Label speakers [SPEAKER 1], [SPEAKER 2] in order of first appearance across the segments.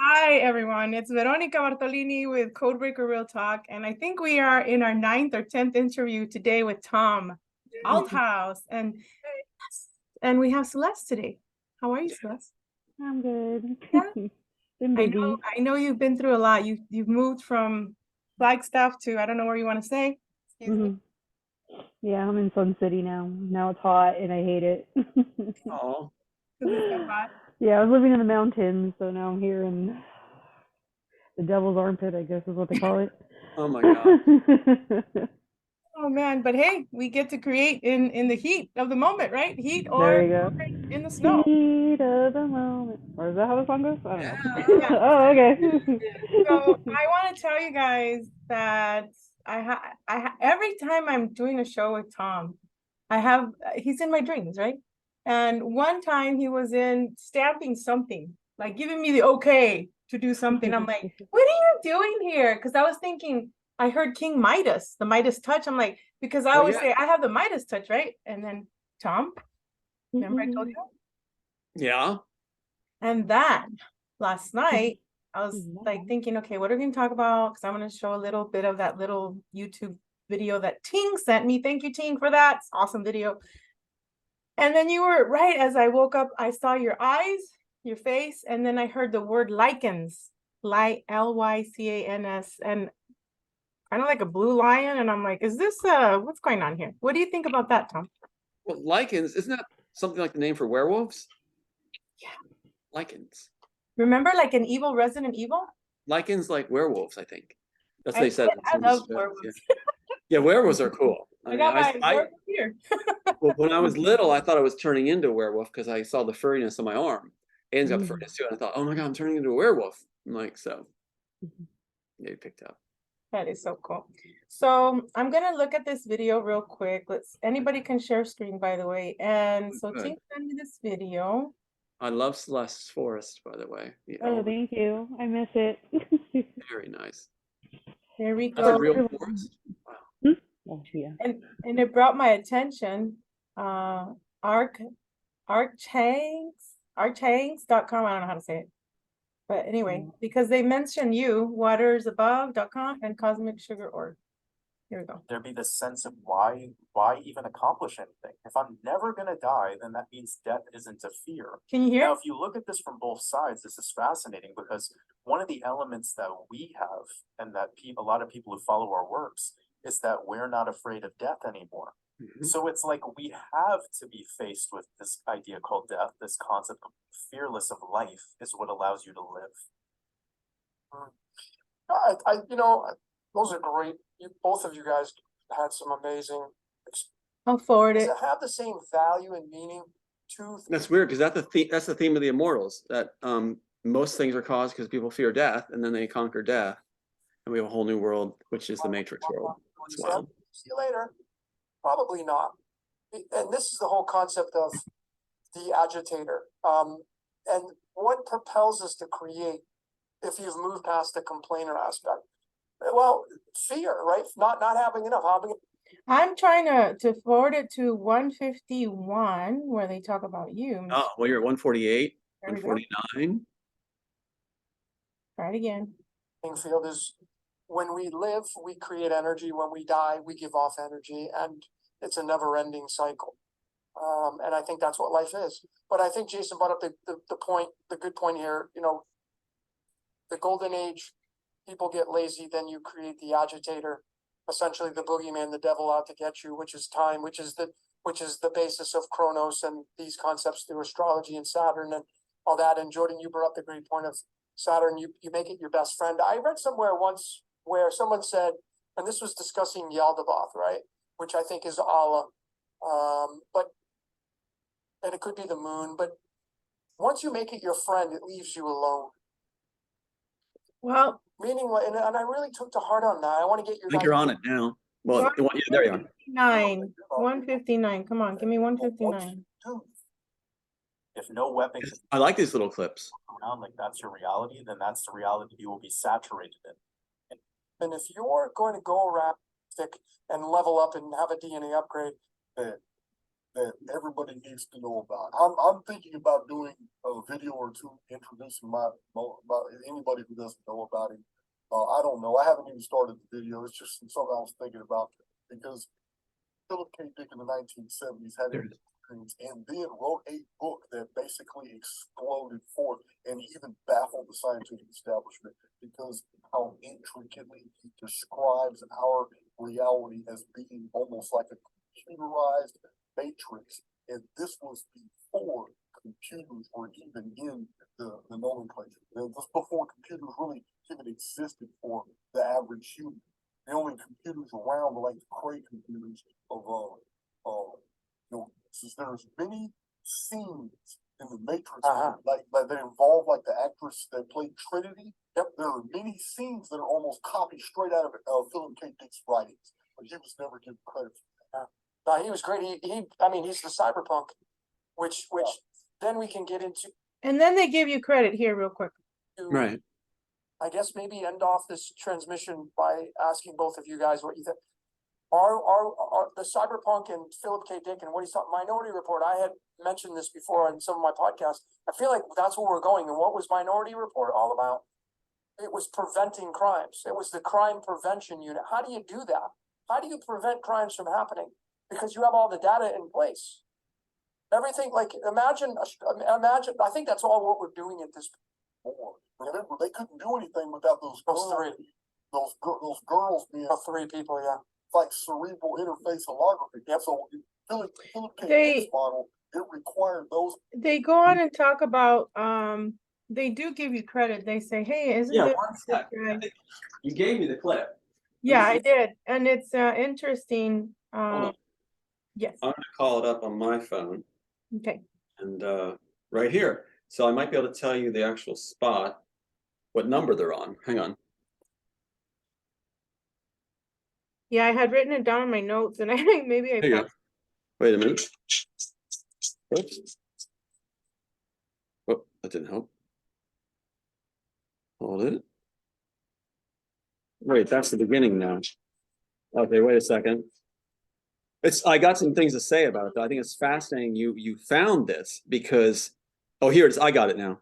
[SPEAKER 1] Hi, everyone. It's Veronica Bartolini with Codebreaker Real Talk. And I think we are in our 9th or 10th interview today with Tom, Althouse. And we have Celeste today. How are you, Celeste?
[SPEAKER 2] I'm good.
[SPEAKER 1] Yeah.
[SPEAKER 2] Been
[SPEAKER 1] I
[SPEAKER 2] busy.
[SPEAKER 1] know, I know you've been through a lot. You've moved from Flagstaff to I don't know where you want to say. Excuse me.
[SPEAKER 2] Yeah, I'm in Sun City now. Now it's hot and I hate it.
[SPEAKER 1] Oh, because it's so hot.
[SPEAKER 2] Yeah, I was living in the mountains, so now I'm here in the devil's armpit, I guess is what they call it.
[SPEAKER 3] Oh my God.
[SPEAKER 1] Oh man, but hey, we get to create in the heat of the moment, right? Heat
[SPEAKER 2] There
[SPEAKER 1] or
[SPEAKER 2] you go.
[SPEAKER 1] in the snow.
[SPEAKER 2] Heat of the moment. Or is that how the song goes? I don't know.
[SPEAKER 1] Yeah.
[SPEAKER 2] Oh, okay.
[SPEAKER 1] So I want to tell you guys that every time I'm doing a show with Tom, he's in my dreams, right? And one time he was in stamping something, like giving me the okay to do something. I'm like, what are you doing here? Because I was thinking, I heard King Midas, the Midas touch. I'm like, because I
[SPEAKER 3] Oh
[SPEAKER 1] always
[SPEAKER 3] yeah.
[SPEAKER 1] say I have the Midas touch, right? And then Tom, remember I told you?
[SPEAKER 3] Yeah.
[SPEAKER 1] And then last night, I was like thinking, okay, what are we going to talk about? Because I'm going to show a little bit of that little YouTube video that Ting sent me. Thank you, Ting, for that. It's awesome video. And then you were right. As I woke up, I saw your eyes, your face, and then I heard the word lichens, Lycans, and kind of like a blue lion. And I'm like, is this what's going on here? What do you think about that, Tom?
[SPEAKER 3] Well, lichens, isn't that something like the name for werewolves?
[SPEAKER 1] Yeah.
[SPEAKER 3] Lichens.
[SPEAKER 1] Remember, like an evil Resident Evil?
[SPEAKER 3] Lichens like werewolves, I think. That's what they said in
[SPEAKER 1] I
[SPEAKER 3] some of the
[SPEAKER 1] love
[SPEAKER 3] shows. Yeah.
[SPEAKER 1] werewolves.
[SPEAKER 3] Yeah, werewolves are cool.
[SPEAKER 1] I got my werewolf here.
[SPEAKER 3] Well, when I was little, I thought I was turning into a werewolf because I saw the furriness on my arm. Anne's got the furriness too, and I thought, oh my God, I'm turning into a werewolf. I'm like, so they picked up.
[SPEAKER 1] That is so cool. So I'm gonna look at this video real quick. Anybody can share screen, by the way. And so
[SPEAKER 3] Good.
[SPEAKER 1] Tink sent me this video.
[SPEAKER 3] I love Celeste's forest, by the way.
[SPEAKER 2] Oh, thank you. I miss it.
[SPEAKER 3] Very nice.
[SPEAKER 1] There we
[SPEAKER 3] That's a
[SPEAKER 1] go.
[SPEAKER 3] real forest. Wow.
[SPEAKER 2] Oh, yeah.
[SPEAKER 1] And it brought my attention. Arc archangs.com. I don't know how to say it. But anyway, because they mention you, watersabove.com and cosmic sugar org. Here we go.
[SPEAKER 4] There'd be this sense of why even accomplish anything? If I'm never gonna die, then that means death isn't a fear.
[SPEAKER 1] Can you hear?
[SPEAKER 4] Now, if you look at this from both sides, this is fascinating because one of the elements that we have and that a lot of people who follow our works is that we're not afraid of death anymore. So it's like we have to be faced with this idea called death, this concept of fearless of life is what allows you to live.
[SPEAKER 5] Those are great. Both of you guys had some amazing.
[SPEAKER 1] I'll forward
[SPEAKER 5] Does
[SPEAKER 1] it.
[SPEAKER 5] it have the same value and meaning to?
[SPEAKER 3] That's weird because that's the theme of the Immortals. That most things are caused because people fear death, and then they conquer death, and we have a whole new world, which is the Matrix world. It's wild.
[SPEAKER 5] See you later. Probably not. And this is the whole concept of the agitator. And what propels us to create if you've moved past the complainer aspect? Well, fear, right? Not having enough.
[SPEAKER 1] I'm trying to forward it to 151 where they talk about you.
[SPEAKER 3] Oh, well, you're at 148,
[SPEAKER 1] There we go.
[SPEAKER 3] 149.
[SPEAKER 1] Try it again.
[SPEAKER 5] Field is when we live, we create energy. When we die, we give off energy, and it's a never-ending cycle. And I think that's what life is. But I think Jason brought up the good point here. You know, the golden age, people get lazy, then you create the agitator, essentially the boogeyman, the devil out to get you, which is time, which is the basis of Chronos and these concepts through astrology and Saturn and all that. And Jordan, you brought up the great point of Saturn, you make it your best friend. I read somewhere once where someone said, and this was discussing Yaldabaoth, right? Which I think is Allah. And it could be the moon, but once you make it your friend, it leaves you alone.
[SPEAKER 1] Well,
[SPEAKER 5] meaning, and I really took to heart on that. I want to get your.
[SPEAKER 3] I think you're on it now. Well, yeah, there you are.
[SPEAKER 1] 159. Come on, give me 159.
[SPEAKER 4] If no weapon,
[SPEAKER 3] I like these little clips.
[SPEAKER 4] Around like that's your reality, then that's the reality you will be saturated in.
[SPEAKER 5] And if you're going to go around and level up and have a DNA upgrade,
[SPEAKER 6] that everybody needs to know about. I'm thinking about doing a video or two introducing about anybody who doesn't know about him. I don't know. I haven't even started the video. It's just something I was thinking about because Philip K. Dick in the 1970s had
[SPEAKER 3] There it
[SPEAKER 6] dreams and then wrote a book that basically exploded forth and even baffled the scientific establishment because how intricately he describes our reality as being almost like a computerized matrix. And this was before computers were even in the nomenclature. This before computers really even existed for the average human. The only computers around were like the Cray computers of since there's many scenes in the Matrix like that involve like the actress that played Trinity. Yep, there are many scenes that are almost copied straight out of Philip K. Dick's writings, but he was never given credit for that.
[SPEAKER 5] No, he was great. I mean, he's the cyberpunk, which then we can get into.
[SPEAKER 1] And then they give you credit here real quick.
[SPEAKER 3] Right.
[SPEAKER 5] I guess maybe end off this transmission by asking both of you guys what you think. Are the cyberpunk and Philip K. Dick and what he's talking Minority Report? I had mentioned this before on some of my podcasts. I feel like that's where we're going. And what was Minority Report all about? It was preventing crimes. It was the crime prevention unit. How do you do that? How do you prevent crimes from happening? Because you have all the data in place. Everything, like imagine. I think that's all what we're doing at this point.
[SPEAKER 6] Remember, they couldn't do anything without those three. Those girls being
[SPEAKER 5] three people, yeah.
[SPEAKER 6] Like cerebral interface holography. Yep. So Philip K. Dick's model, it required those.
[SPEAKER 1] They go on and talk about they do give you credit. They say, hey, isn't
[SPEAKER 3] Yeah,
[SPEAKER 1] this
[SPEAKER 3] one sec.
[SPEAKER 1] guy?
[SPEAKER 3] You gave me the clip.
[SPEAKER 1] Yeah, I did. And it's interesting. Yes.
[SPEAKER 3] I'm gonna call it up on my phone.
[SPEAKER 1] Okay.
[SPEAKER 3] And right here. So I might be able to tell you the actual spot, what number they're on. Hang on.
[SPEAKER 1] Yeah, I had written it down in my notes and I think maybe I
[SPEAKER 3] There you go. Wait a minute. Oops. Oh, that didn't help. Hold it. Wait, that's the beginning now. Okay, wait a second. I got some things to say about it, though. I think it's fascinating you found this because here it is. I got it now.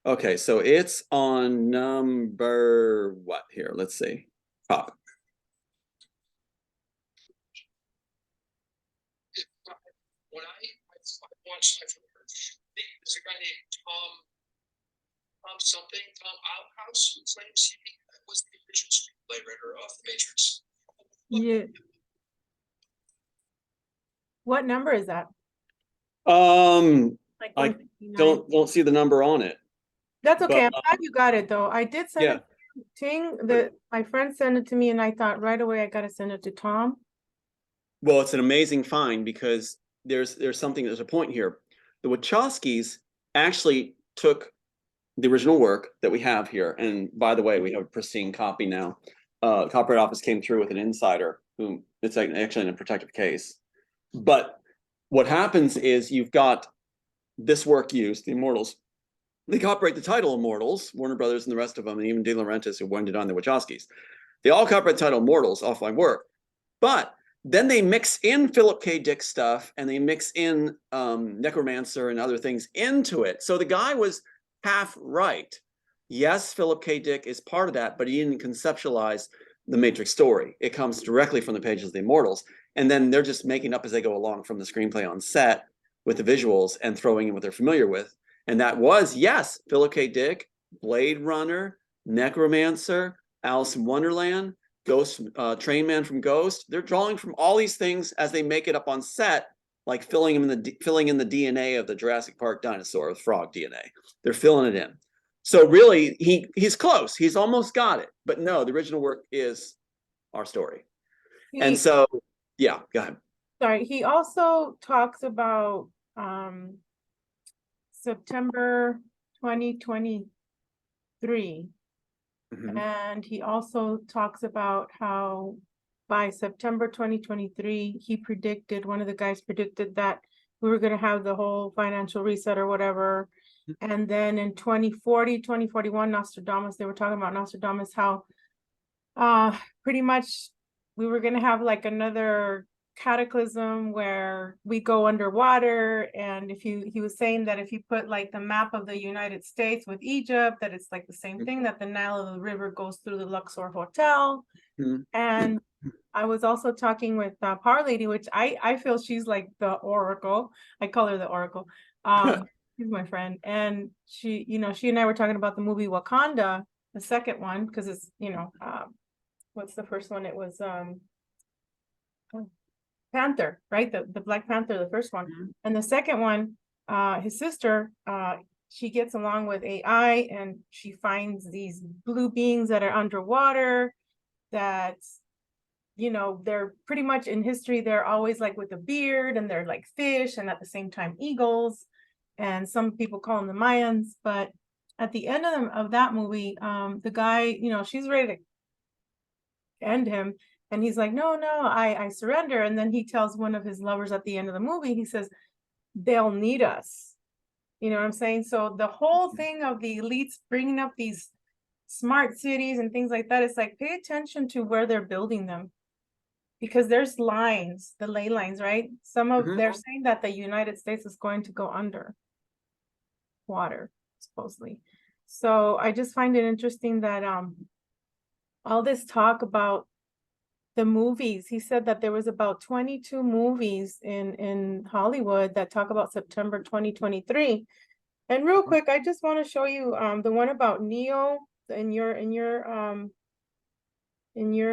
[SPEAKER 3] Okay, so it's on number what here? Let's see. Pop.
[SPEAKER 7] When I watched, I've heard there's a guy named Tom something, Tom Althouse, who claims he was the original screenplay writer of The Matrix.
[SPEAKER 1] Yeah. What number is that? Like
[SPEAKER 3] I
[SPEAKER 1] 159.
[SPEAKER 3] don't see the number on it.
[SPEAKER 1] That's okay.
[SPEAKER 3] But,
[SPEAKER 1] I'm glad you got it though. I did send it to Ting. My friend sent it to me and I thought right away I gotta send it to Tom.
[SPEAKER 3] Well, it's an amazing find because there's a point here. The Wachowskis actually took the original work that we have here, and by the way, we have a pristine copy now. Copyright Office came through with an insider whom it's actually in a protective case. But what happens is you've got this work used, The Immortals. They copyright the title Immortals, Warner Brothers and the rest of them, and even De Laurentiis, who went on the Wachowskis. They all copyright the title Immortals off my work. But then they mix in Philip K. Dick stuff and they mix in Necromancer and other things into it. So the guy was half right. Yes, Philip K. Dick is part of that, but he didn't conceptualize the Matrix story. It comes directly from the pages of The Immortals. And then they're just making up as they go along from the screenplay on set with the visuals and throwing in what they're familiar with. And that was, yes, Philip K. Dick, Blade Runner, Necromancer, Alice in Wonderland, Ghost, Train Man from Ghost. They're drawing from all these things as they make it up on set, like filling in the DNA of the Jurassic Park dinosaur with frog DNA. They're filling it in. So really, he's close. He's almost got it. But no, the original work is our story. And so, yeah, go ahead.
[SPEAKER 1] Sorry, he also talks about September 2023.
[SPEAKER 3] Mhm.
[SPEAKER 1] And he also talks about how by September 2023, one of the guys predicted that we were going to have the whole financial reset or whatever. And then in 2040, 2041, Nostradamus, they were talking about Nostradamus, how pretty much we were going to have like another cataclysm where we go underwater, and he was saying that if you put like the map of the United States with Egypt, that it's like the same thing, that the Nile of the river goes through the Luxor Hotel.
[SPEAKER 3] Mhm.
[SPEAKER 1] And I was also talking with Pwrlady, which I feel she's like the oracle. I call her the oracle. She's my friend, and she, she and I were talking about the movie Wakanda, the second one, because it's, what's the first one? It was Panther, right? The Black Panther, the first one. And the second one, his sister, she gets along with AI, and she finds these blue beings that are underwater that, they're pretty much in history, they're always like with a beard, and they're like fish, and at the same time eagles. And some people call them the Mayans. But at the end of that movie, the guy, she's ready to end him. And he's like, no, I surrender. And then he tells one of his lovers at the end of the movie, he says, they'll need us. You know what I'm saying? So the whole thing of the elites bringing up these smart cities and things like that, it's like, pay attention to where they're building them. Because there's lines, the ley lines, right? They're saying that the United States is going to go under water, supposedly. So I just find it interesting that all this talk about the movies, he said that there was about 22 movies in Hollywood that talk about September 2023. And real quick, I just want to show you the one about Neo in your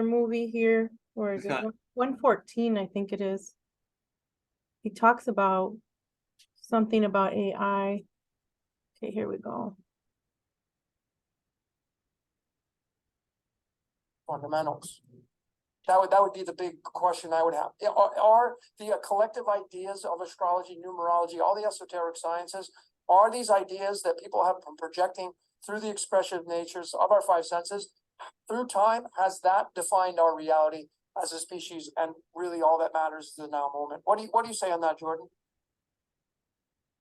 [SPEAKER 1] movie here. Where is it? 114, I think it is. He talks about something about AI. Okay, here we go.
[SPEAKER 5] Fundamentals. That would be the big question I would have. Are the collective ideas of astrology, numerology, all the esoteric sciences, are these ideas that people have been projecting through the expressive natures of our five senses through time? Has that defined our reality as a species? And really all that matters is the now moment. What do you say on that, Jordan?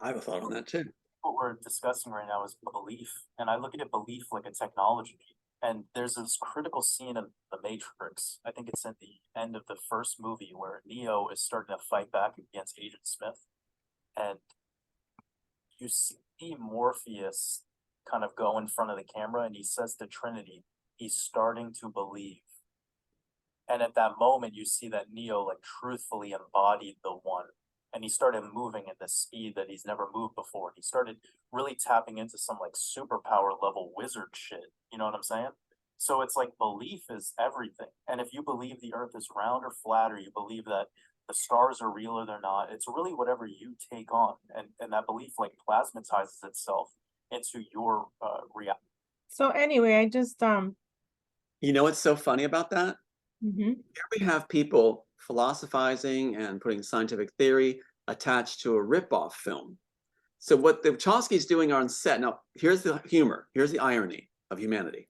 [SPEAKER 3] I have a thought on that too.
[SPEAKER 4] What we're discussing right now is belief, and I look at belief like a technology. And there's this critical scene in The Matrix. I think it's at the end of the first movie where Neo is starting to fight back against Agent Smith. And you see Morpheus kind of go in front of the camera, and he says to Trinity, he's starting to believe. And at that moment, you see that Neo like truthfully embodied the one. And he started moving at the speed that he's never moved before. He started really tapping into some like superpower level wizard shit. You know what I'm saying? So it's like belief is everything. And if you believe the earth is round or flat, or you believe that the stars are real or they're not, it's really whatever you take on. And that belief like plasmatizes itself into your reality.
[SPEAKER 1] So anyway, I just
[SPEAKER 3] You know what's so funny about that?
[SPEAKER 1] mm-hmm.
[SPEAKER 3] Here we have people philosophizing and putting scientific theory attached to a ripoff film. So what the Wachowskis doing on set, now here's the humor, here's the irony of humanity,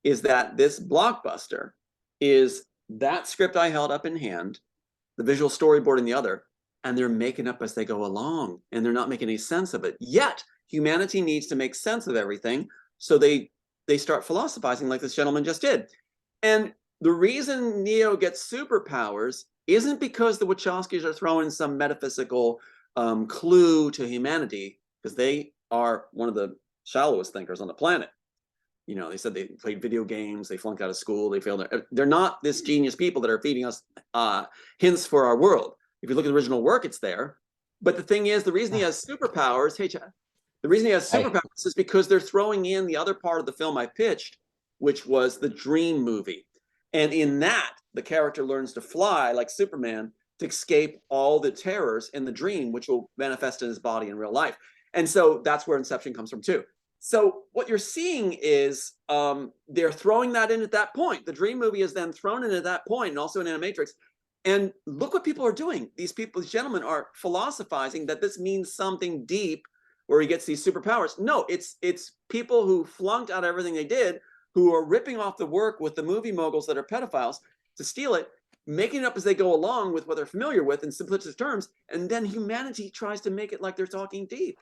[SPEAKER 3] is that this blockbuster is that script I held up in hand, the visual storyboard in the other, and they're making up as they go along, and they're not making any sense of it. Yet humanity needs to make sense of everything, so they start philosophizing like this gentleman just did. And the reason Neo gets superpowers isn't because the Wachowskis are throwing some metaphysical clue to humanity, because they are one of the shallowest thinkers on the planet. You know, they said they played video games, they flunked out of school, they failed. They're not this genius people that are feeding us hints for our world. If you look at the original work, it's there. But the thing is, the reason he has superpowers, hey, Chad, the reason he has superpowers is because they're throwing in the other part of the film I pitched, which was the dream movie. And in that, the character learns to fly like Superman to escape all the terrors in the dream, which will manifest in his body in real life. And so that's where Inception comes from too. So what you're seeing is they're throwing that in at that point. The dream movie is then thrown in at that point, and also in Animatrix. And look what people are doing. These people, these gentlemen are philosophizing that this means something deep where he gets these superpowers. No, it's people who flunked out everything they did, who are ripping off the work with the movie moguls that are pedophiles to steal it, making it up as they go along with what they're familiar with in simplistic terms, and then humanity tries to make it like they're talking deep.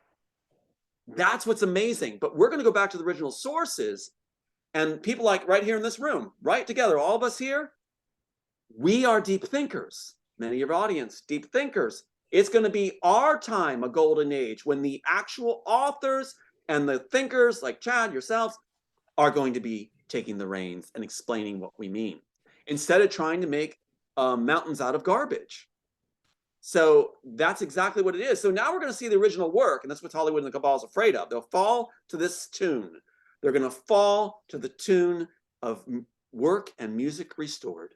[SPEAKER 3] That's what's amazing. But we're going to go back to the original sources, and people like right here in this room, right together, all of us here, we are deep thinkers. many of your audience, deep thinkers, it's going to be our time, a golden age, when the actual authors and the thinkers like Chad, yourselves, are going to be taking the reins and explaining what we mean, instead of trying to make mountains out of garbage. So that's exactly what it is. So now we're going to see the original work, and that's what Hollywood and the cabal is afraid of. They'll fall to this tune. They're going to fall to the tune of work and music restored.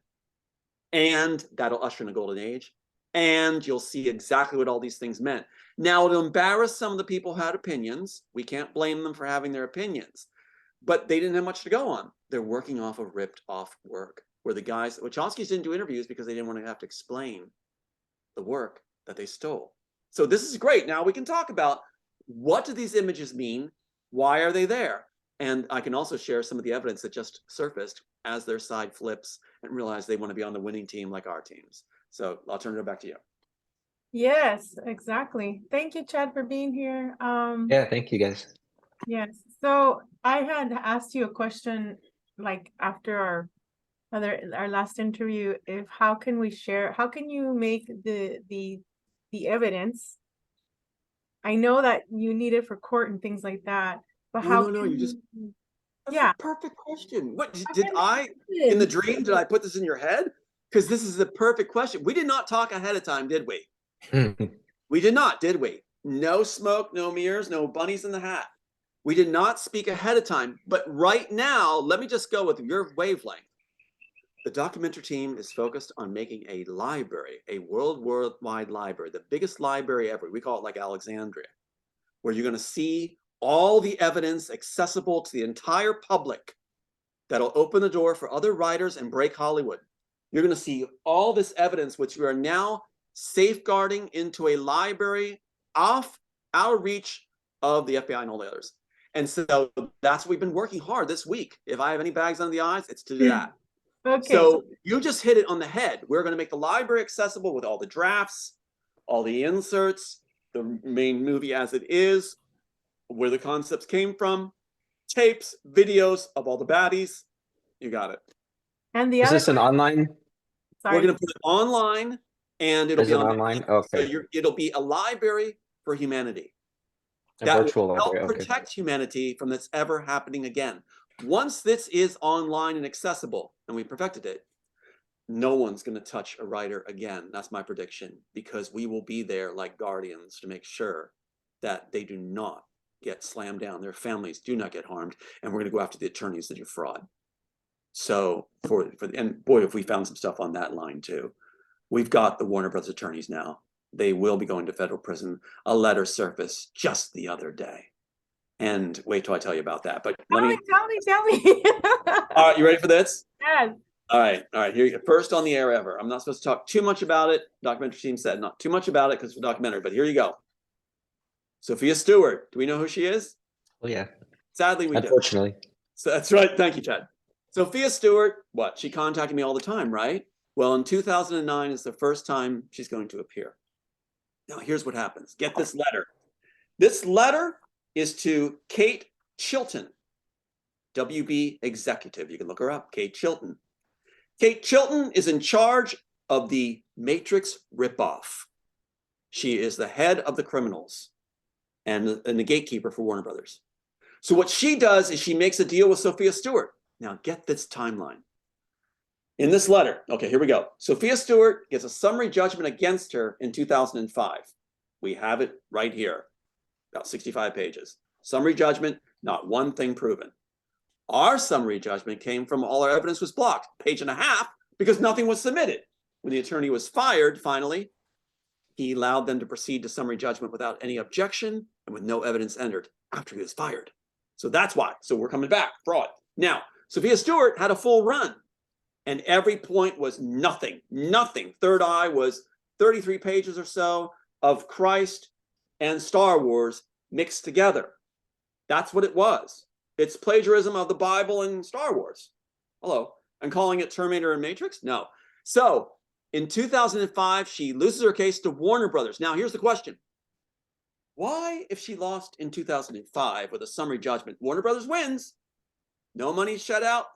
[SPEAKER 3] And that'll usher in a golden age. And you'll see exactly what all these things meant. Now, it'll embarrass some of the people who had opinions. We can't blame them for having their opinions. But they didn't have much to go on. They're working off of ripped off work, where the guys, Wachowskis didn't do interviews because they didn't want to have to explain the work that they stole. So this is great. Now we can talk about, what do these images mean? Why are they there? And I can also share some of the evidence that just surfaced as their side flips and realize they want to be on the winning team like our teams. So I'll turn it back to you.
[SPEAKER 1] Yes, exactly. Thank you, Chad, for being here.
[SPEAKER 8] Yeah, thank you guys.
[SPEAKER 1] Yes. So I had asked you a question, like after our last interview, if how can you make the evidence? I know that you need it for court and things like that, but how
[SPEAKER 3] No,
[SPEAKER 1] can
[SPEAKER 3] you just,
[SPEAKER 1] you-
[SPEAKER 3] that's
[SPEAKER 1] yeah.
[SPEAKER 3] a perfect question. What
[SPEAKER 1] How
[SPEAKER 3] did
[SPEAKER 1] can
[SPEAKER 3] I,
[SPEAKER 1] you-
[SPEAKER 3] in the dream, did I put this in your head? Because this is the perfect question. We did not talk ahead of time, did we? We did not, did we? No smoke, no mirrors, no bunnies in the hat. We did not speak ahead of time. But right now, let me just go with your wavelength. The documentary team is focused on making a library, a worldwide library, the biggest library ever. We call it like Alexandria, where you're going to see all the evidence accessible to the entire public that'll open the door for other writers and break Hollywood. You're going to see all this evidence, which we are now safeguarding into a library off our reach of the FBI and all the others. And so that's what we've been working hard this week. If I have any bags under the eyes, it's to do that.
[SPEAKER 1] Okay.
[SPEAKER 3] So you just hit it on the head. We're going to make the library accessible with all the drafts, all the inserts, the main movie as it is, where the concepts came from, tapes, videos of all the baddies. You got it.
[SPEAKER 1] And the
[SPEAKER 8] Is
[SPEAKER 1] other
[SPEAKER 8] this an online?
[SPEAKER 1] sorry.
[SPEAKER 3] We're going to put it online, and it'll
[SPEAKER 8] Is
[SPEAKER 3] be
[SPEAKER 8] it
[SPEAKER 3] on
[SPEAKER 8] online?
[SPEAKER 3] So
[SPEAKER 8] Okay.
[SPEAKER 3] it'll be a library for humanity.
[SPEAKER 8] A
[SPEAKER 3] That
[SPEAKER 8] virtual
[SPEAKER 3] will help
[SPEAKER 8] library. Okay.
[SPEAKER 3] protect humanity from this ever happening again. Once this is online and accessible, and we perfected it, no one's going to touch a writer again. That's my prediction, because we will be there like guardians to make sure that they do not get slammed down, their families do not get harmed, and we're going to go after the attorneys that do fraud. So and boy, if we found some stuff on that line too. We've got the Warner Brothers attorneys now. They will be going to federal prison. A letter surfaced just the other day. And wait till I tell you about that. But
[SPEAKER 1] Tell me.
[SPEAKER 3] All right, you ready for this?
[SPEAKER 1] Yes.
[SPEAKER 3] All right. Here you go. First on the air ever. I'm not supposed to talk too much about it. Documentary team said not too much about it because it's a documentary, but here you go. Sophia Stewart. Do we know who she is?
[SPEAKER 8] Oh yeah.
[SPEAKER 3] Sadly, we do.
[SPEAKER 8] Unfortunately.
[SPEAKER 3] So that's right. Thank you, Chad. Sophia Stewart, what? She contacted me all the time, right? Well, in 2009 is the first time she's going to appear. Now, here's what happens. Get this letter. This letter is to Kate Chilton, WB executive. You can look her up, Kate Chilton. Kate Chilton is in charge of the Matrix ripoff. She is the head of the criminals and the gatekeeper for Warner Brothers. So what she does is she makes a deal with Sophia Stewart. Now get this timeline. In this letter, okay, here we go. Sophia Stewart gets a summary judgment against her in 2005. We have it right here, about 65 pages. Summary judgment, not one thing proven. Our summary judgment came from all our evidence was blocked, page and a half, because nothing was submitted. When the attorney was fired, finally, he allowed them to proceed to summary judgment without any objection and with no evidence entered after he was fired. So that's why. So we're coming back, fraud. Now, Sophia Stewart had a full run, and every point was nothing. Third Eye was 33 pages or so of Christ and Star Wars mixed together. That's what it was. It's plagiarism of the Bible and Star Wars. Hello. And calling it Terminator and Matrix? No. So in 2005, she loses her case to Warner Brothers. Now, here's the question. Why, if she lost in 2005 with a summary judgment, Warner Brothers wins, no money shut out,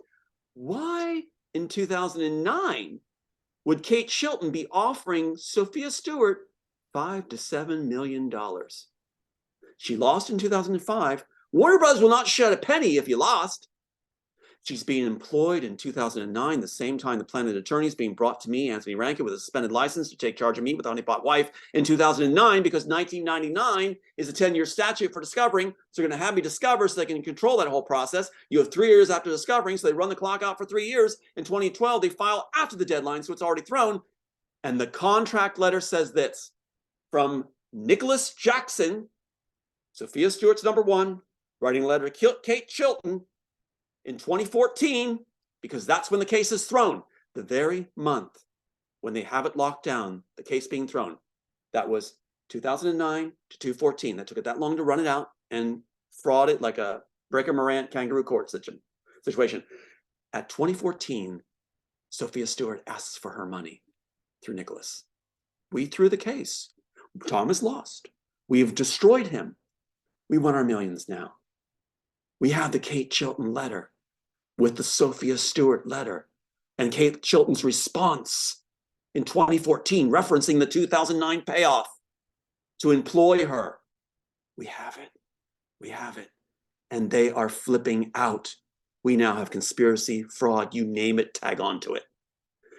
[SPEAKER 3] why in 2009 would Kate Chilton be offering Sophia Stewart $5 to $7 million. She lost in 2005. Warner Brothers will not shed a penny if you lost. She's being employed in 2009, the same time the Planet Attorney is being brought to me, Anthony Rankin, with a suspended license to take charge of me with a honeypot wife in 2009, because 1999 is a 10-year statute for discovering. So they're going to have me discover so they can control that whole process. You have 3 years after discovering, so they run the clock out for 3 years. In 2012, they file after the deadline, so it's already thrown. And the contract letter says this: from Nicholas Jackson, Sophia Stewart's number one, writing a letter to Kate Chilton in 2014, because that's when the case is thrown, the very month when they have it locked down, the case being thrown. That was 2009 to 2014. That took it that long to run it out and fraud it like a Breaker Morant kangaroo court situation. At 2014, Sophia Stewart asks for her money through Nicholas. We threw the case. Tom is lost. We've destroyed him. We want our millions now. We have the Kate Chilton letter with the Sophia Stewart letter and Kate Chilton's response in 2014, referencing the 2009 payoff to employ her. We have it. We have it. And they are flipping out. We now have conspiracy, fraud, you name it, tag onto it.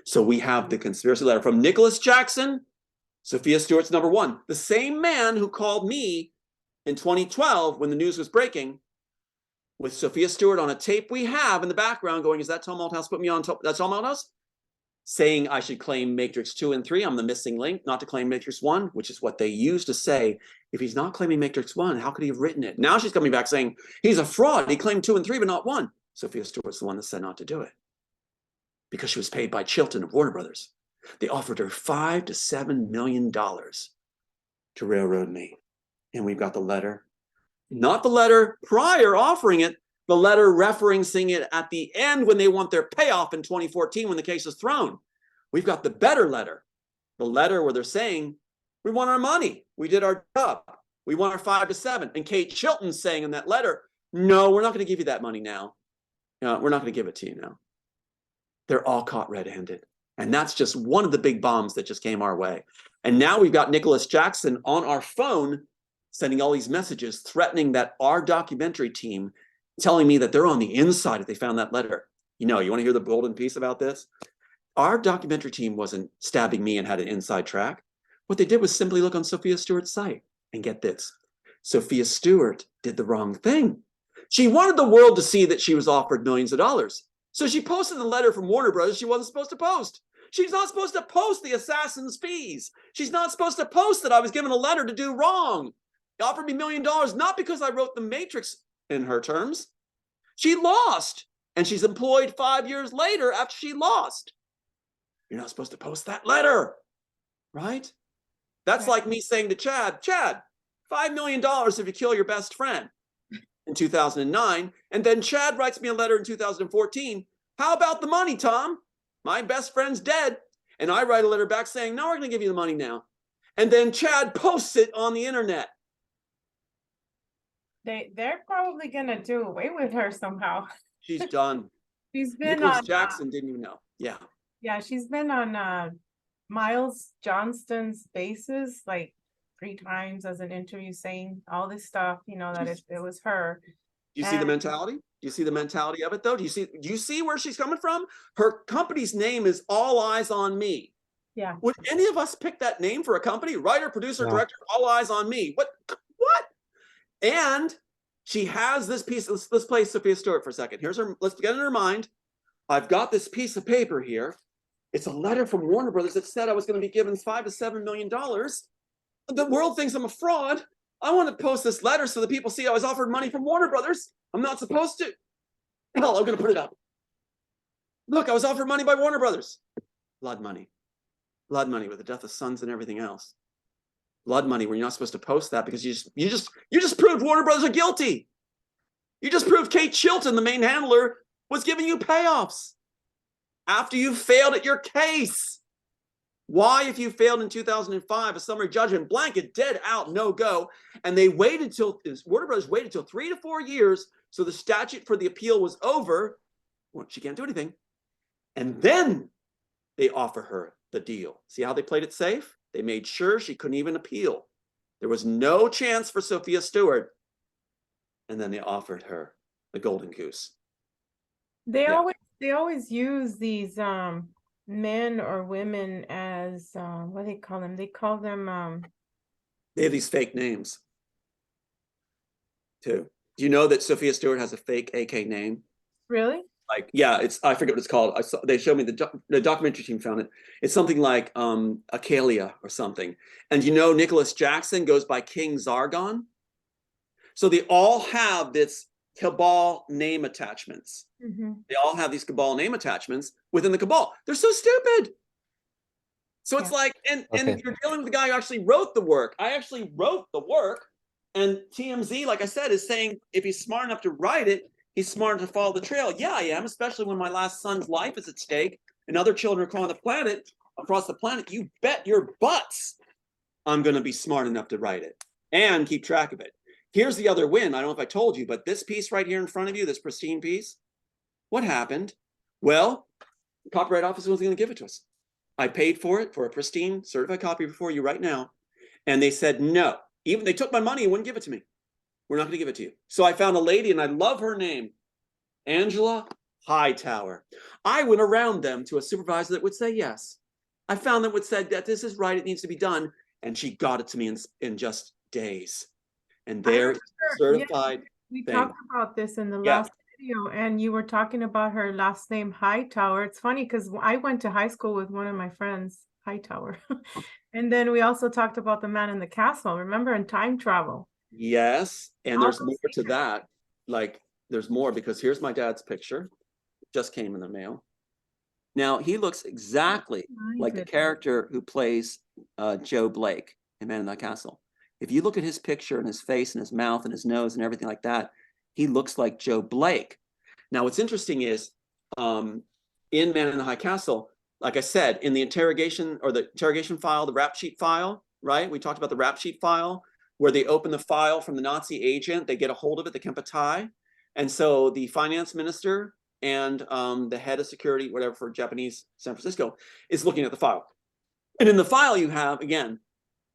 [SPEAKER 3] So we have the conspiracy letter from Nicholas Jackson, Sophia Stewart's number one, the same man who called me in 2012 when the news was breaking, with Sophia Stewart on a tape we have in the background going, is that Tom Althouse put me on top? That's Tom Althouse? Saying I should claim Matrix 2 and 3. I'm the missing link, not to claim Matrix 1, which is what they used to say. If he's not claiming Matrix 1, how could he have written it? Now she's coming back saying he's a fraud. He claimed 2 and 3, but not 1. Sophia Stewart's the one that said not to do it, because she was paid by Chilton of Warner Brothers. They offered her $5 to $7 million to railroad me. And we've got the letter. Not the letter prior offering it, the letter referencing it at the end when they want their payoff in 2014 when the case is thrown. We've got the better letter, the letter where they're saying, we want our money. We did our job. We want our 5 to 7. And Kate Chilton's saying in that letter, no, we're not going to give you that money now. We're not going to give it to you now. They're all caught red-handed. And that's just one of the big bombs that just came our way. And now we've got Nicholas Jackson on our phone sending all these messages threatening that our documentary team, telling me that they're on the inside if they found that letter. You want to hear the golden piece about this? Our documentary team wasn't stabbing me and had an inside track. What they did was simply look on Sophia Stewart's site and get this. Sophia Stewart did the wrong thing. She wanted the world to see that she was offered millions of dollars. So she posted the letter from Warner Brothers she wasn't supposed to post. She's not supposed to post the assassin's fees. She's not supposed to post that I was given a letter to do wrong. He offered me $1 million, not because I wrote The Matrix in her terms. She lost, and she's employed 5 years later after she lost. You're not supposed to post that letter, right? That's like me saying to Chad, $5 million if you kill your best friend in 2009. And then Chad writes me a letter in 2014. How about the money, Tom? My best friend's dead. And I write a letter back saying, no, we're going to give you the money now. And then Chad posts it on the internet.
[SPEAKER 1] They're probably gonna do away with her somehow.
[SPEAKER 3] She's done.
[SPEAKER 1] She's been
[SPEAKER 3] Nicholas
[SPEAKER 1] on
[SPEAKER 3] Jackson didn't even know. Yeah.
[SPEAKER 1] She's been on Miles Johnston's bases like 3 times as an interview, saying all this stuff, that it was her.
[SPEAKER 3] Do you see the mentality? Do you see the mentality of it though? Do you see where she's coming from? Her company's name is All Eyes on Me.
[SPEAKER 1] Yeah.
[SPEAKER 3] Would any of us pick that name for a company? Writer, producer,
[SPEAKER 8] No.
[SPEAKER 3] director, All Eyes on Me. What? And she has this piece. Let's play Sophia Stewart for a second. Here's her. Let's get in her mind. I've got this piece of paper here. It's a letter from Warner Brothers that said I was going to be given $5 to $7 million. The world thinks I'm a fraud. I want to post this letter so that people see I was offered money from Warner Brothers. I'm not supposed to. Hell, I'm going to put it up. Look, I was offered money by Warner Brothers. Blood money. Blood money with the death of sons and everything else. Blood money where you're not supposed to post that because you just proved Warner Brothers are guilty. You just proved Kate Chilton, the main handler, was giving you payoffs after you failed at your case. Why, if you failed in 2005, a summary judgment, blanket, dead out, no go, and they waited till, Warner Brothers waited till 3 to 4 years, so the statute for the appeal was over. Well, she can't do anything. And then they offer her the deal. See how they played it safe? They made sure she couldn't even appeal. There was no chance for Sophia Stewart. And then they offered her the golden goose.
[SPEAKER 1] They
[SPEAKER 3] Yeah.
[SPEAKER 1] always use these men or women as what do they call them? They call them
[SPEAKER 3] They have these fake names too. Do you know that Sophia Stewart has a fake AK name?
[SPEAKER 1] really?
[SPEAKER 3] Like, yeah, I forget what it's called. They showed me the documentary team found it. It's something like Acalia or something. And you know, Nicholas Jackson goes by King Zargon. So they all have this cabal name attachments. They all have these cabal name attachments within the cabal. They're so stupid. So it's like, and you're dealing with the guy who actually wrote the work. I actually wrote the work, and TMZ, like I said, is saying if he's smart enough to write it, he's smart enough to follow the trail. Yeah, I am, especially when my last son's life is at stake and other children are across the planet. You bet your butts I'm going to be smart enough to write it and keep track of it. Here's the other win. I don't know if I told you, but this piece right here in front of you, this pristine piece, what happened? Well, the Copyright Office wasn't going to give it to us. I paid for it for a pristine certified copy before you right now. And they said no. Even they took my money and wouldn't give it to me. We're not going to give it to you. So I found a lady, and I love her name, Angela Hightower. I went around them to a supervisor that would say yes. I found that would said that this is right, it needs to be done, and she got it to me in just days. And there, certified.
[SPEAKER 1] We talked about this in the last video, and you were talking about her last name Hightower. It's funny because I went to high school with one of my friends, Hightower. And then we also talked about the man in the castle, remember, in time travel.
[SPEAKER 3] Yes, and there's more to that. Like, there's more, because here's my dad's picture. It just came in the mail. Now, he looks exactly like the character who plays Joe Blake in Man in the Castle. If you look at his picture and his face and his mouth and his nose and everything like that, he looks like Joe Blake. Now, what's interesting is in Man in the High Castle, like I said, in the interrogation file, the rap sheet file, right? We talked about the rap sheet file, where they open the file from the Nazi agent, they get a hold of it, the Kempeitai. And so the finance minister and the head of security, whatever, for Japanese San Francisco, is looking at the file. And in the file, you have, again,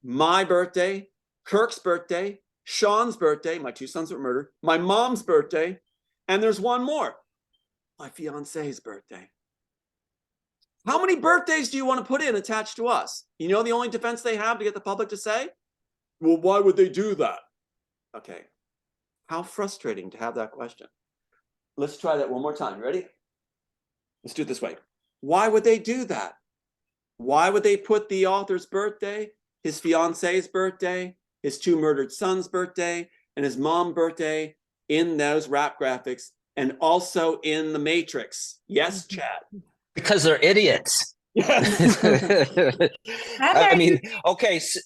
[SPEAKER 3] my birthday, Kirk's birthday, Sean's birthday, my two sons were murdered, my mom's birthday, and there's one more, my fiance's birthday. How many birthdays do you want to put in attached to us? You know the only defense they have to get the public to say? Well, why would they do that? Okay. How frustrating to have that question. Let's try that one more time. Ready? Let's do it this way. Why would they do that? Why would they put the author's birthday, his fiance's birthday, his two murdered sons' birthday, and his mom's birthday in those rap graphics, and also in the Matrix? Yes, Chad.
[SPEAKER 8] Because they're idiots.
[SPEAKER 3] Yes.
[SPEAKER 8] I mean, okay. So,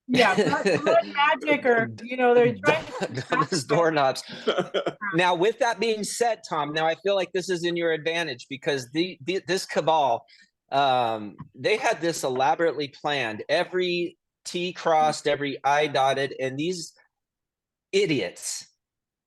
[SPEAKER 1] yeah, blood magic, or they're trying to
[SPEAKER 8] those doorknobs. Now, with that being said, Tom, now I feel like this is in your advantage, because this cabal, they had this elaborately planned, every T crossed, every I dotted, and these idiots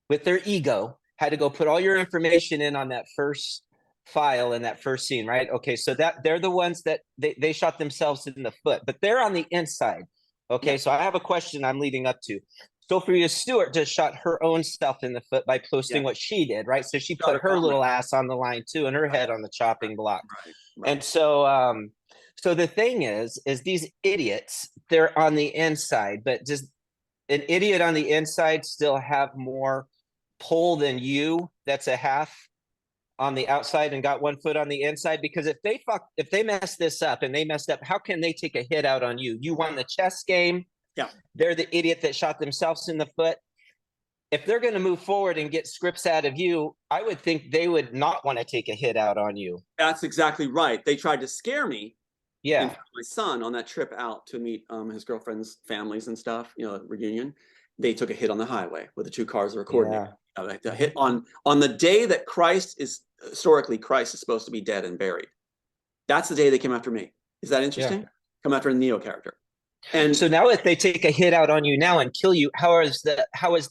[SPEAKER 8] with their ego had to go put all your information in on that first file in that first scene, right? Okay, so that they're the ones that they shot themselves in the foot, but they're on the inside. Okay, yeah. So I have a question I'm leading up to. Sophia Stewart just shot her own self in the foot by posting what she did, right? So she put her little ass on the line too, and her head on the chopping block. Right. And so so the thing is these idiots, they're on the inside, but does an idiot on the inside still have more pull than you that's a half on the outside and got 1 foot on the inside? Because if they mess this up and they messed up, how can they take a hit out on you? You won the chess game.
[SPEAKER 3] Yeah.
[SPEAKER 8] They're the idiot that shot themselves in the foot. If they're going to move forward and get scripts out of you, I would think they would not want to take a hit out on you.
[SPEAKER 3] That's exactly right. They tried to scare me.
[SPEAKER 8] Yeah.
[SPEAKER 3] And my son on that trip out to meet his girlfriend's families and stuff, reunion, they took a hit on the highway with the two cars that were coordinated. Yeah. The hit on the day that Christ is supposed to be dead and buried. That's the day they came after me. Is that interesting? Yeah. Come after a Neo character.
[SPEAKER 8] And so now if they take a hit out on you now and kill you, how is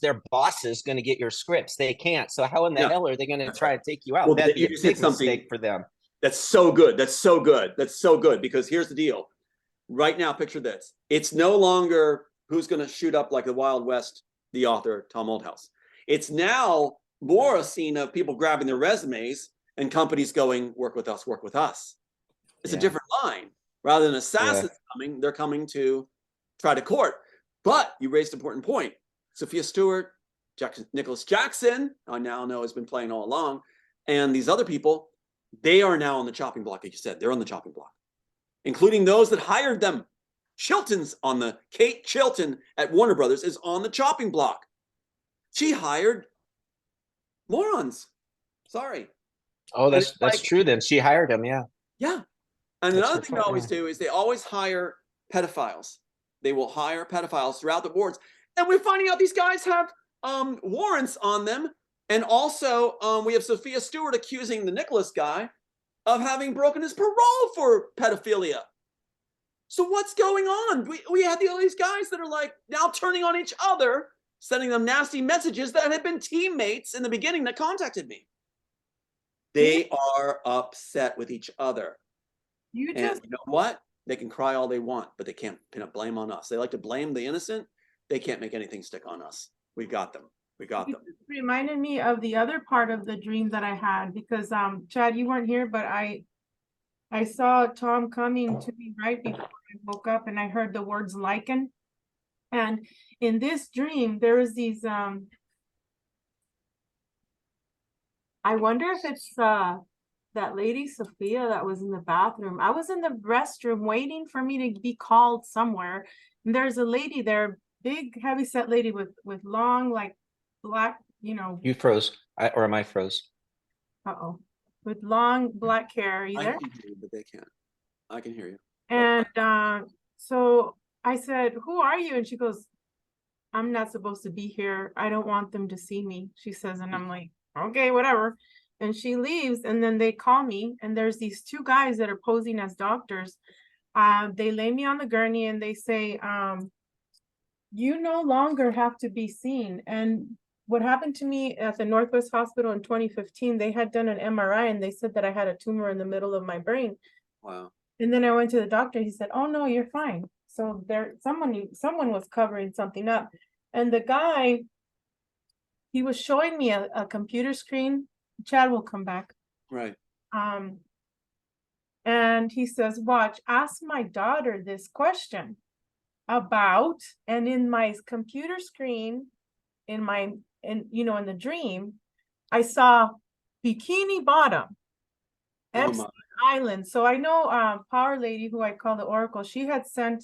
[SPEAKER 8] their bosses going to get your scripts? They can't. So how in the hell are they going to try to take you out?
[SPEAKER 3] Well,
[SPEAKER 8] that'd be a big mistake for them.
[SPEAKER 3] That's so good. That's so good. That's so good. Because here's the deal. Right now, picture this. It's no longer who's going to shoot up like the Wild West, the author, Tom Althouse. It's now more a scene of people grabbing their resumes and companies going, work with us, work with us. It's a different line. Rather than assassins coming, they're coming to try to court. But you raised an important point. Sophia Stewart, Nicholas Jackson, I now know has been playing all along, and these other people, they are now on the chopping block, like you said. They're on the chopping block, including those that hired them. Chilton's on the, Kate Chilton at Warner Brothers is on the chopping block. She hired morons. Sorry.
[SPEAKER 8] Oh, that's true then. She hired him, yeah.
[SPEAKER 3] Yeah. And
[SPEAKER 8] That's
[SPEAKER 3] another
[SPEAKER 8] her
[SPEAKER 3] thing they
[SPEAKER 8] fault,
[SPEAKER 3] always do is they always hire pedophiles. They will hire pedophiles throughout the boards. And we're finding out these guys have warrants on them. And also we have Sophia Stewart accusing the Nicholas guy of having broken his parole for pedophilia. So what's going on? We had all these guys that are like now turning on each other, sending them nasty messages that had been teammates in the beginning that contacted me. They are upset with each other. And you know what? They can cry all they want, but they can't pin a blame on us. They like to blame the innocent. They can't make anything stick on us. We got them. We got them.
[SPEAKER 1] It reminded me of the other part of the dream that I had because Chad, you weren't here, but I saw Tom coming to me right before I woke up, and I heard the words lichen. And in this dream, there was these I wonder if it's that lady Sophia that was in the bathroom. I was in the restroom waiting for me to be called somewhere. And there's a lady there, big, heavy-set lady with long, like black,
[SPEAKER 8] You froze, or am I froze?
[SPEAKER 1] Uh-oh. With long black hair. Are you
[SPEAKER 3] I
[SPEAKER 1] there?
[SPEAKER 3] can hear you, but they can't. I can hear you.
[SPEAKER 1] And so I said, "Who are you?" And she goes, "I'm not supposed to be here. I don't want them to see me," she says. And I'm like, okay, whatever. And she leaves, and then they call me, and there's these two guys that are posing as doctors. They lay me on the gurney and they say, you no longer have to be seen. And what happened to me at the Northwest Hospital in 2015, they had done an MRI and they said that I had a tumor in the middle of my brain.
[SPEAKER 3] Wow.
[SPEAKER 1] And then I went to the doctor. He said, "Oh no, you're fine." So someone was covering something up. And the guy, he was showing me a computer screen. Chad will come back.
[SPEAKER 3] Right.
[SPEAKER 1] And he says, "Watch, ask my daughter this question about," and in my computer screen, in the dream, I saw Bikini Bottom, Epstein Island. So I know Pwrlady, who I call the Oracle, she had sent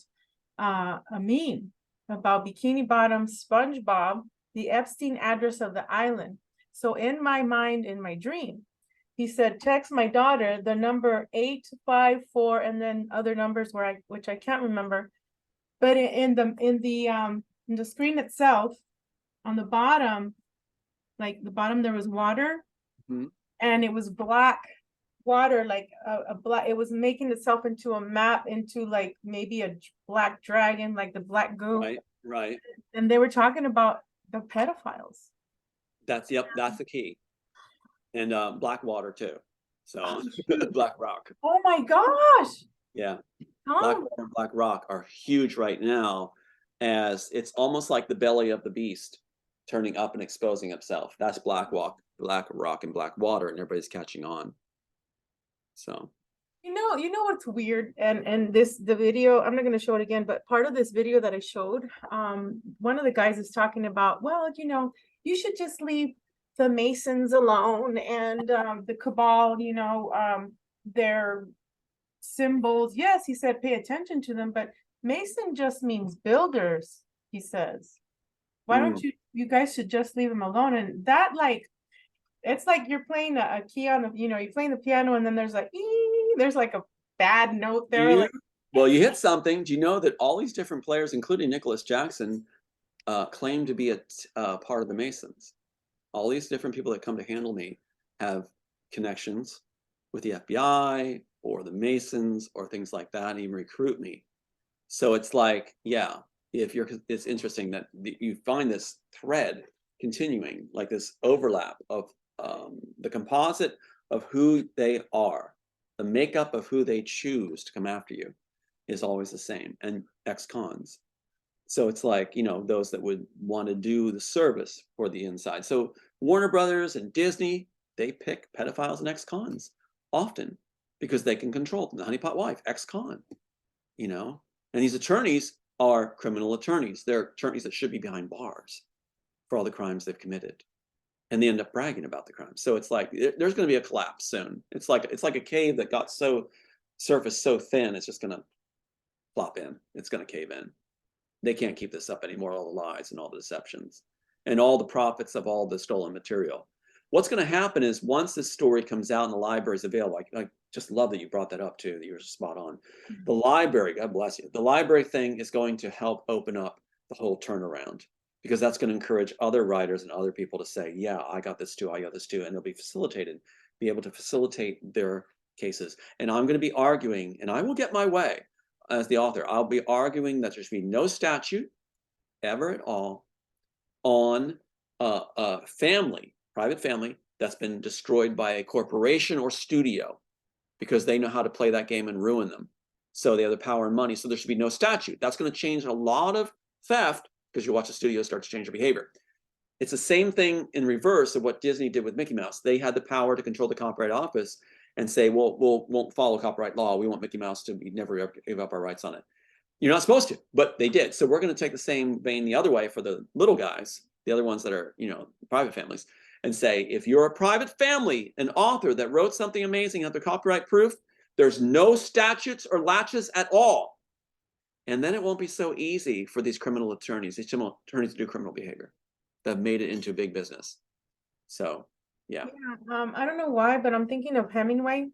[SPEAKER 1] a meme about Bikini Bottom, SpongeBob, the Epstein address of the island. So in my mind, in my dream, he said, "Text my daughter the number 854," and then other numbers which I can't remember. But in the screen itself, on the bottom, like the bottom, there was water, and it was black water, like a black. It was making itself into a map, into like maybe a black dragon, like the black goo.
[SPEAKER 3] Right.
[SPEAKER 1] And they were talking about the pedophiles.
[SPEAKER 3] That's the key. And Blackwater too. So Black Rock.
[SPEAKER 1] Oh my gosh.
[SPEAKER 3] Yeah. Blackwater and Black Rock are huge right now, as it's almost like the belly of the beast turning up and exposing itself. That's Black Rock, and Blackwater, and everybody's catching on. So
[SPEAKER 1] you know what's weird, and the video, I'm not going to show it again, but part of this video that I showed, one of the guys is talking about, well, you should just leave the Masons alone, and the cabal, their symbols. Yes, he said, pay attention to them, but Mason just means builders, he says. Why don't you guys should just leave them alone? And that, like, it's like you're playing a key on the, you're playing the piano, and then there's like, there's like a bad note there. Like,
[SPEAKER 3] well, you hit something. Do you know that all these different players, including Nicholas Jackson, claim to be a part of the Masons? All these different people that come to handle me have connections with the FBI or the Masons or things like that, and even recruit me. So it's like, yeah, it's interesting that you find this thread continuing, like this overlap of the composite of who they are. the makeup of who they choose to come after you is always the same, and ex-cons. So it's like, you know, those that would want to do the service for the inside. So Warner Brothers and Disney, they pick pedophiles and ex-cons often because they can control them. The honeypot wife, ex-con, you know, and these attorneys are criminal attorneys. They're attorneys that should be behind bars for all the crimes they've committed. And they end up bragging about the crime. So it's like there's going to be a collapse soon. It's like a cave that got so surface so thin, it's just going to flop in. It's going to cave in. They can't keep this up anymore. All the lies and all the deceptions and all the profits of all the stolen material. What's going to happen is once this story comes out and the library is available, I just love that you brought that up too. That you're spot on. The library, God bless you. The library thing is going to help open up the whole turnaround, because that's going to encourage other writers and other people to say, yeah, I got this too, I got this too, and they'll be facilitated, be able to facilitate their cases. And I'm going to be arguing, and I will get my way as the author. I'll be arguing that there should be no statute ever at all on a family, private family, that's been destroyed by a corporation or studio because they know how to play that game and ruin them. So they have the power and money. So there should be no statute. That's going to change a lot of theft, because you watch the studio start to change their behavior. It's the same thing in reverse of what Disney did with Mickey Mouse. They had the power to control the Copyright Office and say, well, we won't follow copyright law. We want Mickey Mouse to never give up our rights on it. You're not supposed to, but they did. So we're going to take the same vein the other way for the little guys, the other ones that are, you know, private families, and say, if you're a private family, an author that wrote something amazing, have the copyright proof, there's no statutes or latches at all. And then it won't be so easy for these criminal attorneys, to do criminal behavior that made it into big business. So, yeah.
[SPEAKER 1] I don't know why, but I'm thinking of Hemingway,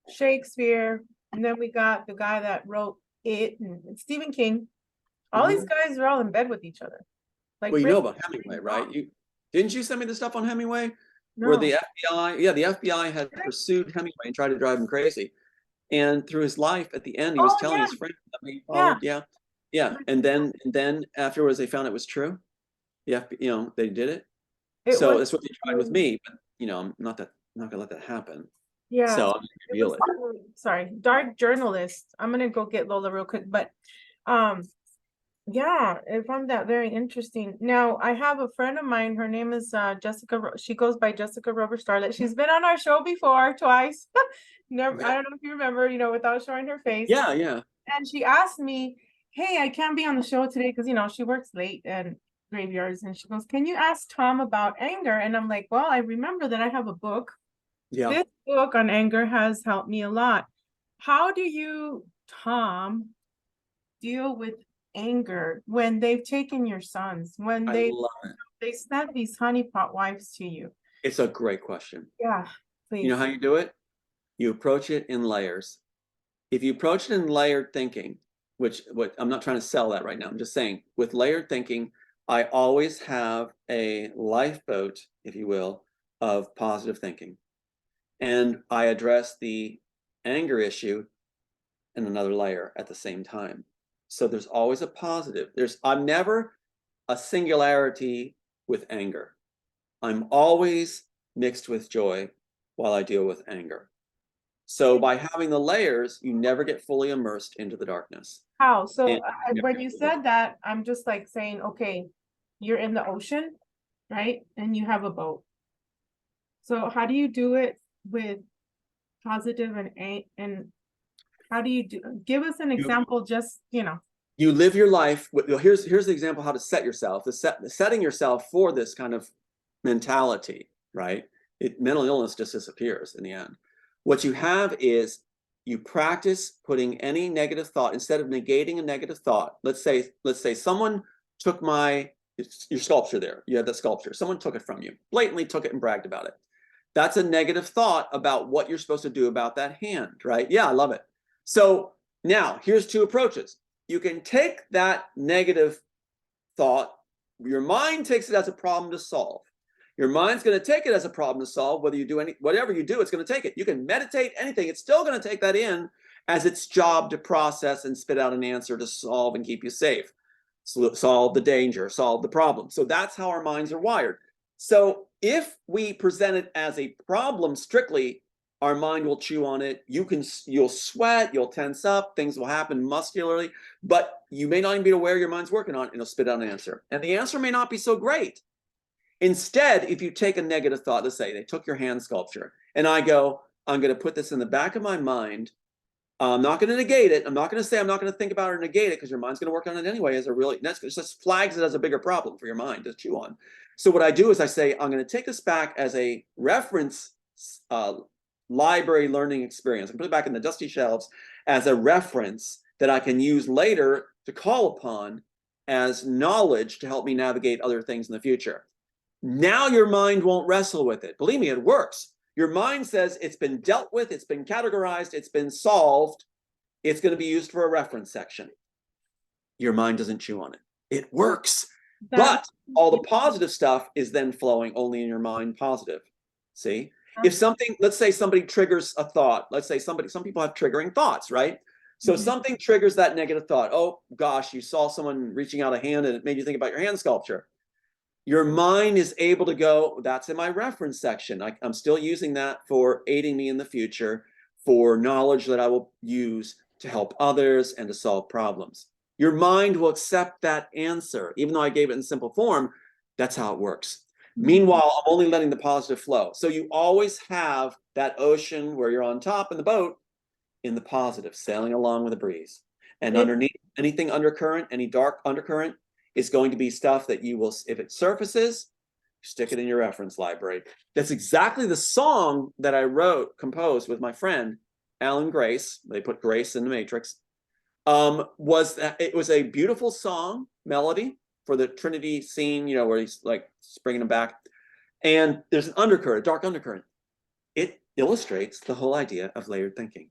[SPEAKER 1] Shakespeare, and then we got the guy that wrote it, and Stephen King. All these guys are all in bed with each other. Like,
[SPEAKER 3] well, you know about Hemingway, right? Didn't you send me the stuff on Hemingway?
[SPEAKER 1] No.
[SPEAKER 3] Where the FBI had pursued Hemingway and tried to drive him crazy. And through his life, at the end, he was telling his friends that he followed. Yeah. And then afterwards, they found it was true. Yeah, you know, they did it. So that's what they tried with me. But you know, I'm not gonna let that happen.
[SPEAKER 1] Yeah.
[SPEAKER 3] So I'm gonna reveal it.
[SPEAKER 1] Sorry, dark journalist. I'm gonna go get Lola real quick, but yeah, I found that very interesting. Now, I have a friend of mine. Her name is Jessica. She goes by Jessica Rubber Starlet. She's been on our show before, twice. Never. I don't know if you remember. You know, without showing her face.
[SPEAKER 3] Yeah.
[SPEAKER 1] And she asked me, "Hey, I can't be on the show today because, you know, she works late and graveyards." And she goes, "Can you ask Tom about anger?" And I'm like, "Well, I remember that I have a book.
[SPEAKER 3] Yeah.
[SPEAKER 1] This book on anger has helped me a lot. How do you, Tom, deal with anger when they've taken your sons, when they sent these honeypot wives to you?"
[SPEAKER 3] It's a great question.
[SPEAKER 1] Yeah, please.
[SPEAKER 3] You know how you do it? You approach it in layers. If you approach it in layered thinking, which I'm not trying to sell that right now, I'm just saying with layered thinking, I always have a lifeboat, if you will, of positive thinking. And I address the anger issue in another layer at the same time. So there's always a positive. I'm never a singularity with anger. I'm always mixed with joy while I deal with anger. So by having the layers, you never get fully immersed into the darkness.
[SPEAKER 1] How? So when you said that, I'm just like saying, okay, you're in the ocean, right? And you have a boat. So how do you do it with positive and how do you give us an example? Just, you know.
[SPEAKER 3] You live your life. Here's the example how to set yourself. Setting yourself for this kind of mentality, right? Mental illness just disappears in the end. What you have is you practice putting any negative thought, instead of negating a negative thought. Let's say someone took your sculpture there. You had that sculpture. Someone took it from you, blatantly took it and bragged about it. That's a negative thought about what you're supposed to do about that hand, right? Yeah, I love it. So now here's two approaches. You can take that negative thought. Your mind takes it as a problem to solve. Your mind's going to take it as a problem to solve. Whatever you do, it's going to take it. You can meditate anything. It's still going to take that in as its job to process and spit out an answer to solve and keep you safe. Solve the danger, solve the problem. So that's how our minds are wired. So if we present it as a problem strictly, our mind will chew on it. You'll sweat, you'll tense up, things will happen muscularly, but you may not even be aware your mind's working on it, and it'll spit out an answer. And the answer may not be so great. Instead, if you take a negative thought, let's say they took your hand sculpture, and I go, I'm going to put this in the back of my mind. I'm not going to negate it. I'm not going to say I'm not going to think about it or negate it, because your mind's going to work on it anyway. It just flags it as a bigger problem for your mind to chew on. So what I do is I say, I'm going to take this back as a reference library learning experience and put it back in the dusty shelves as a reference that I can use later to call upon as knowledge to help me navigate other things in the future. Now your mind won't wrestle with it. Believe me, it works. Your mind says it's been dealt with, it's been categorized, it's been solved. It's going to be used for a reference section. Your mind doesn't chew on it. It works. But all the positive stuff is then flowing only in your mind positive. See? If something, let's say somebody triggers a thought. Let's say some people have triggering thoughts, right? So something triggers that negative thought. Oh gosh, you saw someone reaching out a hand and it made you think about your hand sculpture. Your mind is able to go, that's in my reference section. I'm still using that for aiding me in the future, for knowledge that I will use to help others and to solve problems. Your mind will accept that answer. Even though I gave it in simple form, that's how it works. Meanwhile, I'm only letting the positive flow. So you always have that ocean where you're on top in the boat in the positive, sailing along with the breeze. And underneath anything undercurrent, any dark undercurrent, is going to be stuff that you will, if it surfaces, stick it in your reference library. That's exactly the song that I composed with my friend, Alan Grace. They put Grace in the Matrix. It was a beautiful song melody for the Trinity scene, where he's like bringing them back. And there's an undercurrent, a dark undercurrent. It illustrates the whole idea of layered thinking.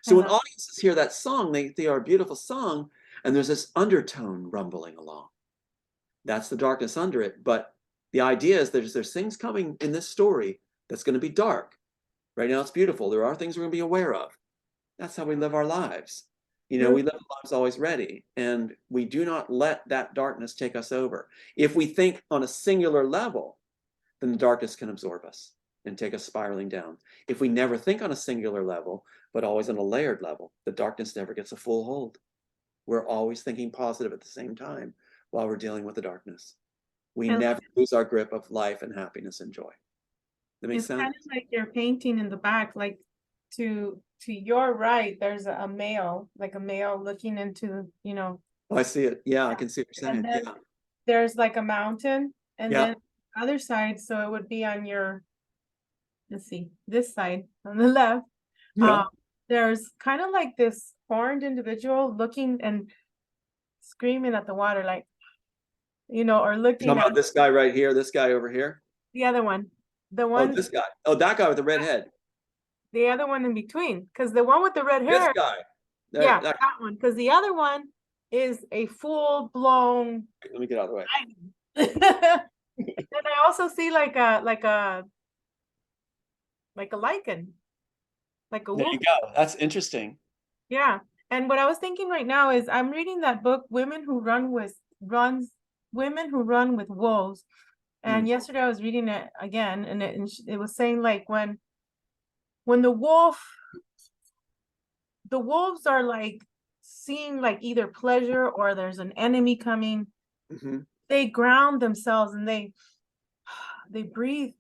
[SPEAKER 3] So when audiences hear that song, they are a beautiful song, and there's this undertone rumbling along. That's the darkness under it. But the idea is there's things coming in this story that's going to be dark. Right now it's beautiful. There are things we're going to be aware of. That's how we live our lives. We live our lives always ready, and we do not let that darkness take us over. If we think on a singular level, then the darkness can absorb us and take us spiraling down. If we never think on a singular level, but always on a layered level, the darkness never gets a full hold. We're always thinking positive at the same time while we're dealing with the darkness. We never lose our grip of life and happiness and joy. That makes sense?
[SPEAKER 1] Kind of like you're painting in the back, like to your right, there's a male, looking into,
[SPEAKER 3] Oh, I see it. Yeah, I can see what you're saying.
[SPEAKER 1] Yeah. There's like a mountain, and then the other side, so it would be on your, let's see, this side on the left. There's kind of like this horned individual looking and screaming at the water, like, or looking
[SPEAKER 3] at this guy right here, this guy over here.
[SPEAKER 1] The other one. The one.
[SPEAKER 3] Oh, this guy. Oh, that guy with the red head.
[SPEAKER 1] The other one in between, because the one with the red hair.
[SPEAKER 3] This guy.
[SPEAKER 1] That one. Because the other one is a full-blown.
[SPEAKER 3] Let me get out of the way.
[SPEAKER 1] And I also see like a lichen, like a wolf.
[SPEAKER 3] There you go. That's interesting.
[SPEAKER 1] Yeah. And what I was thinking right now is I'm reading that book, Women Who Run with Wolves. And yesterday I was reading it again, and it was saying like when the wolves are like seeing like either pleasure or there's an enemy coming, they ground themselves and they breathe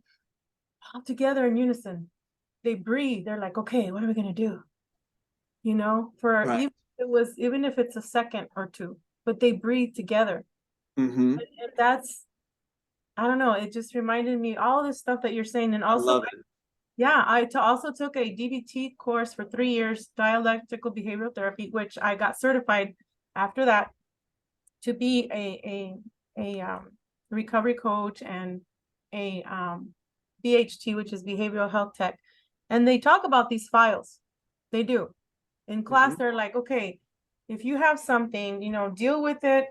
[SPEAKER 1] all together in unison. They breathe. They're like, okay, what are we gonna do? Even if it's a second or two, but they breathe together. And that's, I don't know, it just reminded me all this stuff that you're saying. And also, I love it. I also took a DBT course for 3 years, dialectical behavioral therapy, which I got certified after that to be a recovery coach and a BHT, which is behavioral health tech. And they talk about these files. They do. In class, they're like, okay, if you have something, deal with it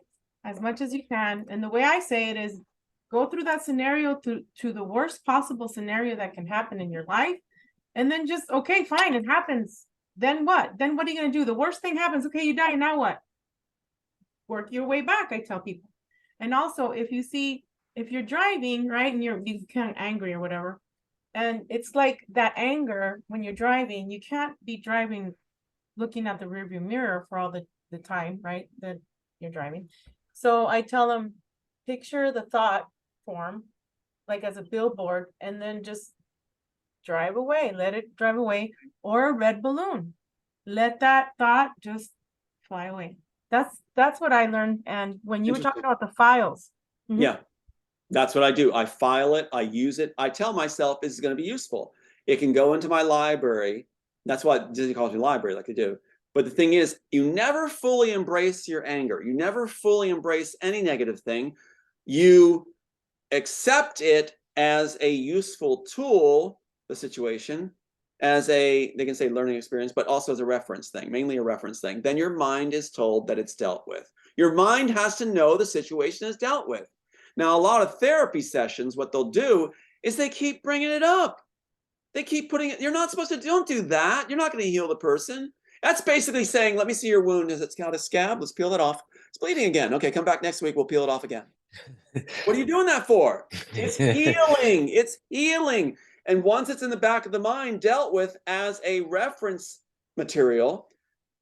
[SPEAKER 1] as much as you can. And the way I say it is go through that scenario to the worst possible scenario that can happen in your life. And then just, okay, fine, it happens. Then what? Then what are you going to do? The worst thing happens. Okay, you die. Now what? Work your way back, I tell people. And also, if you're driving, right, and you're kind of angry or whatever, And it's like that anger when you're driving, you can't be driving looking at the rearview mirror for all the time, right? That you're driving. So I tell them, picture the thought form, like as a billboard, and then just drive away, let it drive away, or a red balloon. Let that thought just fly away. That's what I learned. And when you were talking about the files. Mhm.
[SPEAKER 3] Yeah, that's what I do. I file it, I use it. I tell myself this is going to be useful. It can go into my library. That's why Disney calls me library, like they do. But the thing is, you never fully embrace your anger. You never fully embrace any negative thing. You accept it as a useful tool, the situation, as they can say learning experience, but also as a reference thing, mainly a reference thing. Then your mind is told that it's dealt with. Your mind has to know the situation is dealt with. Now, a lot of therapy sessions, what they'll do is they keep bringing it up. They keep putting it, you're not supposed to, don't do that. You're not going to heal the person. That's basically saying, let me see your wound. Has it got a scab? Let's peel it off. It's bleeding again. Okay, come back next week. We'll peel it off again. What are you doing that for? It's healing. It's healing. And once it's in the back of the mind, dealt with as a reference material,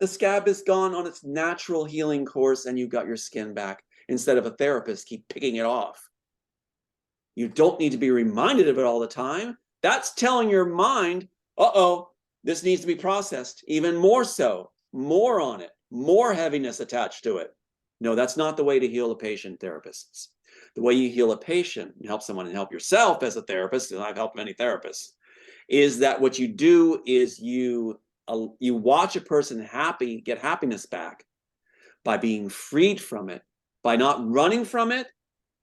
[SPEAKER 3] the scab is gone on its natural healing course and you got your skin back instead of a therapist keep picking it off. You don't need to be reminded of it all the time. That's telling your mind, uh-oh, this needs to be processed even more so, more on it, more heaviness attached to it. No, that's not the way to heal a patient, therapists. The way you heal a patient and help someone and help yourself as a therapist, and I've helped many therapists, is that what you do is you watch a person get happiness back by being freed from it, by not running from it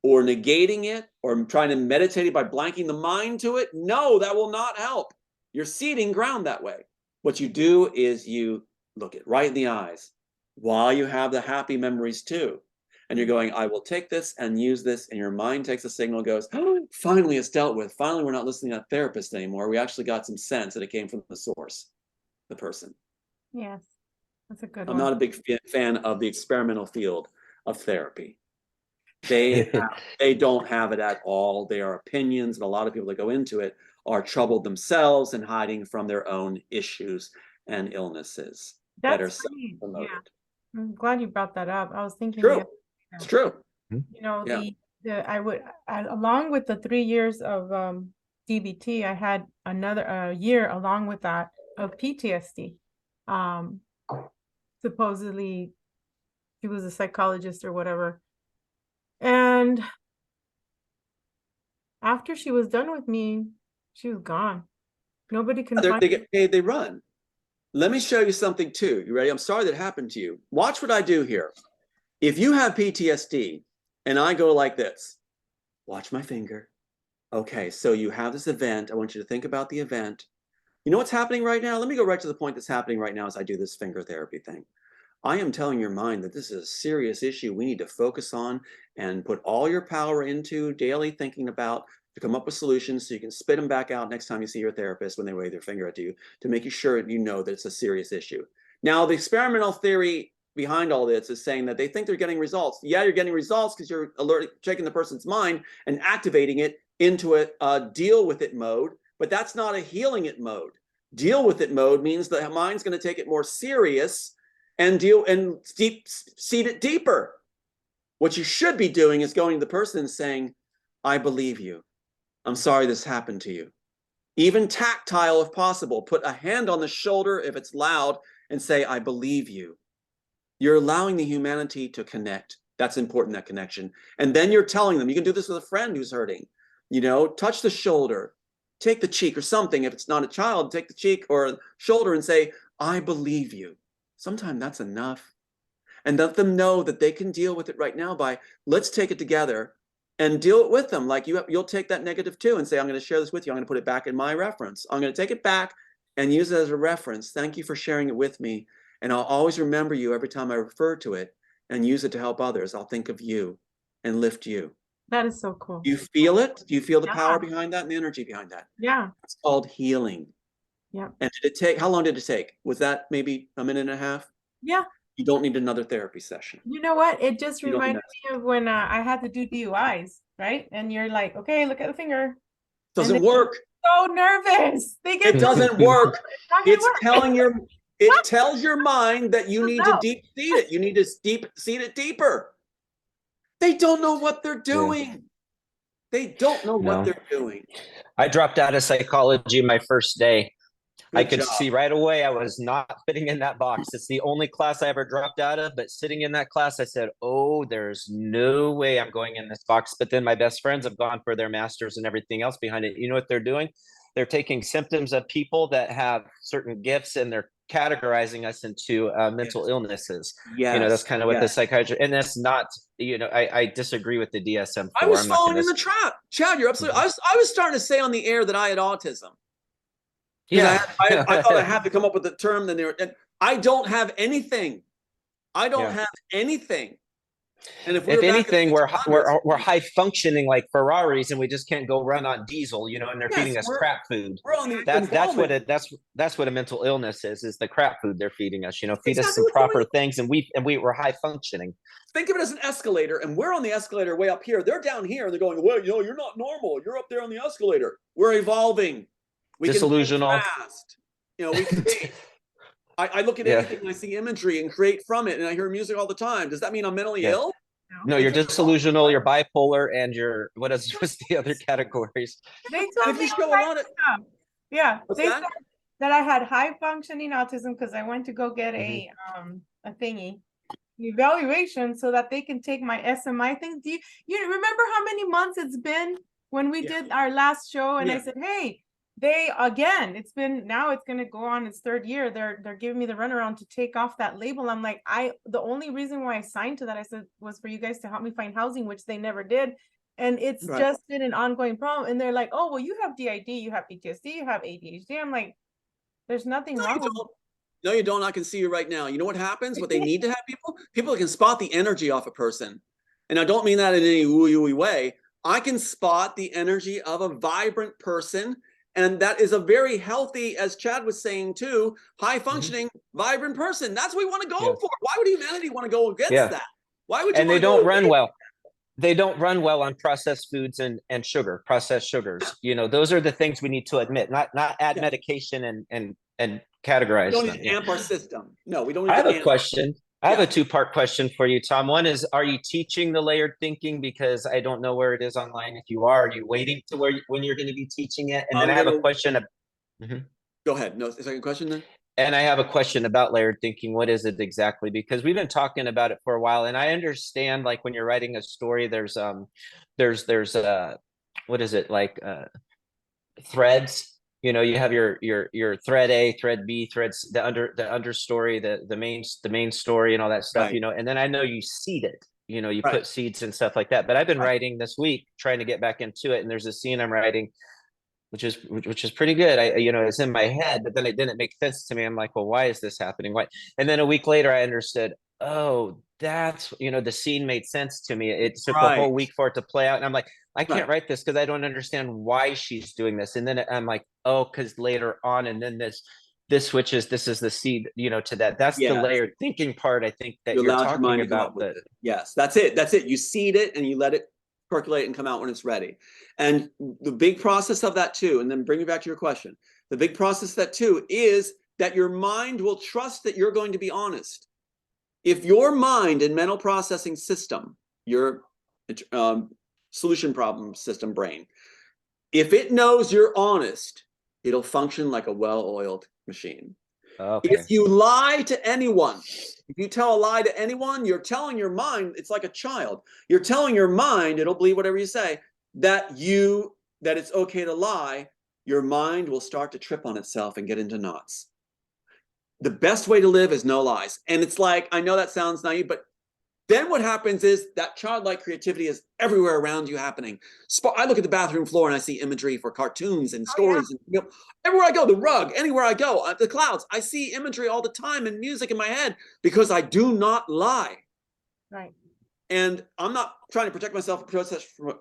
[SPEAKER 3] or negating it or trying to meditate it by blanking the mind to it. No, that will not help. You're ceding ground that way. What you do is you look it right in the eyes while you have the happy memories too. And you're going, I will take this and use this. And your mind takes a signal, goes, oh, finally it's dealt with. Finally, we're not listening to that therapist anymore. We actually got some sense that it came from the source, the person.
[SPEAKER 1] Yes, that's a good
[SPEAKER 3] I'm
[SPEAKER 1] one.
[SPEAKER 3] not a big fan of the experimental field of therapy. They don't have it at all. They are opinions, and a lot of people that go into it are troubled themselves and hiding from their own issues and illnesses that are
[SPEAKER 1] funny.
[SPEAKER 3] self-promoted.
[SPEAKER 1] Yeah. I'm glad you brought that up. I was thinking,
[SPEAKER 3] True. It's true.
[SPEAKER 1] you know,
[SPEAKER 3] Yeah.
[SPEAKER 1] along with the 3 years of DBT, I had another year along with that of PTSD. Supposedly he was a psychologist or whatever. And after she was done with me, she was gone. Nobody can find
[SPEAKER 3] They get paid, they run. Let me show you something too. You ready? I'm sorry that happened to you. Watch what I do here. If you have PTSD and I go like this, watch my finger. Okay, so you have this event. I want you to think about the event. You know what's happening right now? Let me go right to the point that's happening right now as I do this finger therapy thing. I am telling your mind that this is a serious issue we need to focus on and put all your power into daily thinking about to come up with solutions so you can spit them back out next time you see your therapist when they wave their finger at you to make you sure you know that it's a serious issue. Now, the experimental theory behind all this is saying that they think they're getting results. Yeah, you're getting results because you're checking the person's mind and activating it into a deal with it mode, but that's not a healing it mode. Deal with it mode means the mind's going to take it more serious and seed it deeper. What you should be doing is going to the person and saying, I believe you. I'm sorry this happened to you. Even tactile if possible. Put a hand on the shoulder if it's loud and say, I believe you. You're allowing the humanity to connect. That's important, that connection. And then you're telling them, you can do this with a friend who's hurting. You know, touch the shoulder, take the cheek or something. If it's not a child, take the cheek or shoulder and say, I believe you. Sometimes that's enough. And let them know that they can deal with it right now by, let's take it together and deal it with them. Like you'll take that negative too and say, I'm going to share this with you. I'm going to put it back in my reference. I'm going to take it back and use it as a reference. Thank you for sharing it with me. And I'll always remember you every time I refer to it and use it to help others. I'll think of you and lift you.
[SPEAKER 1] That is so cool.
[SPEAKER 3] Do you feel it? Do you feel the power behind that and the energy behind that?
[SPEAKER 1] Yeah.
[SPEAKER 3] It's called healing.
[SPEAKER 1] Yeah.
[SPEAKER 3] And how long did it take? Was that maybe a minute and a half?
[SPEAKER 1] Yeah.
[SPEAKER 3] You don't need another therapy session.
[SPEAKER 1] You know what? It just reminded me of when I had to do DUIs, right? And you're like, okay, look at the finger.
[SPEAKER 3] Doesn't work.
[SPEAKER 1] so nervous. They get
[SPEAKER 3] It
[SPEAKER 1] so
[SPEAKER 3] doesn't
[SPEAKER 1] nervous.
[SPEAKER 3] work.
[SPEAKER 1] It's not gonna
[SPEAKER 3] It's
[SPEAKER 1] work.
[SPEAKER 3] telling your, it tells your mind that you need to
[SPEAKER 1] No.
[SPEAKER 3] deep seed it. You need to deep seed it deeper. They don't know what they're doing. They don't know what
[SPEAKER 8] No.
[SPEAKER 3] they're doing.
[SPEAKER 8] I dropped out of psychology my first day. I
[SPEAKER 3] Good
[SPEAKER 8] could
[SPEAKER 3] job.
[SPEAKER 8] see right away I was not fitting in that box. It's the only class I ever dropped out of, but sitting in that class, I said, oh, there's no way I'm going in this box. But then my best friends have gone for their masters and everything else behind it. You know what they're doing? They're taking symptoms of people that have certain gifts and they're categorizing us into mental illnesses.
[SPEAKER 3] Yes.
[SPEAKER 8] You know, that's kind of what the
[SPEAKER 3] yes.
[SPEAKER 8] psychiatrist, and that's not, you know, I disagree with the DSM-4.
[SPEAKER 3] I was
[SPEAKER 8] I'm not
[SPEAKER 3] falling
[SPEAKER 8] gonna,
[SPEAKER 3] in the trap. Chad, you're absolutely, I was starting to say on the air that I had autism.
[SPEAKER 8] yeah.
[SPEAKER 3] I thought I had to come up with the term. Then and I don't have anything. I don't
[SPEAKER 8] Yeah.
[SPEAKER 3] have anything. And if
[SPEAKER 8] anything, we're high functioning like Ferraris, and we just can't go run on diesel, you know. And they're feeding us crap food.
[SPEAKER 3] We're on the
[SPEAKER 8] That's what a mental illness is the crap food they're feeding us. You know, feed us some
[SPEAKER 3] Exactly
[SPEAKER 8] proper things, and we're high functioning.
[SPEAKER 3] Think of it as an escalator, and we're on the escalator way up here. They're down here, and they're going, well, you know, you're not normal. You're up there on the escalator. We're evolving. We
[SPEAKER 8] Disillusional.
[SPEAKER 3] can think fast. You know, we can think. I look at anything and I see imagery and create from it, and I hear music all the time. Does that mean I'm mentally ill?
[SPEAKER 8] No, you're disillusional, you're bipolar, and you're what's the other categories?
[SPEAKER 1] They told me all kinds of stuff. Yeah,
[SPEAKER 3] What's
[SPEAKER 1] they
[SPEAKER 3] that?
[SPEAKER 1] said that I had high functioning autism because I went to go get a thingy evaluation so that they can take my SMI thing. Do you remember how many months it's been when we did our last show? And I said, hey, it's been, now it's going to go on its third year. They're giving me the runaround to take off that label. I'm like, the only reason why I signed to that, I said, was for you guys to help me find housing, which they never did. And it's just been an ongoing problem. And they're like, oh, well, you have DID, you have PTSD, you have ADHD. I'm like, there's nothing wrong with it.
[SPEAKER 3] No, you don't. I can see you right now. You know what happens? What they need to have people can spot the energy off a person. And I don't mean that in any woo-woo way. I can spot the energy of a vibrant person. And that is a very healthy, as Chad was saying too, high functioning, vibrant person. That's what we want to go for. Why would humanity want to go against that? Why would you?
[SPEAKER 8] And they don't run well. They don't run well on processed foods and processed sugars. You know, those are the things we need to admit, not add medication and categorize.
[SPEAKER 3] We don't need to amp our system. No, we don't need
[SPEAKER 8] I have
[SPEAKER 3] to
[SPEAKER 8] a question. I have a two-part question for you, Tom. One is, are you teaching the layered thinking? Because I don't know where it is online. If you are you waiting to when you're going to be teaching it? And then I have a question.
[SPEAKER 3] Go ahead. No, second question then.
[SPEAKER 8] And I have a question about layered thinking. What is it exactly? Because we've been talking about it for a while, and I understand, like, when you're writing a story, there's what is it, like threads. You know, you have your thread A, thread B, threads, the understory, the main story, and all that stuff. You know, and then I know you seed it. You know, you put seeds and stuff like that. But I've been writing this week, trying to get back into it, and there's a scene I'm writing, which is pretty good. You know, it's in my head, but then it didn't make sense to me. I'm like, well, why is this happening? Why? And then a week later, I understood. Oh, that's, you know, the scene made sense to me. It took a whole week for it to play out, and I'm like, I can't write this because I don't understand why she's doing this. And then I'm like, oh, because later on, and then this switches. This is the seed, you know, to that. That's the layered thinking part. I think that you're talking about. But
[SPEAKER 3] yes, that's it. That's it. You seed it and you let it percolate and come out when it's ready. And the big process of that too, and then bring me back to your question. The big process of that too is that your mind will trust that you're going to be honest. If your mind and mental processing system, your solution problem system brain, if it knows you're honest, it'll function like a well-oiled machine. Okay. If you lie to anyone, if you tell a lie to anyone, you're telling your mind, it's like a child. You're telling your mind, it'll believe whatever you say, that it's okay to lie. Your mind will start to trip on itself and get into knots. The best way to live is no lies. And it's like, I know that sounds naive, but then what happens is that childlike creativity is everywhere around you happening. I look at the bathroom floor and I see imagery for cartoons and stories. And, you know, everywhere I go, the rug, anywhere I go, the clouds, I see imagery all the time and music in my head because I do not lie.
[SPEAKER 1] Right.
[SPEAKER 3] And I'm not trying to protect myself from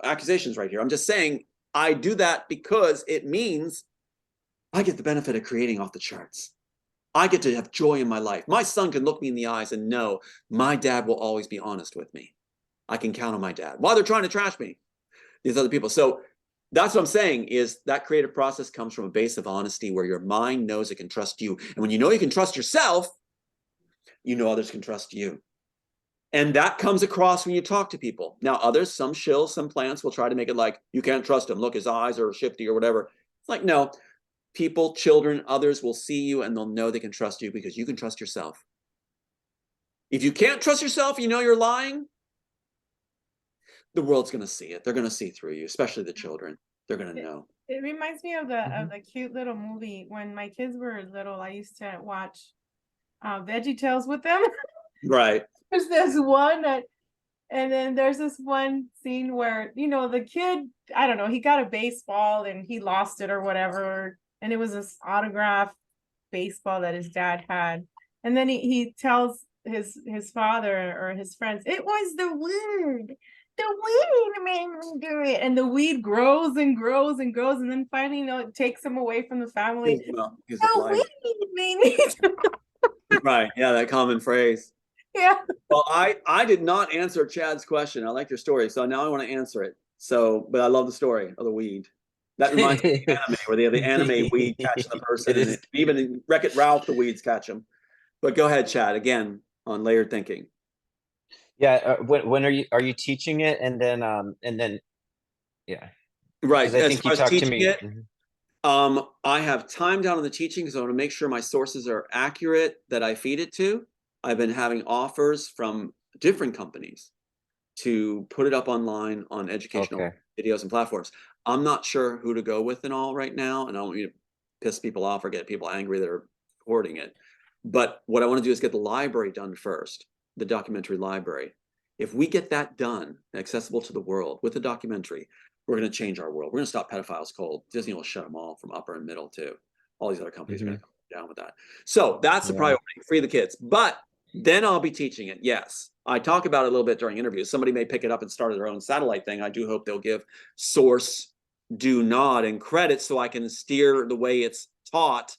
[SPEAKER 3] accusations right here. I'm just saying I do that because it means I get the benefit of creating off the charts. I get to have joy in my life. My son can look me in the eyes and know my dad will always be honest with me. I can count on my dad while they're trying to trash me, these other people. So That's what I'm saying, is that creative process comes from a base of honesty where your mind knows it can trust you. And when you know you can trust yourself, you know others can trust you. And that comes across when you talk to people. Now, others, some shills, some plants will try to make it like, you can't trust him. Look, his eyes are shifty or whatever. It's like, no, people, children, others will see you and they'll know they can trust you because you can trust yourself. If you can't trust yourself, you know you're lying, the world's going to see it. They're going to see through you, especially the children. They're going to know.
[SPEAKER 1] It reminds me of the cute little movie. When my kids were little, I used to watch Veggie Tales with them.
[SPEAKER 3] Right.
[SPEAKER 1] There's this one and then there's this one scene where, you know, the kid, I don't know, he got a baseball and he lost it or whatever. And it was this autographed baseball that his dad had. And then he tells his father or his friends, it was the weed. The weed made me do it. And the weed grows and grows and grows. And then finally, you know, it takes him away from the family. The weed made me do it.
[SPEAKER 3] Right. Yeah, that common phrase.
[SPEAKER 1] Yeah.
[SPEAKER 3] Well, I did not answer Chad's question. I like your story, so now I want to answer it. So, but I love the story of the weed. That reminds me of the anime, where they have the anime weed catching the person, and even in Wreck-It Ralph, the weeds catch them. But go ahead, Chad, again on layered thinking.
[SPEAKER 8] Yeah, when are you teaching it, and then yeah,
[SPEAKER 3] right?
[SPEAKER 8] I think you talked to me.
[SPEAKER 3] I have time down on the teaching because I want to make sure my sources are accurate that I feed it to. I've been having offers from different companies to put it up online on educational videos and platforms. I'm not sure who to go with and all right now, and I don't want you to piss people off or get people angry that are hoarding it. But what I want to do is get the library done first, the documentary library. If we get that done, accessible to the world with the documentary, we're going to change our world. We're going to stop pedophiles cold. Disney will shut them all from upper and middle too. All these other companies are going to come down with that. So that's the priority, free the kids. But then I'll be teaching it. Yes. I talk about it a little bit during interviews. Somebody may pick it up and start their own satellite thing. I do hope they'll give source, do not, and credit so I can steer the way it's taught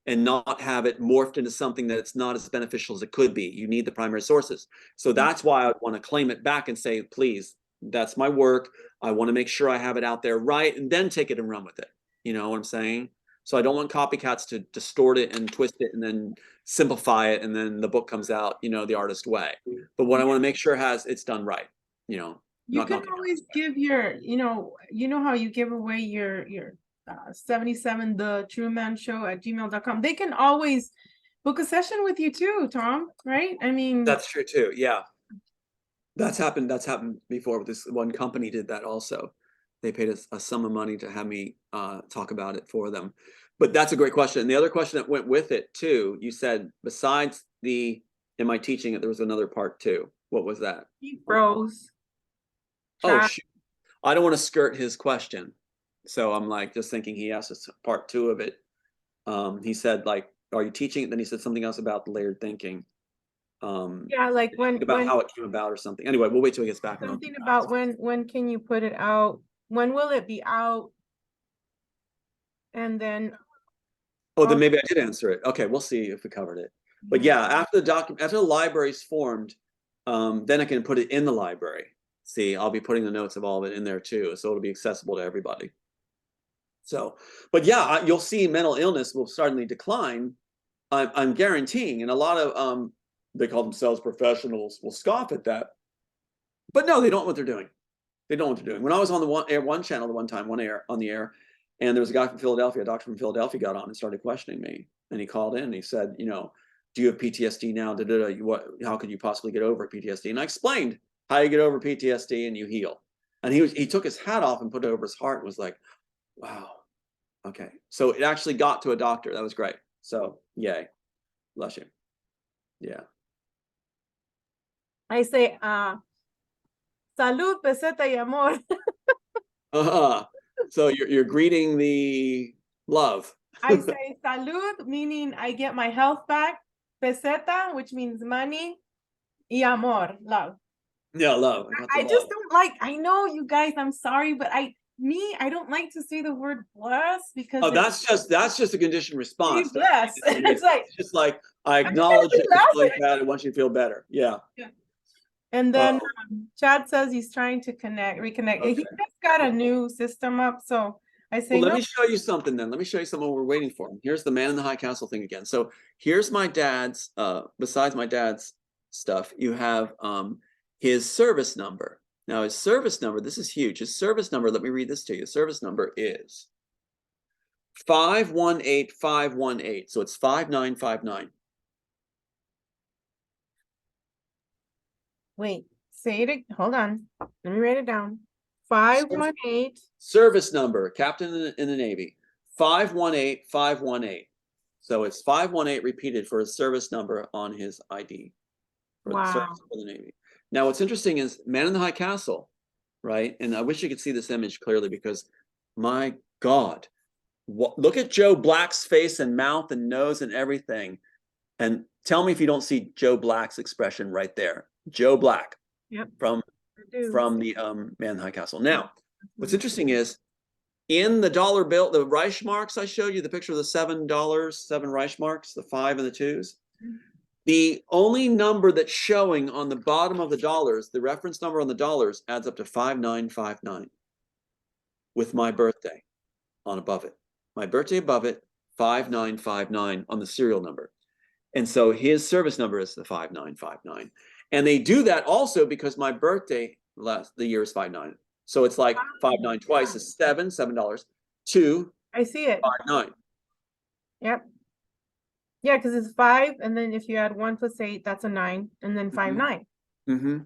[SPEAKER 3] and not have it morphed into something that it's not as beneficial as it could be. You need the primary sources. So that's why I want to claim it back and say, please, that's my work. I want to make sure I have it out there right, and then take it and run with it. You know what I'm saying? So I don't want copycats to distort it and twist it and then simplify it, and then the book comes out, you know, the artist way. But what I want to make sure it's done right. You know,
[SPEAKER 1] you can always give your, you know how you give away your 77 the True Man Show at gmail.com. They can always book a session with you too, Tom. Right? I mean,
[SPEAKER 3] that's true too. Yeah, that's happened before. This one company did that also. They paid us a sum of money to have me talk about it for them. But that's a great question. And the other question that went with it too, you said, besides am I teaching it, there was another part too. What was that?
[SPEAKER 1] He froze.
[SPEAKER 3] Oh, shoot. I don't want to skirt his question. So I'm like, just thinking he asked us part 2 of it. He said, like, are you teaching it? Then he said something else about the layered thinking.
[SPEAKER 1] Yeah, like when
[SPEAKER 3] how it came about or something. Anyway, we'll wait till he gets back.
[SPEAKER 1] Something about when can you put it out? When will it be out? And then
[SPEAKER 3] then maybe I did answer it. Okay, we'll see if we covered it. But yeah, after the library's formed, then I can put it in the library. See, I'll be putting the notes of all of it in there too, so it'll be accessible to everybody. So, but yeah, you'll see mental illness will suddenly decline. I'm guaranteeing, and a lot of they call themselves professionals will scoff at that, but no, they don't know what they're doing. They don't know what they're doing. When I was on the one channel on the air, and there was a guy from Philadelphia, a doctor from Philadelphia got on and started questioning me, and he called in and he said, you know, do you have PTSD now? How could you possibly get over PTSD? And I explained how you get over PTSD and you heal. And he took his hat off and put it over his heart and was like, wow, okay. So it actually got to a doctor. That was great. So yay, bless you. Yeah.
[SPEAKER 1] I say, salud, peseta y amor.
[SPEAKER 3] So you're greeting the love.
[SPEAKER 1] I say salud, meaning I get my health back. Peseta, which means money. Y amor, love.
[SPEAKER 3] Yeah, love.
[SPEAKER 1] I just don't like, I know you guys, I'm sorry, but I don't like to say the word bless because
[SPEAKER 3] that's just a conditioned response.
[SPEAKER 1] Bless. It's
[SPEAKER 3] just like I acknowledge it, I want you to feel better. Yeah.
[SPEAKER 1] And then
[SPEAKER 3] Oh.
[SPEAKER 1] Chad says he's trying to reconnect. He
[SPEAKER 3] Okay.
[SPEAKER 1] just got a new system up, so I say
[SPEAKER 3] Well, let
[SPEAKER 1] no.
[SPEAKER 3] me show you something then. Let me show you something while we're waiting for him. Here's the man in the high castle thing again. So here's my dad's, besides my dad's stuff, you have his service number. Now his service number, this is huge. His service number, let me read this to you. His service number is 518518. So it's 5959.
[SPEAKER 1] Wait, say it. Hold on. Let me write it down. 518.
[SPEAKER 3] Service number, captain in the Navy, 518518. So it's 518 repeated for his service number on his ID for the
[SPEAKER 1] Wow.
[SPEAKER 3] service for the Navy. Now, what's interesting is Man in the High Castle, right? And I wish you could see this image clearly because, my God, look at Joe Black's face and mouth and nose and everything. And tell me if you don't see Joe Black's expression right there. Joe Black.
[SPEAKER 1] Yep.
[SPEAKER 3] From the Man in the High Castle. Now, what's interesting is in the dollar bill, the Reichsmarks I showed you, the picture of the $7, 7 Reichsmarks, the 5 and the 2s. The only number that's showing on the bottom of the dollars, the reference number on the dollars, adds up to 5959 with my birthday on above it. My birthday above it, 5959 on the serial number. And so his service number is the 5959. And they do that also because my birthday the year is 59. So it's like 59 twice is $7, 2.
[SPEAKER 1] I see it.
[SPEAKER 3] 59.
[SPEAKER 1] Yep. Yeah, because it's 5, and then if you add 1 + 8, that's a 9, and then 59.
[SPEAKER 3] Mm-hmm.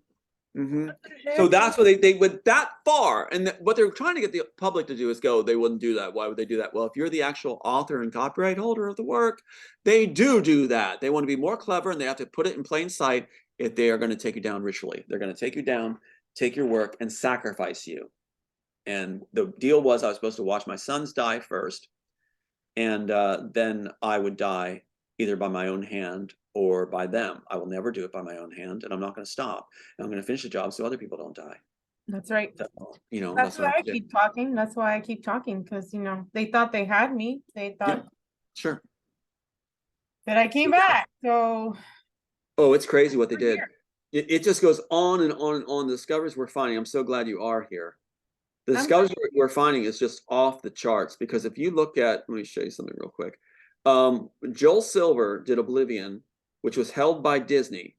[SPEAKER 3] Mm-hmm. So that's what they went that far, and what they're trying to get the public to do is go, they wouldn't do that. Why would they do that? Well, if you're the actual author and copyright holder of the work, they do that. They want to be more clever, and they have to put it in plain sight if they are going to take you down ritually. They're going to take you down, take your work, and sacrifice you. And the deal was I was supposed to watch my sons die first, and then I would die either by my own hand or by them. I will never do it by my own hand, and I'm not going to stop. And I'm going to finish the job so other people don't die.
[SPEAKER 1] That's right.
[SPEAKER 3] So, you know,
[SPEAKER 1] That's
[SPEAKER 3] what
[SPEAKER 1] why I
[SPEAKER 3] do.
[SPEAKER 1] keep talking. That's why I keep talking, because they thought they had me. They thought
[SPEAKER 3] Yeah, sure.
[SPEAKER 1] that I came back. So
[SPEAKER 3] Oh, it's crazy what they
[SPEAKER 1] we're
[SPEAKER 3] did.
[SPEAKER 1] here.
[SPEAKER 3] It just goes on and on and on. The discoveries we're finding. I'm so glad you are here. The
[SPEAKER 1] I'm
[SPEAKER 3] discoveries we're finding is just off the charts, because if you look at, let me show you something real quick. Joel Silver did Oblivion, which was held by Disney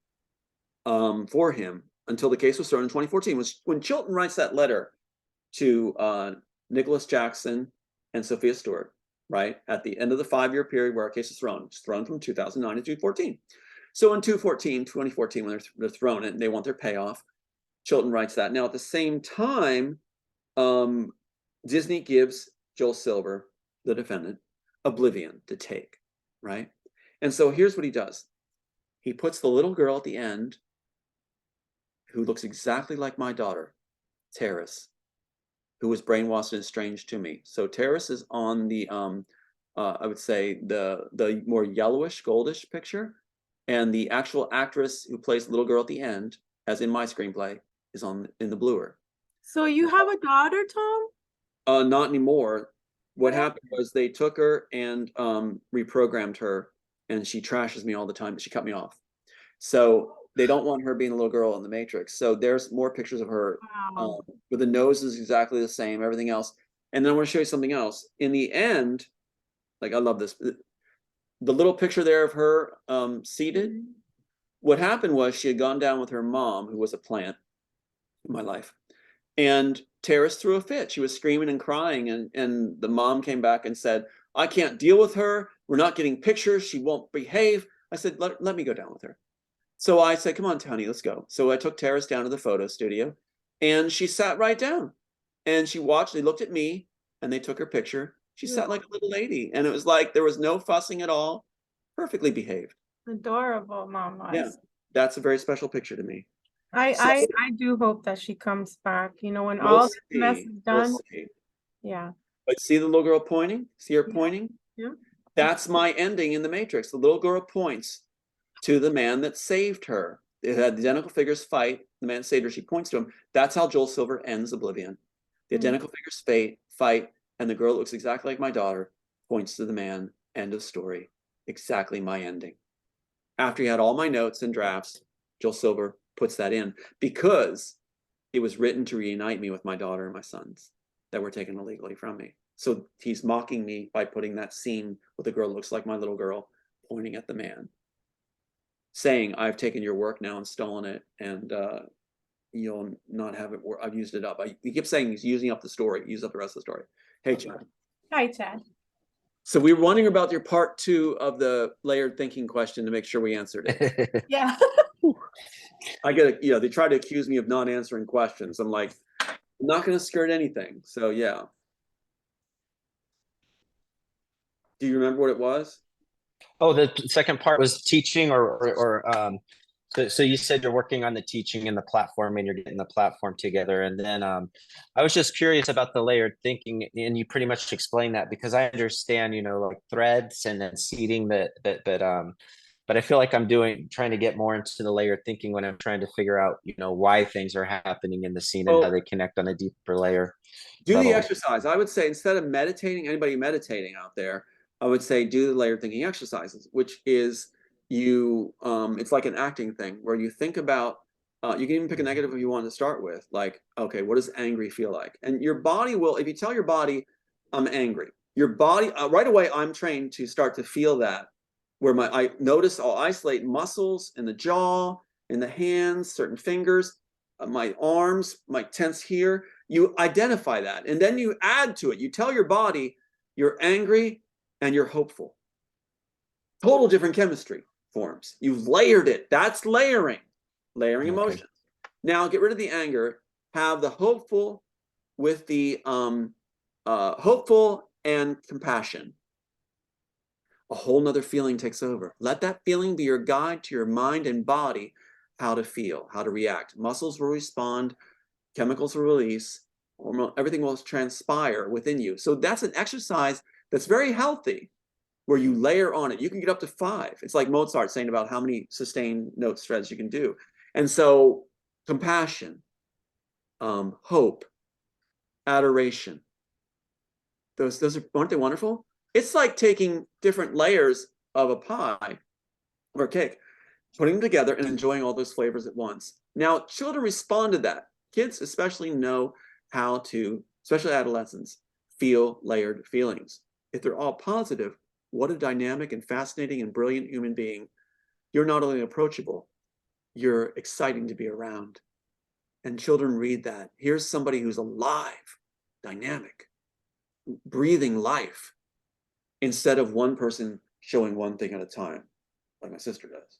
[SPEAKER 3] for him until the case was thrown in 2014. When Chilton writes that letter to Nicholas Jackson and Sophia Stewart, right at the end of the 5-year period where our case is thrown. It's thrown from 2009 to 2014. So in 2014, when they're thrown and they want their payoff, Chilton writes that. Now at the same time, Disney gives Joel Silver, the defendant, Oblivion to take, right? And so here's what he does. He puts the little girl at the end who looks exactly like my daughter, Terrace, who was brainwashed and estranged to me. So Terrace is on the, I would say, the more yellowish, goldish picture. And the actual actress who plays the little girl at the end, as in my screenplay, is in the bluer.
[SPEAKER 1] So you have a daughter, Tom?
[SPEAKER 3] Not anymore. What happened was they took her and reprogrammed her, and she trashes me all the time, but she cut me off. So they don't want her being a little girl in the Matrix. So there's more pictures of her where the nose is exactly the same, everything else. And then I want to show you something else. In the end, like I love this, the little picture there of her seated. Mm-hmm. What happened was she had gone down with her mom, who was a plant in my life. And Terrace threw a fit. She was screaming and crying, and the mom came back and said, I can't deal with her. We're not getting pictures. She won't behave. I said, let me go down with her. So I said, come on, Tony, let's go. So I took Terrace down to the photo studio, and she sat right down. And she watched, they looked at me, and they took her picture. She sat like a little lady. And it was like, there was no fussing at all. Perfectly behaved.
[SPEAKER 1] Adorable, Mama.
[SPEAKER 3] Yeah, that's a very special picture to me.
[SPEAKER 1] I do hope that she comes back, when all this mess is done. Yeah.
[SPEAKER 3] But see the little girl pointing? See her pointing?
[SPEAKER 1] Yeah.
[SPEAKER 3] That's my ending in the Matrix. The little girl points to the man that saved her. They had the identical figures fight. The man saved her. She points to him. That's how Joel Silver ends Oblivion. The identical figures fight, and the girl that looks exactly like my daughter points to the man. End of story. Exactly my ending. After he had all my notes and drafts, Joel Silver puts that in because it was written to reunite me with my daughter and my sons that were taken illegally from me. So he's mocking me by putting that scene with the girl that looks like my little girl pointing at the man, saying, I've taken your work now and stolen it, and you'll not have it. I've used it up. He kept saying he's using up the story, use up the rest of the story. Hey, Chad.
[SPEAKER 1] Hi, Chad.
[SPEAKER 3] So we were wondering about your part 2 of the layered thinking question to make sure we answered it.
[SPEAKER 1] Yeah.
[SPEAKER 3] I get it. They try to accuse me of not answering questions. I'm like, I'm not going to skirt anything. So yeah. Do you remember what it was?
[SPEAKER 8] Oh, the second part was teaching, so you said you're working on the teaching and the platform, and you're getting the platform together. And then I was just curious about the layered thinking, and you pretty much explained that, because I understand, like threads and then seeding but I feel like I'm trying to get more into the layered thinking when I'm trying to figure out, why things are happening in the scene and how they connect on a deeper layer.
[SPEAKER 3] Do the
[SPEAKER 8] level.
[SPEAKER 3] exercise. I would say, instead of meditating, anybody meditating out there, I would say do the layered thinking exercises, which is it's like an acting thing where you think about, you can even pick a negative if you want to start with, like, okay, what does angry feel like? And your body will, if you tell your body, I'm angry, your body, right away, I'm trained to start to feel that, where I notice I'll isolate muscles in the jaw, in the hands, certain fingers, my arms might tense here. You identify that, and then you add to it. You tell your body you're angry and you're hopeful. Total different chemistry forms. You've layered it. That's layering emotions. Now get rid of the anger. Have the hopeful with the hopeful and compassion. A whole nother feeling takes over. Let that feeling be your guide to your mind and body, how to feel, how to react. Muscles will respond, chemicals will release, everything will transpire within you. So that's an exercise that's very healthy, where you layer on it. You can get up to 5. It's like Mozart saying about how many sustained note spreads you can do. And so compassion, hope, adoration, those aren't they wonderful? It's like taking different layers of a pie or a cake, putting them together and enjoying all those flavors at once. Now, children respond to that. Kids especially know how to, especially adolescents, feel layered feelings. If they're all positive, what a dynamic and fascinating and brilliant human being. You're not only approachable, you're exciting to be around. And children read that. Here's somebody who's alive, dynamic, breathing life, instead of one person showing one thing at a time, like my sister does,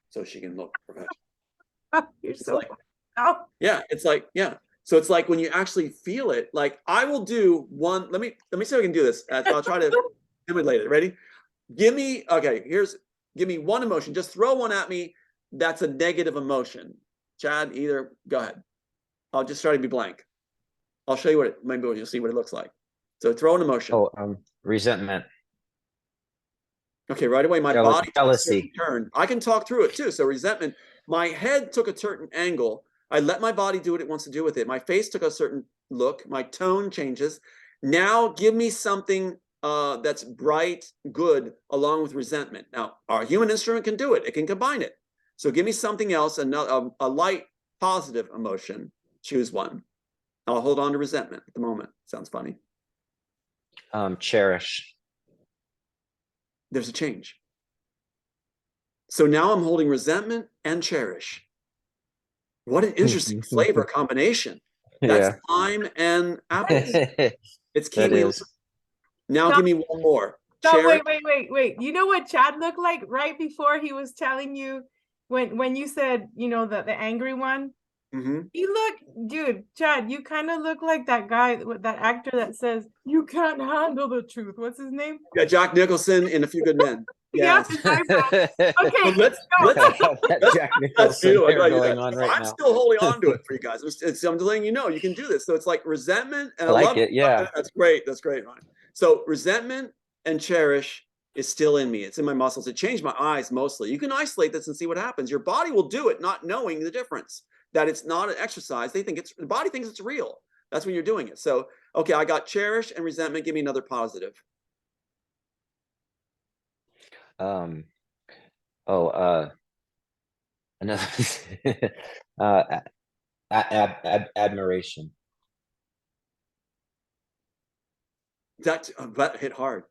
[SPEAKER 3] so she can look professional.
[SPEAKER 1] You're
[SPEAKER 3] It's
[SPEAKER 1] so
[SPEAKER 3] like,
[SPEAKER 1] oh.
[SPEAKER 3] yeah, it's like, yeah. So it's like when you actually feel it, like I will do one, let me see if I can do this. I'll try to emulate it. Ready? Give me one emotion. Just throw one at me that's a negative emotion. Chad, either, go ahead. I'll just try to be blank. I'll show you maybe you'll see what it looks like. So throw an emotion.
[SPEAKER 8] Resentment.
[SPEAKER 3] Okay, right away, my body took a
[SPEAKER 8] jealousy.
[SPEAKER 3] turn. I can talk through it too. So resentment, my head took a certain angle. I let my body do what it wants to do with it. My face took a certain look. My tone changes. Now give me something that's bright, good, along with resentment. Now, our human instrument can do it. It can combine it. So give me something else, a light, positive emotion. Choose one. I'll hold on to resentment at the moment. Sounds funny.
[SPEAKER 8] Cherish.
[SPEAKER 3] There's a change. So now I'm holding resentment and cherish. What an interesting flavor combination. That's lime and apples. It's kiwi. Now give me one more.
[SPEAKER 1] No, wait. You know what Chad looked like right before he was telling you when you said, the angry one?
[SPEAKER 3] Mm-hmm.
[SPEAKER 1] Dude, Chad, you kind of look like that guy, that actor that says, you can't handle the truth. What's his name?
[SPEAKER 3] Yeah, Jack Nicholson in A Few Good Men.
[SPEAKER 1] Yeah.
[SPEAKER 8] Okay,
[SPEAKER 3] let's
[SPEAKER 8] Jack Nicholson going on right
[SPEAKER 3] I'm
[SPEAKER 8] now.
[SPEAKER 3] still holding on to it for you guys. I'm letting you know you can do this. So it's like resentment and
[SPEAKER 8] I like it. Yeah,
[SPEAKER 3] that's great. That's great, Ryan. So resentment and cherish is still in me. It's in my muscles. It changed my eyes mostly. You can isolate this and see what happens. Your body will do it, not knowing the difference. That it's not an exercise. The body thinks it's real. That's when you're doing it. So, okay, I got cherish and resentment. Give me another positive.
[SPEAKER 8] Another admiration.
[SPEAKER 3] That hit hard.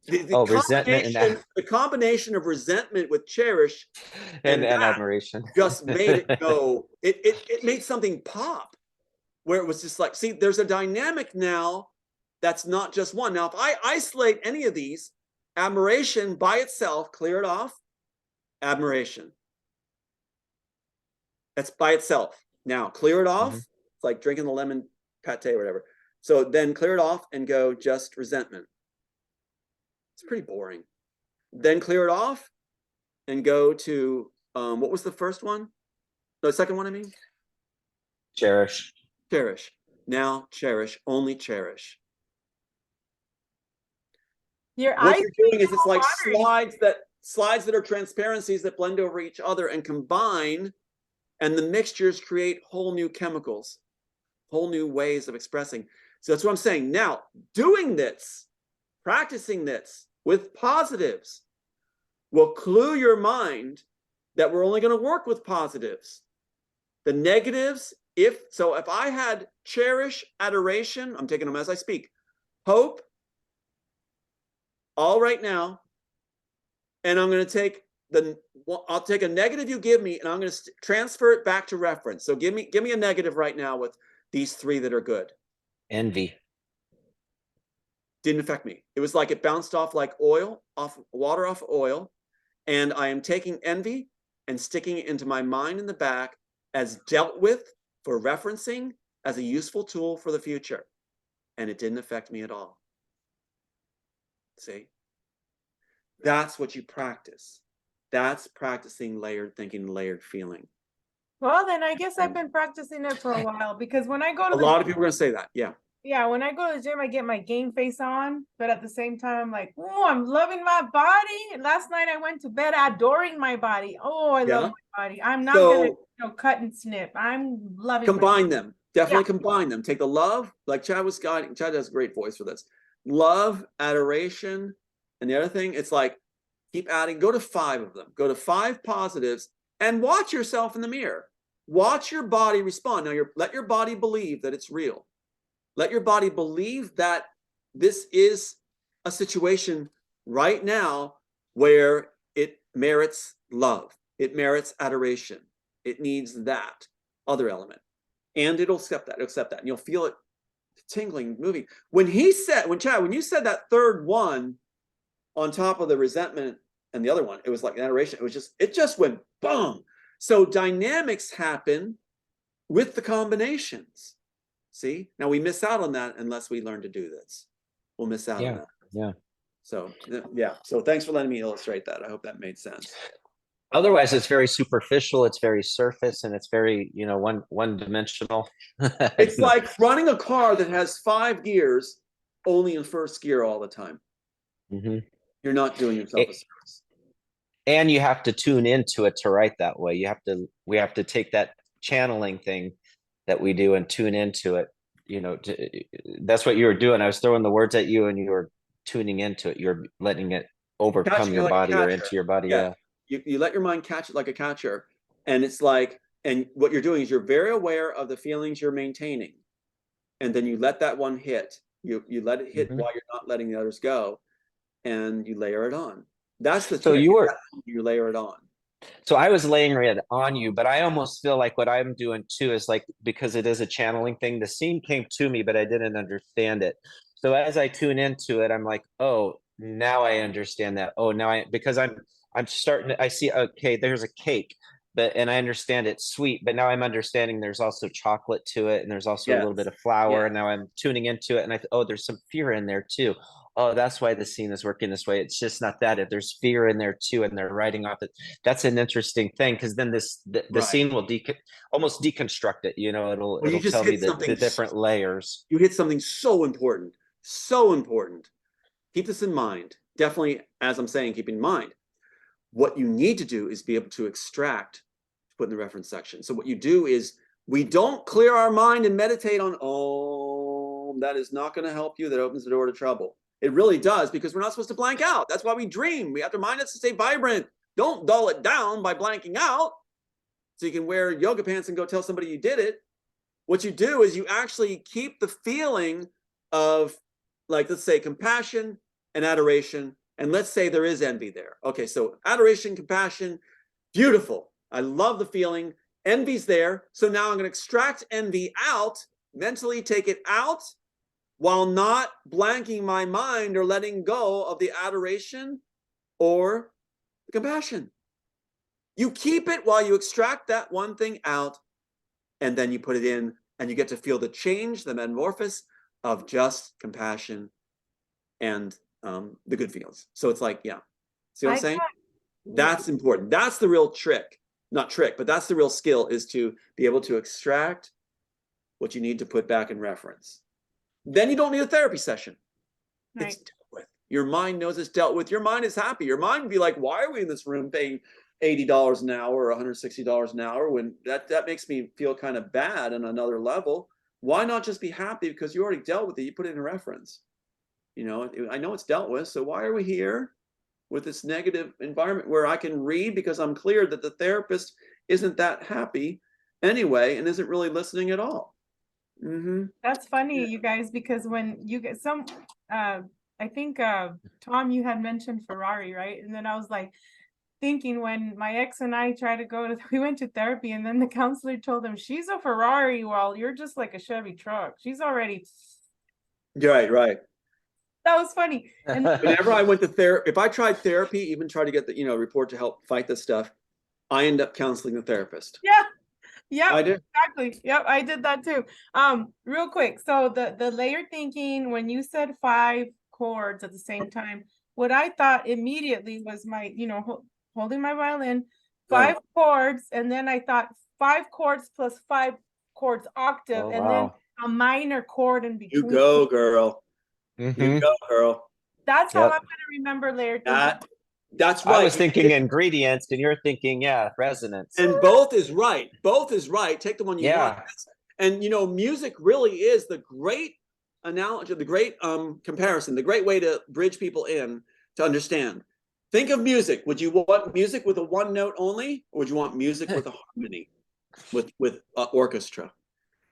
[SPEAKER 8] Resentment and
[SPEAKER 3] The combination of resentment with cherish
[SPEAKER 8] and admiration
[SPEAKER 3] just made it go. It made something pop, where it was just like, see, there's a dynamic now that's not just one. Now, if I isolate any of these, admiration by itself, clear it off, admiration. That's by itself. Now, clear it off. It's like drinking the lemon pate or whatever. So then clear it off and go just resentment. It's pretty boring. Then clear it off and go to, what was the first one? The second one, I mean?
[SPEAKER 8] Cherish.
[SPEAKER 3] Cherish. Now cherish, only cherish. What you're doing is it's like slides that are transparencies that blend over each other and combine, and the mixtures create whole new chemicals, whole new ways of expressing. So that's what I'm saying. Now, doing this, practicing this with positives will clue your mind that we're only going to work with positives. The negatives, if I had cherish, adoration, I'm taking them as I speak, hope, all right now, and I'm going to take I'll take a negative you give me, and I'm going to transfer it back to reference. So give me a negative right now with these three that are good.
[SPEAKER 8] Envy.
[SPEAKER 3] Didn't affect me. It was like it bounced off like oil, water off oil, and I am taking envy and sticking it into my mind in the back as dealt with for referencing as a useful tool for the future, and it didn't affect me at all. See? That's what you practice. That's practicing layered thinking, layered feeling.
[SPEAKER 1] Well, then I guess I've been practicing it for a while, because when I go to
[SPEAKER 3] a lot of people are going to say that. Yeah.
[SPEAKER 1] Yeah, when I go to the gym, I get my game face on, but at the same time, I'm like, oh, I'm loving my body. Last night I went to bed adoring my body. Oh, I love my body. I'm not gonna cut and snip. I'm loving.
[SPEAKER 3] Combine them. Definitely combine them. Take the love, like Chad was guiding. Chad has a great voice for this. Love, adoration, and the other thing, it's like keep adding. Go to 5 of them. Go to 5 positives and watch yourself in the mirror. Watch your body respond. Now, let your body believe that it's real. Let your body believe that this is a situation right now where it merits love. It merits adoration. It needs that other element. And it'll accept that. And you'll feel it tingling, moving. When you said that third one on top of the resentment and the other one, it was like adoration. It just went boom. So dynamics happen with the combinations. See, now we miss out on that unless we learn to do this. We'll miss out on that.
[SPEAKER 8] Yeah.
[SPEAKER 3] So, yeah. So thanks for letting me illustrate that. I hope that made sense.
[SPEAKER 8] Otherwise, it's very superficial. It's very surface, and it's very, one dimensional.
[SPEAKER 3] It's like running a car that has 5 gears, only in first gear all the time. You're not doing yourself a service.
[SPEAKER 8] And you have to tune into it to write that way. We have to take that channeling thing that we do and tune into it. That's what you were doing. I was throwing the words at you and you were tuning into it. You're letting it overcome your body or into your body. Yeah.
[SPEAKER 3] You let your mind catch it like a catcher. And it's like, and what you're doing is you're very aware of the feelings you're maintaining. And then you let that one hit. You let it hit while you're not letting the others go. And you layer it on. That's the
[SPEAKER 8] so you
[SPEAKER 3] layer it on.
[SPEAKER 8] So I was laying it on you, but I almost feel like what I'm doing too is like, because it is a channeling thing, the scene came to me, but I didn't understand it. So as I tune into it, I'm like, oh, now I understand that. Oh, because I'm starting to, I see, okay, there's a cake, and I understand it's sweet, but now I'm understanding there's also chocolate to it. And there's also a little bit of flour. And now I'm tuning into it. And there's some fear in there too. Oh, that's why the scene is working this way. It's just not that. If there's fear in there too, and they're writing off it, that's an interesting thing, because then the scene will almost deconstruct it. It'll tell me the different layers.
[SPEAKER 3] You hit something so important, so important. Keep this in mind. Definitely, as I'm saying, keep in mind. What you need to do is be able to extract, put in the reference section. So what you do is, we don't clear our mind and meditate on, that is not going to help you. That opens the door to trouble. It really does, because we're not supposed to blank out. That's why we dream. We have to remind us to stay vibrant. Don't dull it down by blanking out. so you can wear yoga pants and go tell somebody you did it. What you do is you actually keep the feeling of, like, let's say compassion and adoration, and let's say there is envy there. Okay, so adoration, compassion, beautiful. I love the feeling. Envy's there. So now I'm going to extract envy out, mentally take it out, while not blanking my mind or letting go of the adoration or the compassion. You keep it while you extract that one thing out, and then you put it in, and you get to feel the change, the metamorphosis of just compassion and the good feels. So it's like, yeah. See what I'm saying? That's important. That's the real trick. Not trick, but that's the real skill, is to be able to extract what you need to put back in reference. Then you don't need a therapy session.
[SPEAKER 1] Right.
[SPEAKER 3] It's dealt with. Your mind knows it's dealt with. Your mind is happy. Your mind would be like, why are we in this room paying $80 an hour or $160 an hour when that makes me feel kind of bad on another level? Why not just be happy because you already dealt with it? You put it in reference. You know, I know it's dealt with. So why are we here with this negative environment where I can read because I'm clear that the therapist isn't that happy anyway and isn't really listening at all? Mm-hmm.
[SPEAKER 1] That's funny, you guys, because when you get I think Tom, you had mentioned Ferrari, right? And then I was like thinking, when my ex and I tried to we went to therapy, and then the counselor told him, she's a Ferrari while you're just like a Chevy truck. She's already.
[SPEAKER 3] Right.
[SPEAKER 1] That was funny. And
[SPEAKER 3] whenever I went to therapy, if I tried therapy, even try to get the report to help fight this stuff, I end up counseling the therapist.
[SPEAKER 1] Yeah,
[SPEAKER 3] I do.
[SPEAKER 1] exactly. Yep, I did that too. Real quick. So the layered thinking, when you said 5 chords at the same time, what I thought immediately was my, holding my violin, 5 chords, and then I thought 5 chords plus 5 chords octave, and then a minor chord in between.
[SPEAKER 3] You go, girl. You go, girl.
[SPEAKER 1] That's how I'm gonna remember layered thinking.
[SPEAKER 3] That's right.
[SPEAKER 8] I was thinking ingredients, and you're thinking, resonance.
[SPEAKER 3] And both is right. Both is right. Take the one you want. And music really is the great analogy, the great comparison, the great way to bridge people in to understand. Think of music. Would you want music with a 1 note only, or would you want music with a harmony, with orchestra?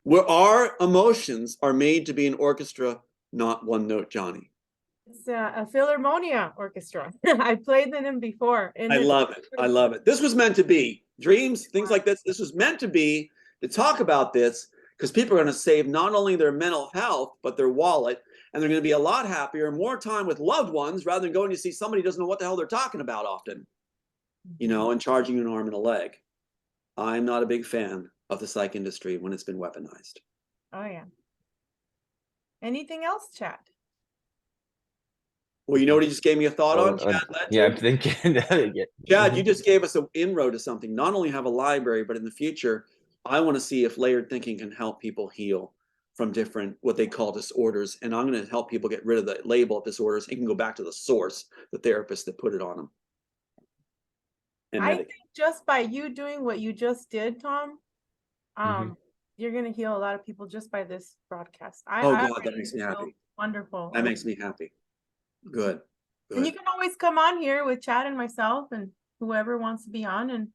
[SPEAKER 3] Where our emotions are made to be an orchestra, not 1 note Johnny.
[SPEAKER 1] It's a Philharmonia orchestra. I played in them before.
[SPEAKER 3] I love it. I love it. This was meant to be. Dreams, things like this. This was meant to be, to talk about this, because people are going to save not only their mental health, but their wallet. And they're going to be a lot happier, more time with loved ones, rather than going to see somebody who doesn't know what the hell they're talking about often, and charging you an arm and a leg. I'm not a big fan of the psych industry when it's been weaponized.
[SPEAKER 1] Oh, yeah. Anything else, Chad?
[SPEAKER 3] Well, you know what he just gave me a thought on, Chad?
[SPEAKER 8] I'm thinking.
[SPEAKER 3] Chad, you just gave us an inroad to something. Not only have a library, but in the future, I want to see if layered thinking can help people heal from different, what they call disorders. And I'm going to help people get rid of the label of disorders. It can go back to the source, the therapist that put it on them. And
[SPEAKER 1] I think just by you doing what you just did, Tom, you're going to heal a lot of people just by this broadcast.
[SPEAKER 3] God, that makes me happy.
[SPEAKER 1] Wonderful.
[SPEAKER 3] That makes me happy. Good.
[SPEAKER 1] And you can always come on here with Chad and myself and whoever wants to be on and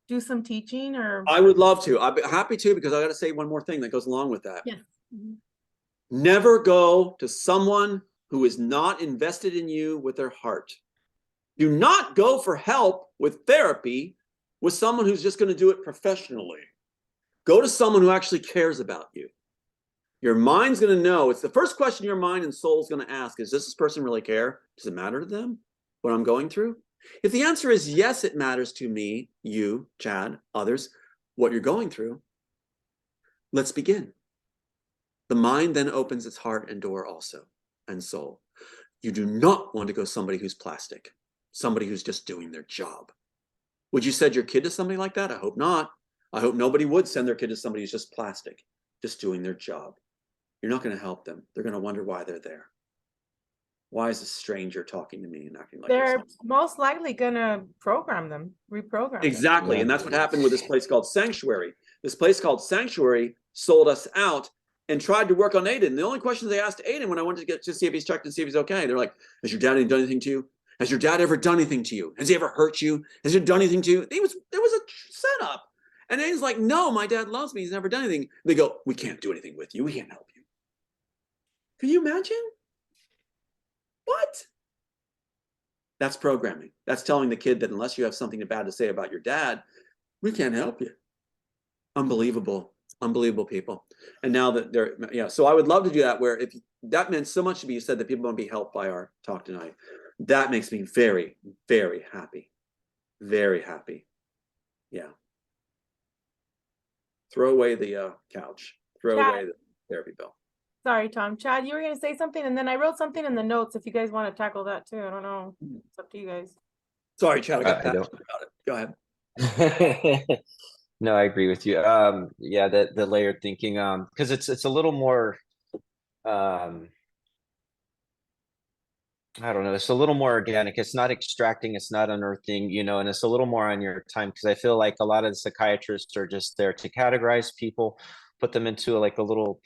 [SPEAKER 1] do some teaching. Or
[SPEAKER 3] I would love to. I'd be happy to, because I got to say one more thing that goes along with that.
[SPEAKER 1] Yes.
[SPEAKER 3] Never go to someone who is not invested in you with their heart. Do not go for help with therapy with someone who's just going to do it professionally. Go to someone who actually cares about you. Your mind's going to know. It's the first question your mind and soul is going to ask. Does this person really care? Does it matter to them what I'm going through? If the answer is yes, it matters to me, you, Chad, others, what you're going through, let's begin. The mind then opens its heart and door also, and soul. You do not want to go somebody who's plastic, somebody who's just doing their job. Would you send your kid to somebody like that? I hope not. I hope nobody would send their kid to somebody who's just plastic, just doing their job. You're not going to help them. They're going to wonder why they're there. Why is a stranger talking to me and acting like
[SPEAKER 1] they're most likely going to reprogram them.
[SPEAKER 3] Exactly.
[SPEAKER 8] Yeah.
[SPEAKER 3] And that's what happened with this place called Sanctuary. This place called Sanctuary sold us out and tried to work on Aiden. The only questions they asked Aiden when I wanted to get to see if he's checked and see if he's okay, they're like, has your dad done anything to you? Has your dad ever done anything to you? Has he ever hurt you? Has he done anything to you? There was a setup. And then he's like, no, my dad loves me. He's never done anything. They go, we can't do anything with you. We can't help you. Can you imagine? What? That's programming. That's telling the kid that unless you have something bad to say about your dad, we can't help you. Unbelievable. Unbelievable people. And now that they're, yeah, so I would love to do that, where if that meant so much to me, you said that people want to be helped by our talk tonight. That makes me very, very happy. Very happy. Yeah. Throw away the couch. Throw
[SPEAKER 1] Chad.
[SPEAKER 3] away the therapy bill.
[SPEAKER 1] Sorry, Tom. Chad, you were gonna say something, and then I wrote something in the notes if you guys want to tackle that too. I don't know. It's up to you guys.
[SPEAKER 3] Sorry, Chad, I got
[SPEAKER 8] I
[SPEAKER 3] passionate
[SPEAKER 8] don't.
[SPEAKER 3] about it. Go ahead.
[SPEAKER 8] No, I agree with you. Yeah, the layered thinking, because it's a little more, I don't know, it's a little more organic. It's not extracting, it's not unearthing, and it's a little more on your time, because I feel like a lot of the psychiatrists are just there to categorize people, put them into like a little,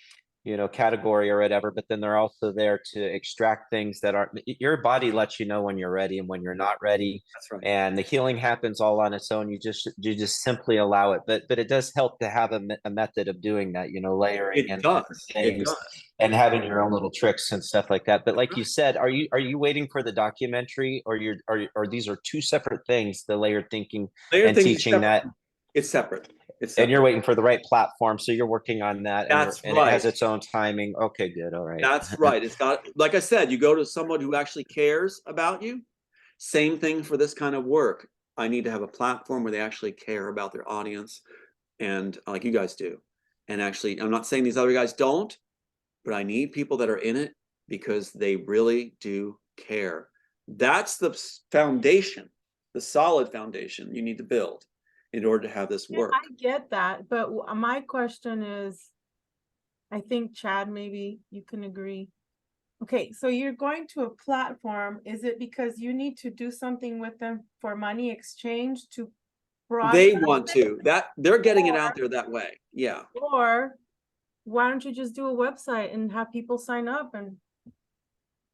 [SPEAKER 8] category or whatever, but then they're also there to extract things that aren't, your body lets you know when you're ready and when you're not ready.
[SPEAKER 3] That's right.
[SPEAKER 8] And the healing happens all on its own. You just simply allow it. But it does help to have a method of doing that, layering
[SPEAKER 3] It
[SPEAKER 8] and
[SPEAKER 3] does.
[SPEAKER 8] different
[SPEAKER 3] It
[SPEAKER 8] things
[SPEAKER 3] does.
[SPEAKER 8] and having your own little tricks and stuff like that. But like you said, are you waiting for the documentary, or or these are two separate things, the layered thinking and
[SPEAKER 3] Thinking is
[SPEAKER 8] teaching that?
[SPEAKER 3] separate. It's separate. It's
[SPEAKER 8] And you're
[SPEAKER 3] separate.
[SPEAKER 8] waiting for the right platform, so you're working on that, and
[SPEAKER 3] That's
[SPEAKER 8] and it has
[SPEAKER 3] right.
[SPEAKER 8] its own timing. Okay, good. All right.
[SPEAKER 3] That's right. It's got, like I said, you go to someone who actually cares about you. Same thing for this kind of work. I need to have a platform where they actually care about their audience, and like you guys do. And actually, I'm not saying these other guys don't, but I need people that are in it because they really do care. That's the foundation, the solid foundation you need to build in order to have this
[SPEAKER 1] Yeah,
[SPEAKER 3] work.
[SPEAKER 1] I get that, but my question is, I think Chad, maybe you can agree. Okay, so you're going to a platform. Is it because you need to do something with them for money exchange to
[SPEAKER 3] They
[SPEAKER 1] broadcast
[SPEAKER 3] want
[SPEAKER 1] it?
[SPEAKER 3] to, that they're getting it out there that way. Yeah.
[SPEAKER 1] Or why don't you just do a website and have people sign up and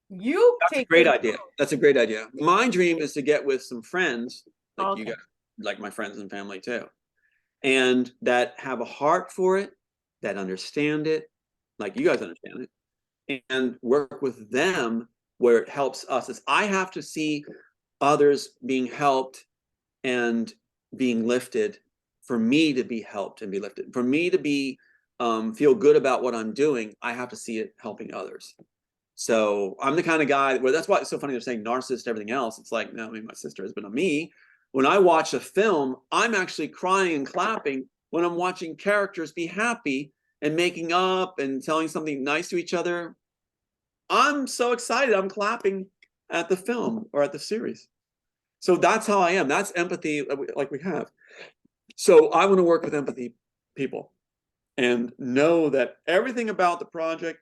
[SPEAKER 1] you
[SPEAKER 3] That's a
[SPEAKER 1] take
[SPEAKER 3] great
[SPEAKER 1] it?
[SPEAKER 3] idea. That's a great idea. My dream is to get with some friends like you
[SPEAKER 1] Okay.
[SPEAKER 3] guys, like my friends and family too, and that have a heart for it, that understand it, like you guys understand it, and work with them where it helps us. Is I have to see others being helped and being lifted for me to be helped and be lifted. For me to be feel good about what I'm doing, I have to see it helping others. So I'm the kind of guy where that's why it's so funny they're saying narcissist, everything else. It's like, no, I mean, my sister has been on me. When I watch a film, I'm actually crying and clapping when I'm watching characters be happy and making up and telling something nice to each other. I'm so excited. I'm clapping at the film or at the series. So that's how I am. That's empathy like we have. So I want to work with empathy people and know that everything about the project,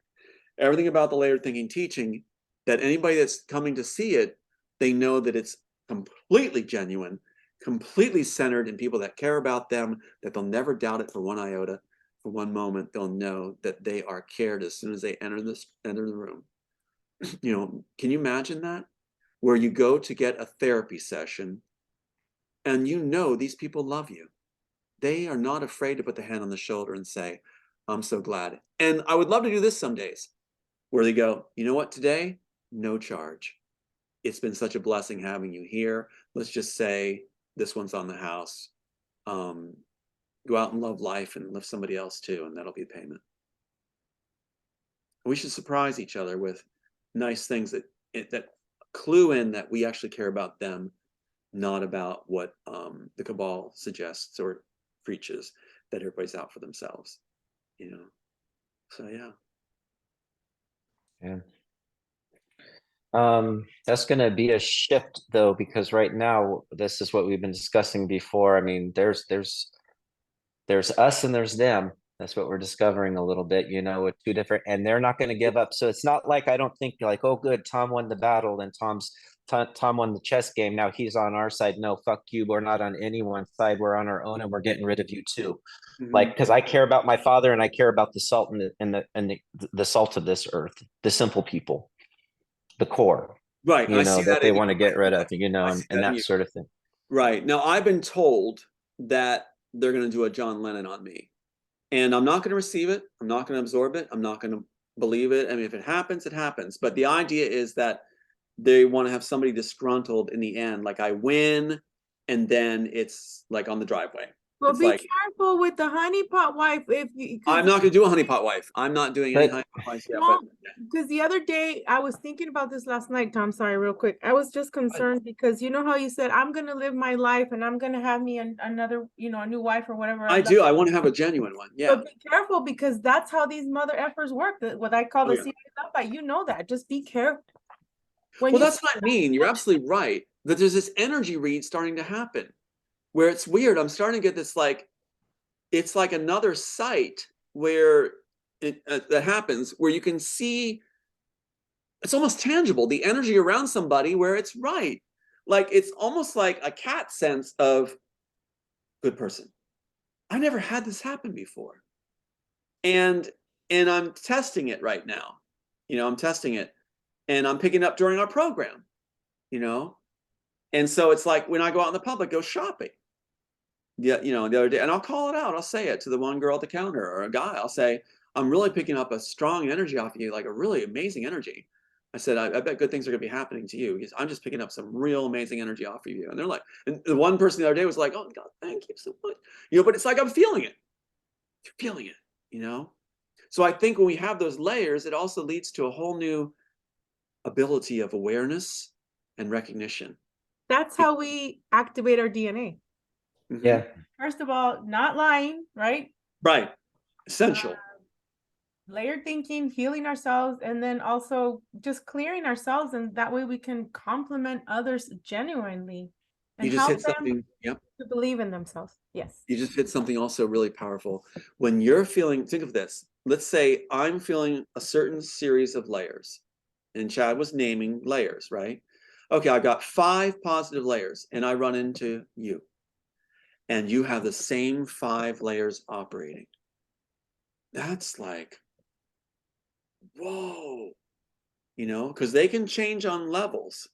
[SPEAKER 3] everything about the layered thinking teaching, that anybody that's coming to see it, they know that it's completely genuine, completely centered in people that care about them, that they'll never doubt it for one iota, for one moment. They'll know that they are cared as soon as they enter the room. Can you imagine that? Where you go to get a therapy session and these people love you. They are not afraid to put the hand on the shoulder and say, I'm so glad. And I would love to do this some days, where they go, you know what, today, no charge. It's been such a blessing having you here. Let's just say this one's on the house. Go out and love life and lift somebody else too, and that'll be payment. We should surprise each other with nice things that clue in that we actually care about them, not about what the cabal suggests or preaches, that everybody's out for themselves. So yeah.
[SPEAKER 8] Yeah. That's going to be a shift though, because right now, this is what we've been discussing before. I mean, there's us and there's them. That's what we're discovering a little bit, with two different, and they're not going to give up. So it's not like, I don't think like, oh, good, Tom won the battle and Tom won the chess game. Now he's on our side. No, fuck you. We're not on anyone's side. We're on our own, and we're getting rid of you too.
[SPEAKER 3] Mhm.
[SPEAKER 8] Like, because I care about my father and I care about the salt and the salt of this earth, the simple people, the core,
[SPEAKER 3] Right. I see
[SPEAKER 8] that they
[SPEAKER 3] in
[SPEAKER 8] want to
[SPEAKER 3] you.
[SPEAKER 8] get rid of,
[SPEAKER 3] I see
[SPEAKER 8] and
[SPEAKER 3] in
[SPEAKER 8] that
[SPEAKER 3] you.
[SPEAKER 8] sort of thing.
[SPEAKER 3] Right. Now, I've been told that they're going to do a John Lennon on me. And I'm not going to receive it. I'm not going to absorb it. I'm not going to believe it. I mean, if it happens, it happens. But the idea is that they want to have somebody disgruntled in the end. Like I win, and then it's like on the driveway.
[SPEAKER 1] Well,
[SPEAKER 3] It's
[SPEAKER 1] be
[SPEAKER 3] like,
[SPEAKER 1] careful with the honeypot wife if you.
[SPEAKER 3] I'm not going to do a honeypot wife. I'm not doing any
[SPEAKER 8] But-
[SPEAKER 3] honeypot wives yet.
[SPEAKER 1] No,
[SPEAKER 3] But
[SPEAKER 1] because the other day I was thinking about this last night, Tom. Sorry, real quick. I was just concerned because you know how you said I'm gonna live my life and I'm gonna have me another, a new wife or whatever.
[SPEAKER 3] I do. I want to have a genuine one. Yeah.
[SPEAKER 1] But be careful because that's how these mother effers work. What I call
[SPEAKER 3] Oh,
[SPEAKER 1] the
[SPEAKER 3] yeah.
[SPEAKER 1] secret love. You know that. Just be careful. When
[SPEAKER 3] Well,
[SPEAKER 1] you
[SPEAKER 3] that's what I mean. You're absolutely right. That there's this energy read starting to happen where it's weird. I'm starting to get this like, it's like another site where that happens where you can see it's almost tangible, the energy around somebody where it's right. Like it's almost like a cat sense of good person. I never had this happen before. And I'm testing it right now. I'm testing it and I'm picking up during our program, And so it's like when I go out in the public, go shopping. Yeah, the other day, and I'll call it out. I'll say it to the one girl at the counter or a guy. I'll say, I'm really picking up a strong energy off of you, like a really amazing energy. I said, I bet good things are going to be happening to you because I'm just picking up some real amazing energy off of you. And they're like, and the one person the other day was like, oh God, thank you so much. But it's like, I'm feeling it. You're feeling it, So I think when we have those layers, it also leads to a whole new ability of awareness and recognition.
[SPEAKER 1] That's how we activate our DNA.
[SPEAKER 3] Mhm.
[SPEAKER 8] Yeah.
[SPEAKER 1] First of all, not lying, right?
[SPEAKER 3] Right. Essential.
[SPEAKER 1] Layered thinking, healing ourselves, and then also just clearing ourselves, and that way we can complement others genuinely and
[SPEAKER 3] You just
[SPEAKER 1] help
[SPEAKER 3] hit
[SPEAKER 1] them
[SPEAKER 3] something. Yep.
[SPEAKER 1] to believe in themselves. Yes.
[SPEAKER 3] You just hit something also really powerful. When you're feeling, think of this. Let's say I'm feeling a certain series of layers, and Chad was naming layers, right? Okay, I've got 5 positive layers, and I run into you, and you have the same 5 layers operating. That's like, whoa, because they can change on levels.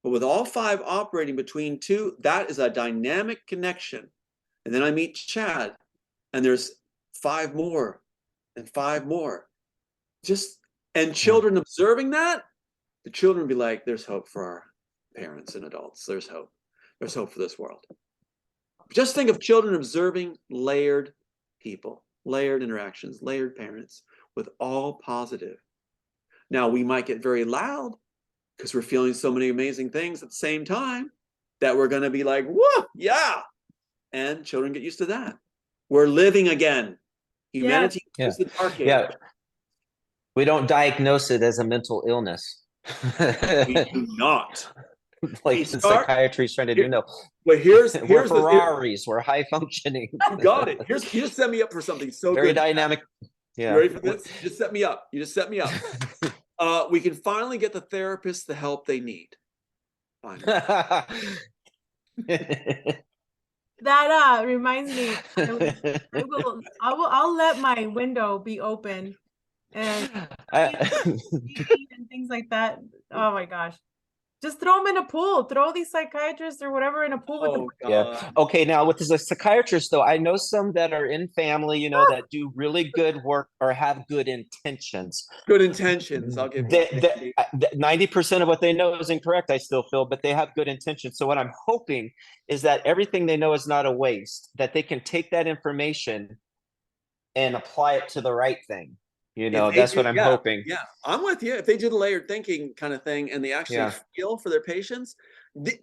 [SPEAKER 3] But with all 5 operating between 2, that is a dynamic connection. And then I meet Chad, and there's 5 more and 5 more. And children observing that, the children be like, there's hope for our parents and adults. There's hope. There's hope for this world. Just think of children observing layered people, layered interactions, layered parents with all positive. Now, we might get very loud because we're feeling so many amazing things at the same time that we're going to be like, whoa, yeah. And children get used to that. We're living again. Humanity is the dark age.
[SPEAKER 8] Yeah. We don't diagnose it as a mental illness.
[SPEAKER 3] We do not.
[SPEAKER 8] Like the psychiatry's trying to do. No.
[SPEAKER 3] Well, here's
[SPEAKER 8] we're Ferraris. We're high functioning.
[SPEAKER 3] You got it. You just set me up for something so
[SPEAKER 8] very
[SPEAKER 3] good.
[SPEAKER 8] Dynamic. Yeah.
[SPEAKER 3] You ready for this? You just set me up. We can finally get the therapists the help they need.
[SPEAKER 1] That reminds me. I'll let my window be open and things like that. Oh my gosh. Just throw them in a pool. Throw these psychiatrists or whatever in a pool with them.
[SPEAKER 8] Yeah. Okay. Now, with the psychiatrist, though, I know some that are in family, that do really good work or have good intentions.
[SPEAKER 3] Good intentions. I'll give
[SPEAKER 8] 90% of what they know is incorrect, I still feel, but they have good intentions. So what I'm hoping is that everything they know is not a waste, that they can take that information and apply it to the right thing. That's what I'm hoping.
[SPEAKER 3] Yeah, I'm with you. If they do the layered thinking kind of thing and they actually feel for their patients,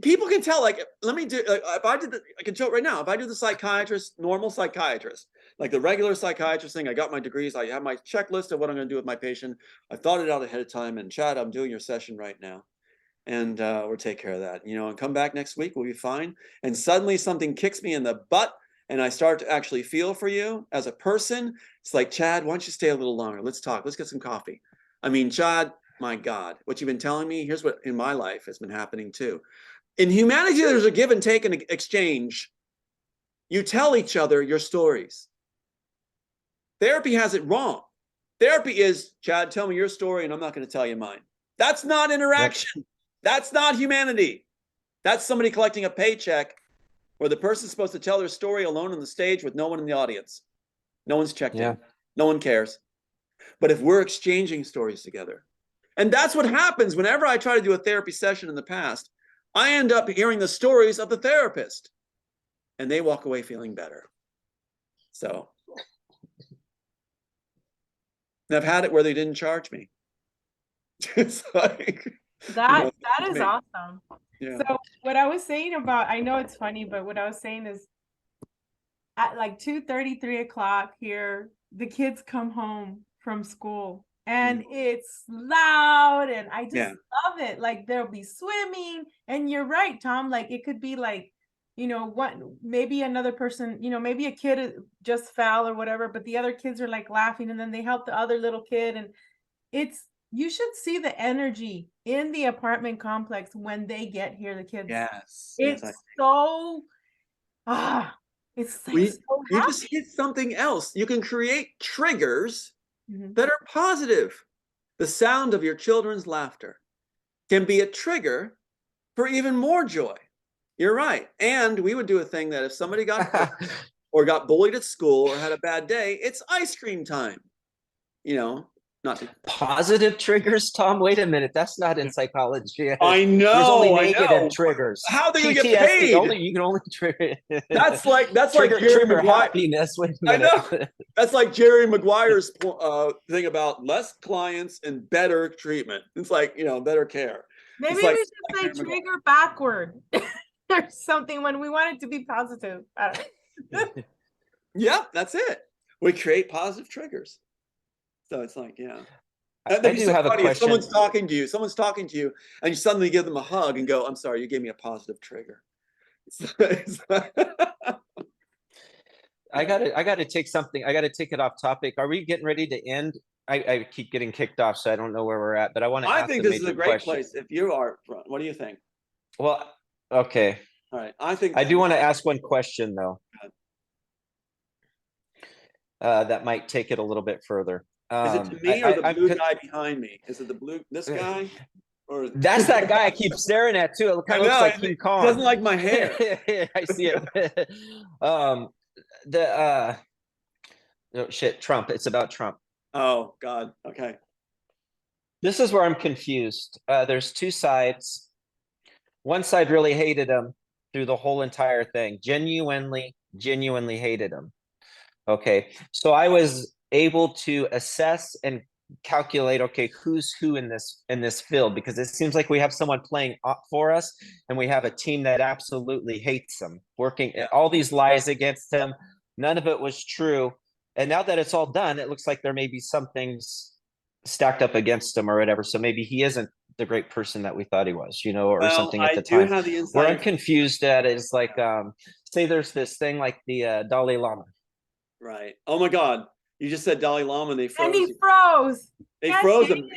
[SPEAKER 3] people can tell. Like, let me do. If I did, I can show it right now. If I do the normal psychiatrist, like the regular psychiatrist thing, I got my degrees. I have my checklist of what I'm going to do with my patient. I thought it out ahead of time. And Chad, I'm doing your session right now, and we'll take care of that. And come back next week. We'll be fine. And suddenly something kicks me in the butt. And I start to actually feel for you as a person. It's like, Chad, why don't you stay a little longer? Let's talk. Let's get some coffee. I mean, Chad, my God, what you've been telling me, here's what in my life has been happening too. In humanity, there's a give and take and exchange. You tell each other your stories. Therapy has it wrong. Therapy is, Chad, tell me your story and I'm not going to tell you mine. That's not interaction. That's not humanity. That's somebody collecting a paycheck where the person's supposed to tell their story alone on the stage with no one in the audience. No one's checked
[SPEAKER 8] Yeah.
[SPEAKER 3] in. No one cares. But if we're exchanging stories together, and that's what happens whenever I try to do a therapy session in the past, I end up hearing the stories of the therapist, and they walk away feeling better. So, and I've had it where they didn't charge me. It's like,
[SPEAKER 1] That is
[SPEAKER 3] me.
[SPEAKER 1] awesome.
[SPEAKER 3] Yeah.
[SPEAKER 1] So what I was saying about, I know it's funny, but what I was saying is at like 2:30, 3 o'clock here, the kids come home from school and it's loud and I just love it. Like there'll be swimming, and you're right, Tom, like it could be like, what, maybe another person, maybe a kid just fell or whatever, but the other kids are like laughing, and then they help the other little kid, and you should see the energy in the apartment complex when they get here, the kids.
[SPEAKER 3] Yes.
[SPEAKER 1] It's so it's like so
[SPEAKER 3] you
[SPEAKER 1] happy.
[SPEAKER 3] just hit something else. You can create triggers that are positive. The sound of your children's laughter can be a trigger for even more joy. You're right. And we would do a thing that if somebody got or got bullied at school or had a bad day, it's ice cream time. Not
[SPEAKER 8] positive triggers, Tom. Wait a minute, that's not in psychology.
[SPEAKER 3] I know.
[SPEAKER 8] There's only negative triggers.
[SPEAKER 3] How are they gonna
[SPEAKER 8] PTSD,
[SPEAKER 3] get paid?
[SPEAKER 8] you can only trigger.
[SPEAKER 3] That's like Jerry
[SPEAKER 8] trigger
[SPEAKER 3] Maguire.
[SPEAKER 8] Happiness. Wait a
[SPEAKER 3] I
[SPEAKER 8] minute.
[SPEAKER 3] know. That's like Jerry Maguire's thing about less clients and better treatment. It's like, better care.
[SPEAKER 1] Maybe
[SPEAKER 3] it's like,
[SPEAKER 1] we should say trigger backward or something when we want it to be positive.
[SPEAKER 3] Yeah, that's it. We create positive triggers. So it's like, yeah.
[SPEAKER 8] I do have a question.
[SPEAKER 3] If someone's talking to you, and you suddenly give them a hug and go, "I'm sorry, you gave me a positive trigger."
[SPEAKER 8] I gotta take something. I gotta take it off topic. Are we getting ready to end? I keep getting kicked off, so I don't know where we're at. But I want to.
[SPEAKER 3] I think this is a great place. If you are, what do you think?
[SPEAKER 8] Well, okay.
[SPEAKER 3] All right. I think
[SPEAKER 8] I do want to ask one question though. That might take it a little bit further.
[SPEAKER 3] Is it to me or the blue guy behind me? Is it this guy? Or
[SPEAKER 8] that's that guy I keep staring at too. It kind of looks like King Kong.
[SPEAKER 3] Doesn't like my hair.
[SPEAKER 8] I see it. Oh shit, Trump. It's about Trump.
[SPEAKER 3] Oh God. Okay.
[SPEAKER 8] This is where I'm confused. There's two sides. One side really hated him through the whole entire thing. Genuinely hated him. Okay. So I was able to assess and calculate, okay, who's who in this field, because it seems like we have someone playing up for us and we have a team that absolutely hates him, working all these lies against him. None of it was true. And now that it's all done, it looks like there may be some things stacked up against him or whatever. So maybe he isn't the great person that we thought he was, or something at the time. Where I'm confused at is like, say there's this thing like the Dalai Lama.
[SPEAKER 3] Right. Oh my God. You just said Dalai Lama and they froze.
[SPEAKER 1] And he froze.
[SPEAKER 3] They froze him.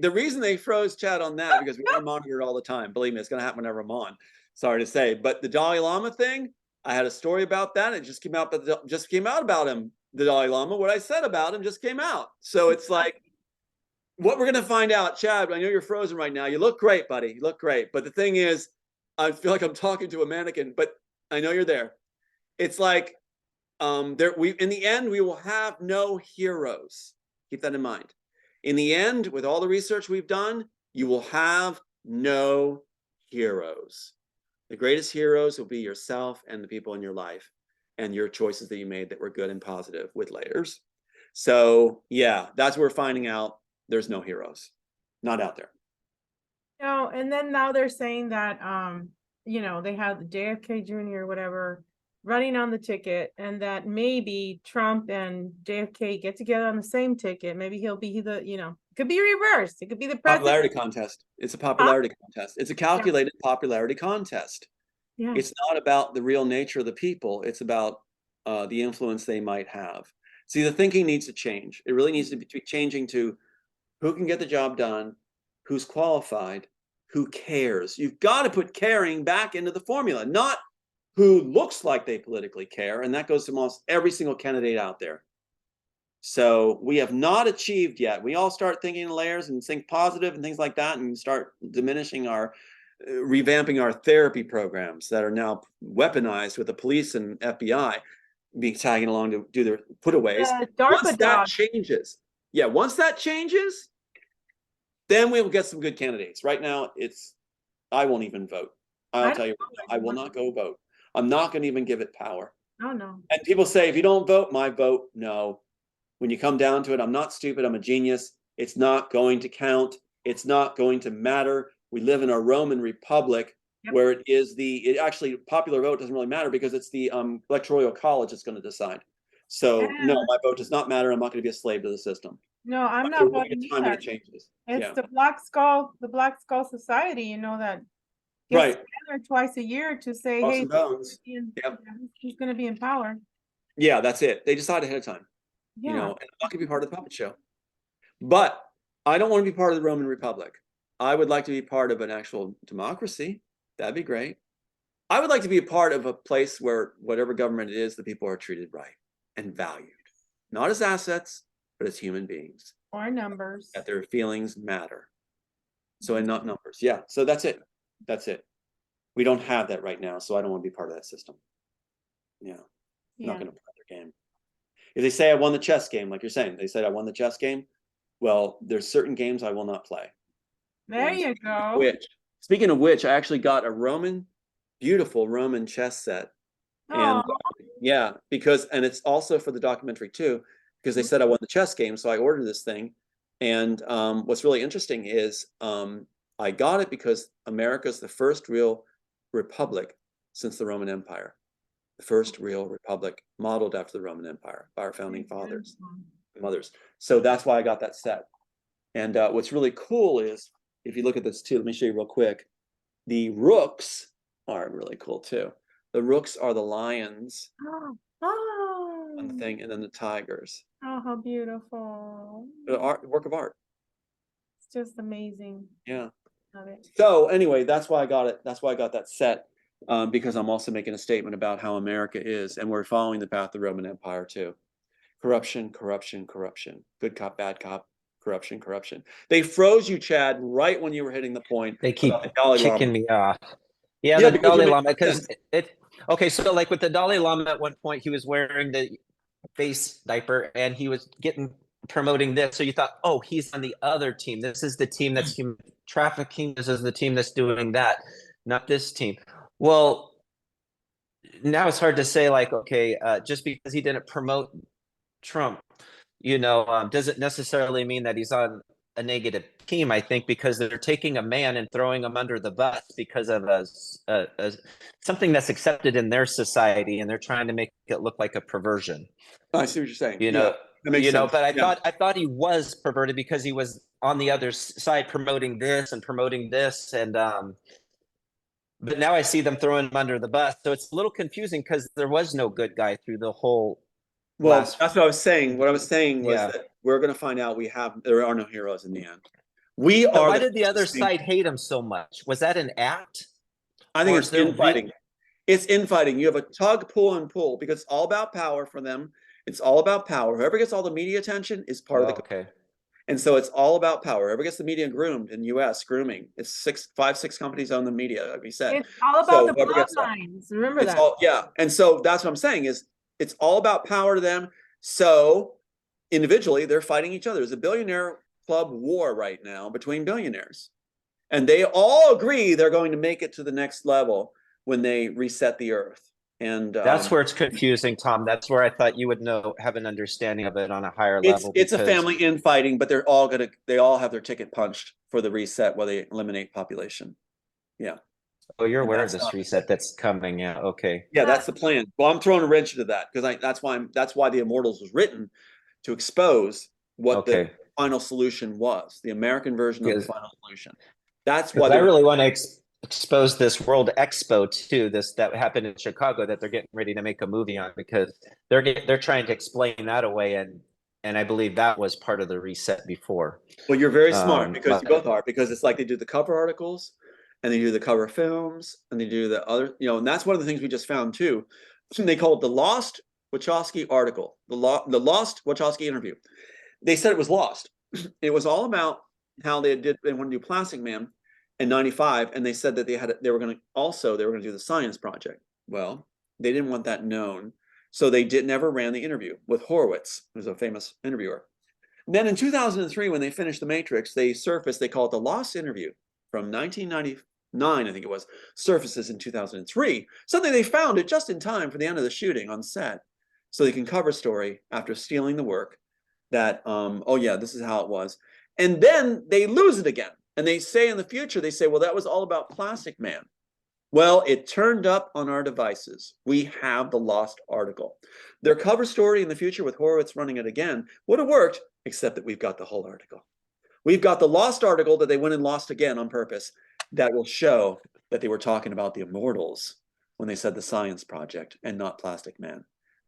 [SPEAKER 3] The reason they froze Chad on that, because we are monitored all the time. Believe me, it's going to happen whenever I'm on. Sorry to say. But the Dalai Lama thing, I had a story about that. It just came out, but just came out about him, the Dalai Lama. What I said about him just came out. So it's like, what we're going to find out, Chad, I know you're frozen right now. You look great, buddy. You look great. But the thing is, I feel like I'm talking to a mannequin, but I know you're there. It's like, in the end, we will have no heroes. Keep that in mind. In the end, with all the research we've done, you will have no heroes. The greatest heroes will be yourself and the people in your life and your choices that you made that were good and positive with layers. So yeah, that's what we're finding out. There's no heroes, not out there.
[SPEAKER 1] No, and then now they're saying that, they have the JFK Jr. or whatever running on the ticket, and that maybe Trump and JFK get together on the same ticket. Maybe he'll be it could be reversed. It could be the president.
[SPEAKER 3] Popularity contest. It's a popularity contest. It's a calculated popularity contest. Yeah. It's not about the real nature of the people. It's about the influence they might have. See, the thinking needs to change. It really needs to be changing to who can get the job done, who's qualified, who cares. You've got to put caring back into the formula, not who looks like they politically care. And that goes to almost every single candidate out there. So we have not achieved yet. We all start thinking in layers and think positive and things like that and start diminishing our revamping our therapy programs that are now weaponized with the police and FBI being tagging along to do their putaways.
[SPEAKER 1] DARPA
[SPEAKER 3] Once that
[SPEAKER 1] dog.
[SPEAKER 3] changes, once that changes, then we will get some good candidates. Right now, I won't even vote. I'll tell you, I will not go vote. I'm not going to even give it power.
[SPEAKER 1] Oh no.
[SPEAKER 3] And people say, if you don't vote, my vote, no. When you come down to it, I'm not stupid. I'm a genius. It's not going to count. It's not going to matter. We live in a Roman republic where it actually popular vote doesn't really matter because it's the electoral college that's going to decide. So no, my vote does not matter. I'm not going to be a slave to the system.
[SPEAKER 1] No, I'm
[SPEAKER 3] But
[SPEAKER 1] not
[SPEAKER 3] there will
[SPEAKER 1] voting
[SPEAKER 3] be a time when
[SPEAKER 1] either.
[SPEAKER 3] it changes.
[SPEAKER 1] It's the Black Skull Society, you know, that gets
[SPEAKER 3] Right.
[SPEAKER 1] together twice a year to say,
[SPEAKER 3] Cross
[SPEAKER 1] hey,
[SPEAKER 3] and bones.
[SPEAKER 1] who's going to be in power.
[SPEAKER 3] Yeah, that's it. They decide ahead of time.
[SPEAKER 1] Yeah.
[SPEAKER 3] You know, and I'm not going to be part of the puppet show. But I don't want to be part of the Roman Republic. I would like to be part of an actual democracy. That'd be great. I would like to be a part of a place where whatever government it is, the people are treated right and valued, not as assets, but as human beings.
[SPEAKER 1] Or numbers.
[SPEAKER 3] That their feelings matter. So, and not numbers. Yeah. So that's it. That's it. We don't have that right now. So I don't want to be part of that system. Yeah. I'm not going to play their game. If they say I won the chess game, like you're saying, they said I won the chess game. Well, there's certain games I will not play.
[SPEAKER 1] There you go.
[SPEAKER 3] Speaking of which, I actually got a beautiful Roman chess set. And yeah, and it's also for the documentary too, because they said I won the chess game. So I ordered this thing. And what's really interesting is I got it because America's the first real republic since the Roman Empire. The first real republic modeled after the Roman Empire by our founding fathers and mothers. So that's why I got that set. And what's really cool is, if you look at this too, let me show you real quick. The rooks are really cool too. The rooks are the lions on the thing, and then the tigers.
[SPEAKER 1] Oh, how beautiful.
[SPEAKER 3] Work of art.
[SPEAKER 1] It's just amazing.
[SPEAKER 3] Yeah.
[SPEAKER 1] Love it.
[SPEAKER 3] So anyway, that's why I got it. That's why I got that set. Because I'm also making a statement about how America is, and we're following the path of the Roman Empire too. Corruption, corruption, corruption. Good cop, bad cop. Corruption, corruption. They froze you, Chad, right when you were hitting the point.
[SPEAKER 8] They keep
[SPEAKER 3] the
[SPEAKER 8] kicking me off. Yeah,
[SPEAKER 3] Yeah,
[SPEAKER 8] the
[SPEAKER 3] because
[SPEAKER 8] Dalai
[SPEAKER 3] it
[SPEAKER 8] Lama,
[SPEAKER 3] makes
[SPEAKER 8] because
[SPEAKER 3] sense.
[SPEAKER 8] okay, so like with the Dalai Lama at one point, he was wearing the face diaper and he was promoting this. So you thought, oh, he's on the other team. This is the team that's human trafficking. This is the team that's doing that, not this team. Well, now it's hard to say, like, okay, just because he didn't promote Trump, you know, doesn't necessarily mean that he's on a negative team. I think because they're taking a man and throwing him under the bus because of something that's accepted in their society, and they're trying to make it look like a perversion.
[SPEAKER 3] I see what you're saying.
[SPEAKER 8] You know,
[SPEAKER 3] that makes sense.
[SPEAKER 8] but I thought he was perverted because he was on the other side promoting this, and but now I see them throwing him under the bus. So it's a little confusing because there was no good guy through the whole.
[SPEAKER 3] Well, that's what I was saying. What I was saying was that we're going to find out there are no heroes in the end.
[SPEAKER 8] Why did the other side hate him so much? Was that an act?
[SPEAKER 3] I think it's infighting. It's infighting. You have a tug, pull, and pull because it's all about power for them. It's all about power. Whoever gets all the media attention is part of the.
[SPEAKER 8] Okay.
[SPEAKER 3] And so it's all about power. Whoever gets the media groomed in U.S. grooming, it's 5-6 companies own the media, like we said.
[SPEAKER 1] It's all about the bloodlines. Remember that.
[SPEAKER 3] And so that's what I'm saying is it's all about power to them. So individually, they're fighting each other. There's a billionaire club war right now between billionaires. And they all agree they're going to make it to the next level when they reset the earth. And
[SPEAKER 8] that's where it's confusing, Tom. That's where I thought you would have an understanding of it on a higher level.
[SPEAKER 3] It's a family infighting, but they all have their ticket punched for the reset where they eliminate population. Yeah.
[SPEAKER 8] Oh, you're aware of this reset that's coming. Yeah. Okay.
[SPEAKER 3] Yeah, that's the plan. Well, I'm throwing a wrench into that because that's why the Immortals was written, to expose what the final solution was, the American version of the final solution. That's why
[SPEAKER 8] I really want to expose this World Expo too. That happened in Chicago that they're getting ready to make a movie on because they're trying to explain that away, and I believe that was part of the reset before.
[SPEAKER 3] Well, you're very smart because you both are, because it's like they do the cover articles and they do the cover films and they do the other, and that's one of the things we just found too. They call it the Lost Wachowski article, the Lost Wachowski interview. They said it was lost. It was all about how they want to do Plastic Man. in 95, and they said that they were going to do the science project. Well, they didn't want that known, so they never ran the interview with Horowitz, who's a famous interviewer. Then in 2003, when they finished The Matrix, they call it the Lost Interview from 1999, I think it was, surfaces in 2003. Something they found it just in time for the end of the shooting on set. So they can cover story after stealing the work that, oh yeah, this is how it was. And then they lose it again. And they say in the future, well, that was all about Plastic Man. Well, it turned up on our devices. We have the lost article. Their cover story in the future with Horowitz running it again would have worked, except that we've got the whole article. We've got the lost article that they went and lost again on purpose that will show that they were talking about the Immortals when they said the science project and not Plastic Man.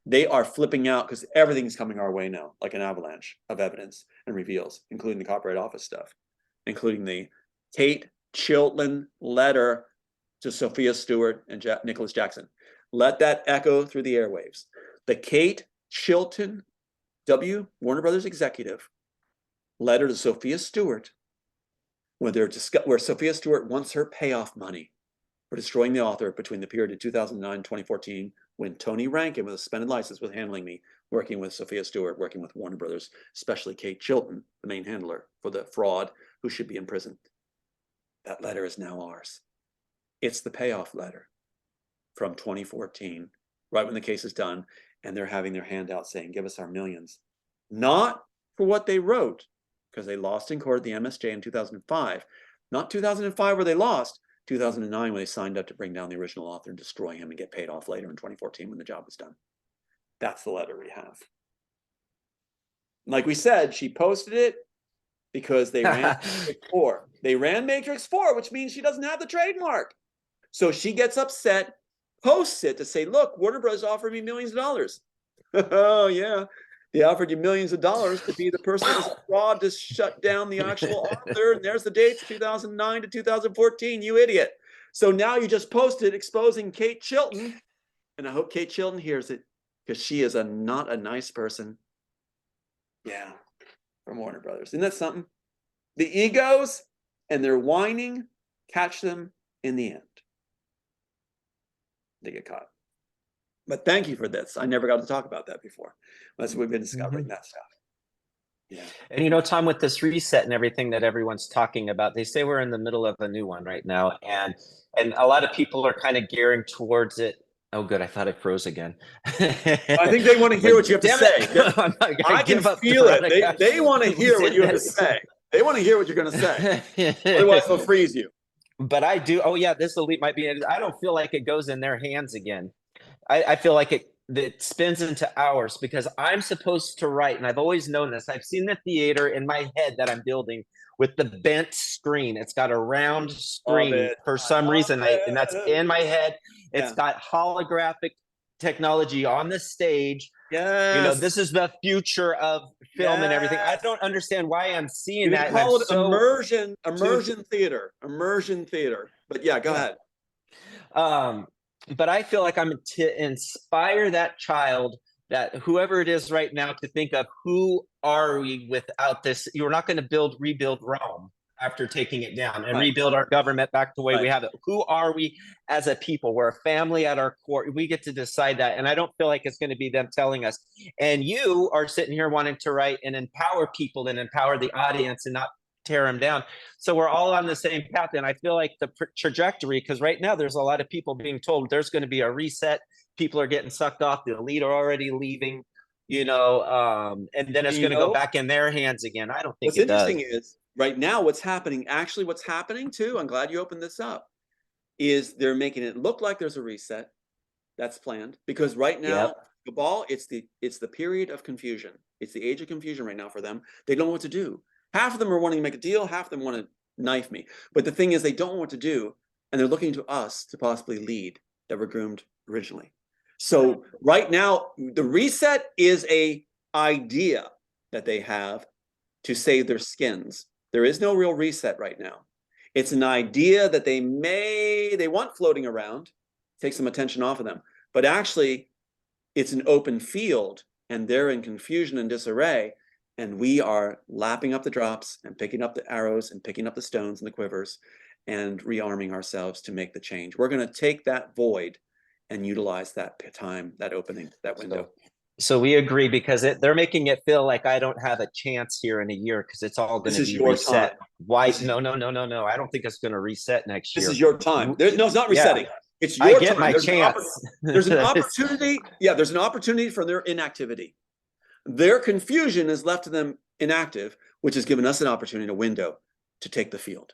[SPEAKER 3] They are flipping out because everything's coming our way now, like an avalanche of evidence and reveals, including the Copyright Office stuff, including the Kate Chilton letter to Sophia Stewart and Nicholas Jackson. Let that echo through the airwaves. The Kate Chilton Warner Brothers executive letter to Sophia Stewart, where Sophia Stewart wants her payoff money for destroying the author between the period of 2009 and 2014, when Tony Rankin, with a suspended license, was handling me, working with Sophia Stewart, working with Warner Brothers, especially Kate Chilton, the main handler for the fraud, who should be in prison. That letter is now ours. It's the payoff letter from 2014, right when the case is done, and they're having their hand out saying, give us our millions. Not for what they wrote, because they lost in court at the MSJ in 2005. Not 2005 where they lost, 2009 when they signed up to bring down the original author and destroy him and get paid off later in 2014 when the job was done. That's the letter we have. Like we said, she posted it because they ran Matrix 4. They ran Matrix 4, which means she doesn't have the trademark. So she gets upset, posts it to say, look, Warner Bros. Offered me millions of dollars. Oh, yeah. They offered you millions of dollars to be the person who's a fraud to shut down the actual author. And there's the dates, 2009 to 2014, you idiot. So now you just posted exposing Kate Chilton. And I hope Kate Chilton hears it, because she is not a nice person. Yeah, from Warner Brothers. Isn't that something? The egos and their whining catch them in the end. They get caught. But thank you for this. I never got to talk about that before. That's what we've been discovering, that stuff. Yeah.
[SPEAKER 8] And you know, Tom, with this reset and everything that everyone's talking about, they say we're in the middle of a new one right now. And a lot of people are kind of gearing towards it. Oh, good. I thought it froze again.
[SPEAKER 3] I think they want to hear what you have to say. I can feel it. They want to hear what you have to say. They want to hear what you're going to say. Otherwise, they'll freeze you.
[SPEAKER 8] But I do. Oh, yeah, this elite might be. I don't feel like it goes in their hands again. I feel like it spins into ours, because I'm supposed to write. And I've always known this. I've seen the theater in my head that I'm building with the bent screen. It's got a round screen for some reason. And that's in my head. It's got holographic technology on the stage.
[SPEAKER 3] Yes.
[SPEAKER 8] You know, this is the future of film and everything. I don't understand why I'm seeing that.
[SPEAKER 3] Call it immersion theater. Immersion theater. But yeah, go ahead.
[SPEAKER 8] But I feel like I'm to inspire that child, that whoever it is right now, to think of, who are we without this? You're not going to rebuild Rome after taking it down and rebuild our government back the way we have it. Who are we as a people? We're a family at our core. We get to decide that. And I don't feel like it's going to be them telling us. And you are sitting here wanting to write and empower people and empower the audience and not tear them down. So we're all on the same path. And I feel like the trajectory, because right now there's a lot of people being told there's going to be a reset. People are getting sucked off. The elite are already leaving, you know, and then it's going to go back in their hands again. I don't think
[SPEAKER 3] what's interesting is right now what's happening too, I'm glad you opened this up, is they're making it look like there's a reset that's planned, because right now, Cabal, it's the period of confusion. It's the age of confusion right now for them. They don't know what to do. Half of them are wanting to make a deal. Half of them want to knife me. But the thing is, they don't know what to do. And they're looking to us to possibly lead, that were groomed originally. So right now, the reset is a idea that they have to save their skins. There is no real reset right now. It's an idea that they want floating around, take some attention off of them. But actually, it's an open field, and they're in confusion and disarray. And we are lapping up the drops and picking up the arrows and picking up the stones and the quivers. and rearming ourselves to make the change. We're going to take that void and utilize that time, that opening, that window.
[SPEAKER 8] So we agree, because they're making it feel like I don't have a chance here in a year because it's all going to be reset. Why? No. I don't think it's going to reset next year.
[SPEAKER 3] This is your time. No, it's not resetting. It's your
[SPEAKER 8] I get
[SPEAKER 3] time.
[SPEAKER 8] my
[SPEAKER 3] There's
[SPEAKER 8] chance.
[SPEAKER 3] There's an opportunity. Yeah, there's an opportunity for their inactivity. Their confusion has left them inactive, which has given us an opportunity, a window to take the field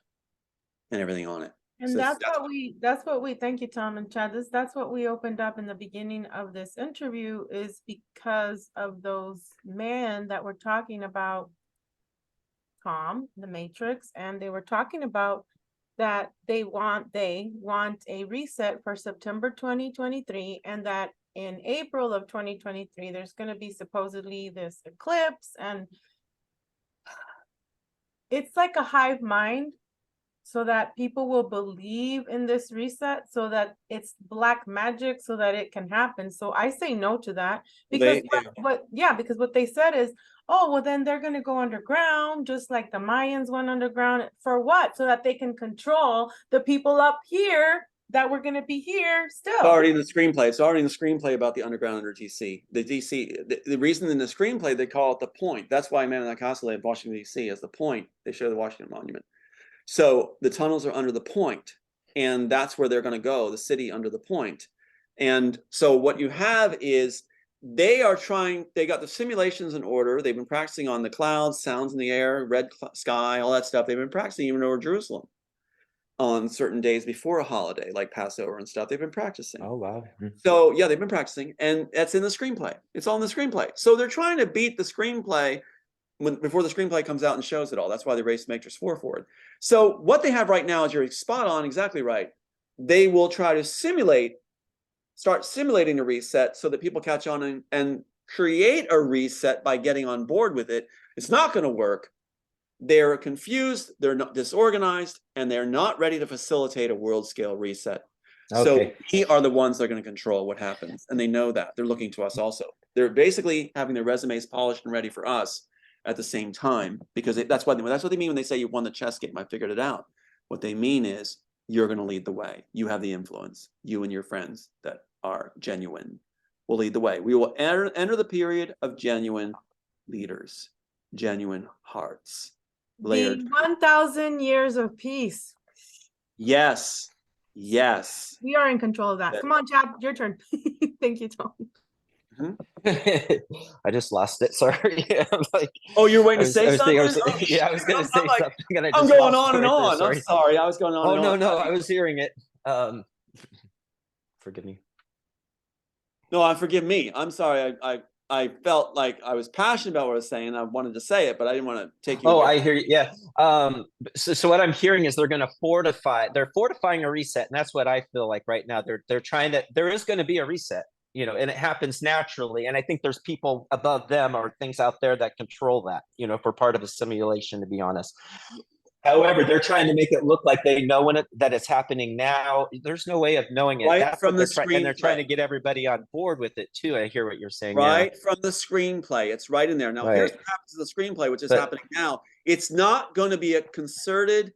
[SPEAKER 3] and everything on it.
[SPEAKER 1] And
[SPEAKER 3] So
[SPEAKER 1] that's what we thank you, Tom and Chad. That's what we opened up in the beginning of this interview, is because of those men that were talking about Tom, the Matrix, and they were talking about that they want a reset for September 2023, and that in April of 2023 there's going to be supposedly this eclipse, and it's like a hive mind, so that people will believe in this reset, so that it's black magic, so that it can happen. So I say no to that, because because what they said is, oh, well, then they're going to go underground, just like the Mayans went underground. For what? So that they can control the people up here that were going to be here still.
[SPEAKER 3] It's already in the screenplay. It's already in the screenplay about the underground under DC. The reason in the screenplay they call it the point. That's why Man in the Castle of Washington, DC as the point. They show the Washington Monument. So the tunnels are under the point, and that's where they're going to go, the city under the point. And so what you have is they got the simulations in order. They've been practicing on the clouds, sounds in the air, red sky, all that stuff. They've been practicing even over Jerusalem on certain days before a holiday, like Passover and stuff. They've been practicing.
[SPEAKER 8] Oh, wow.
[SPEAKER 3] So yeah, they've been practicing, and that's in the screenplay. It's all in the screenplay. So they're trying to beat the screenplay before the screenplay comes out and shows it all. That's why they raced Matrix 4 forward. So what they have right now is, you're spot on, exactly right. They will try to start simulating a reset so that people catch on and create a reset by getting on board with it. It's not going to work. They're confused, they're not disorganized, and they're not ready to facilitate a world scale reset.
[SPEAKER 8] Okay.
[SPEAKER 3] So we are the ones that are going to control what happens. And they know that. They're looking to us also. They're basically having their resumes polished and ready for us at the same time, because that's what they mean when they say you won the chess game. I figured it out. What they mean is, you're going to lead the way. You have the influence. You and your friends that are genuine will lead the way. We will enter the period of genuine leaders, genuine hearts.
[SPEAKER 1] The 1,000 years of peace.
[SPEAKER 3] Yes.
[SPEAKER 1] We are in control of that. Come on, Chad, your turn. Thank you, Tom.
[SPEAKER 8] I just lost it. Sorry.
[SPEAKER 3] Oh, you're waiting to say something?
[SPEAKER 8] I was going to say something. And
[SPEAKER 3] I'm going on and on. I'm sorry. I was going on.
[SPEAKER 8] Oh, no, I was hearing it. Forgive me.
[SPEAKER 3] No, forgive me. I'm sorry. I felt like I was passionate about what I was saying. I wanted to say it, but I didn't want to take you.
[SPEAKER 8] Oh, I hear you. Yeah. So what I'm hearing is they're going to fortify. They're fortifying a reset, and that's what I feel like right now. They're trying to. There is going to be a reset, and it happens naturally. And I think there's people above them or things out there that control that. For part of a simulation, to be honest. However, they're trying to make it look like they know that it's happening now. There's no way of knowing it.
[SPEAKER 3] Right,
[SPEAKER 8] that's
[SPEAKER 3] from
[SPEAKER 8] what
[SPEAKER 3] the
[SPEAKER 8] and they're trying to get everybody on board with it too. I hear what you're saying.
[SPEAKER 3] Right, from the screenplay. It's right in there. Now, here's what happens to the screenplay, which is happening now. It's not going to be a concerted,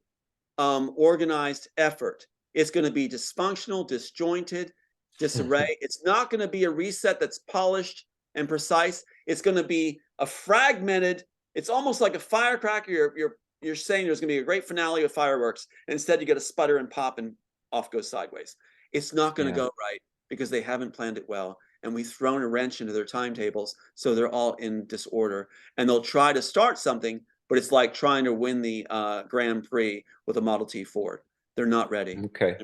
[SPEAKER 3] organized effort. It's going to be dysfunctional, disjointed, disarray. It's not going to be a reset that's polished and precise. It's going to be a fragmented. It's almost like a firecracker. You're saying there's going to be a great finale of fireworks, and instead you get a sputter and pop and off goes sideways. It's not going to go right because they haven't planned it well, and we've thrown a wrench into their timetables, so they're all in disorder. And they'll try to start something, but it's like trying to win the Grand Prix with a Model T Ford. They're not ready.
[SPEAKER 8] Okay.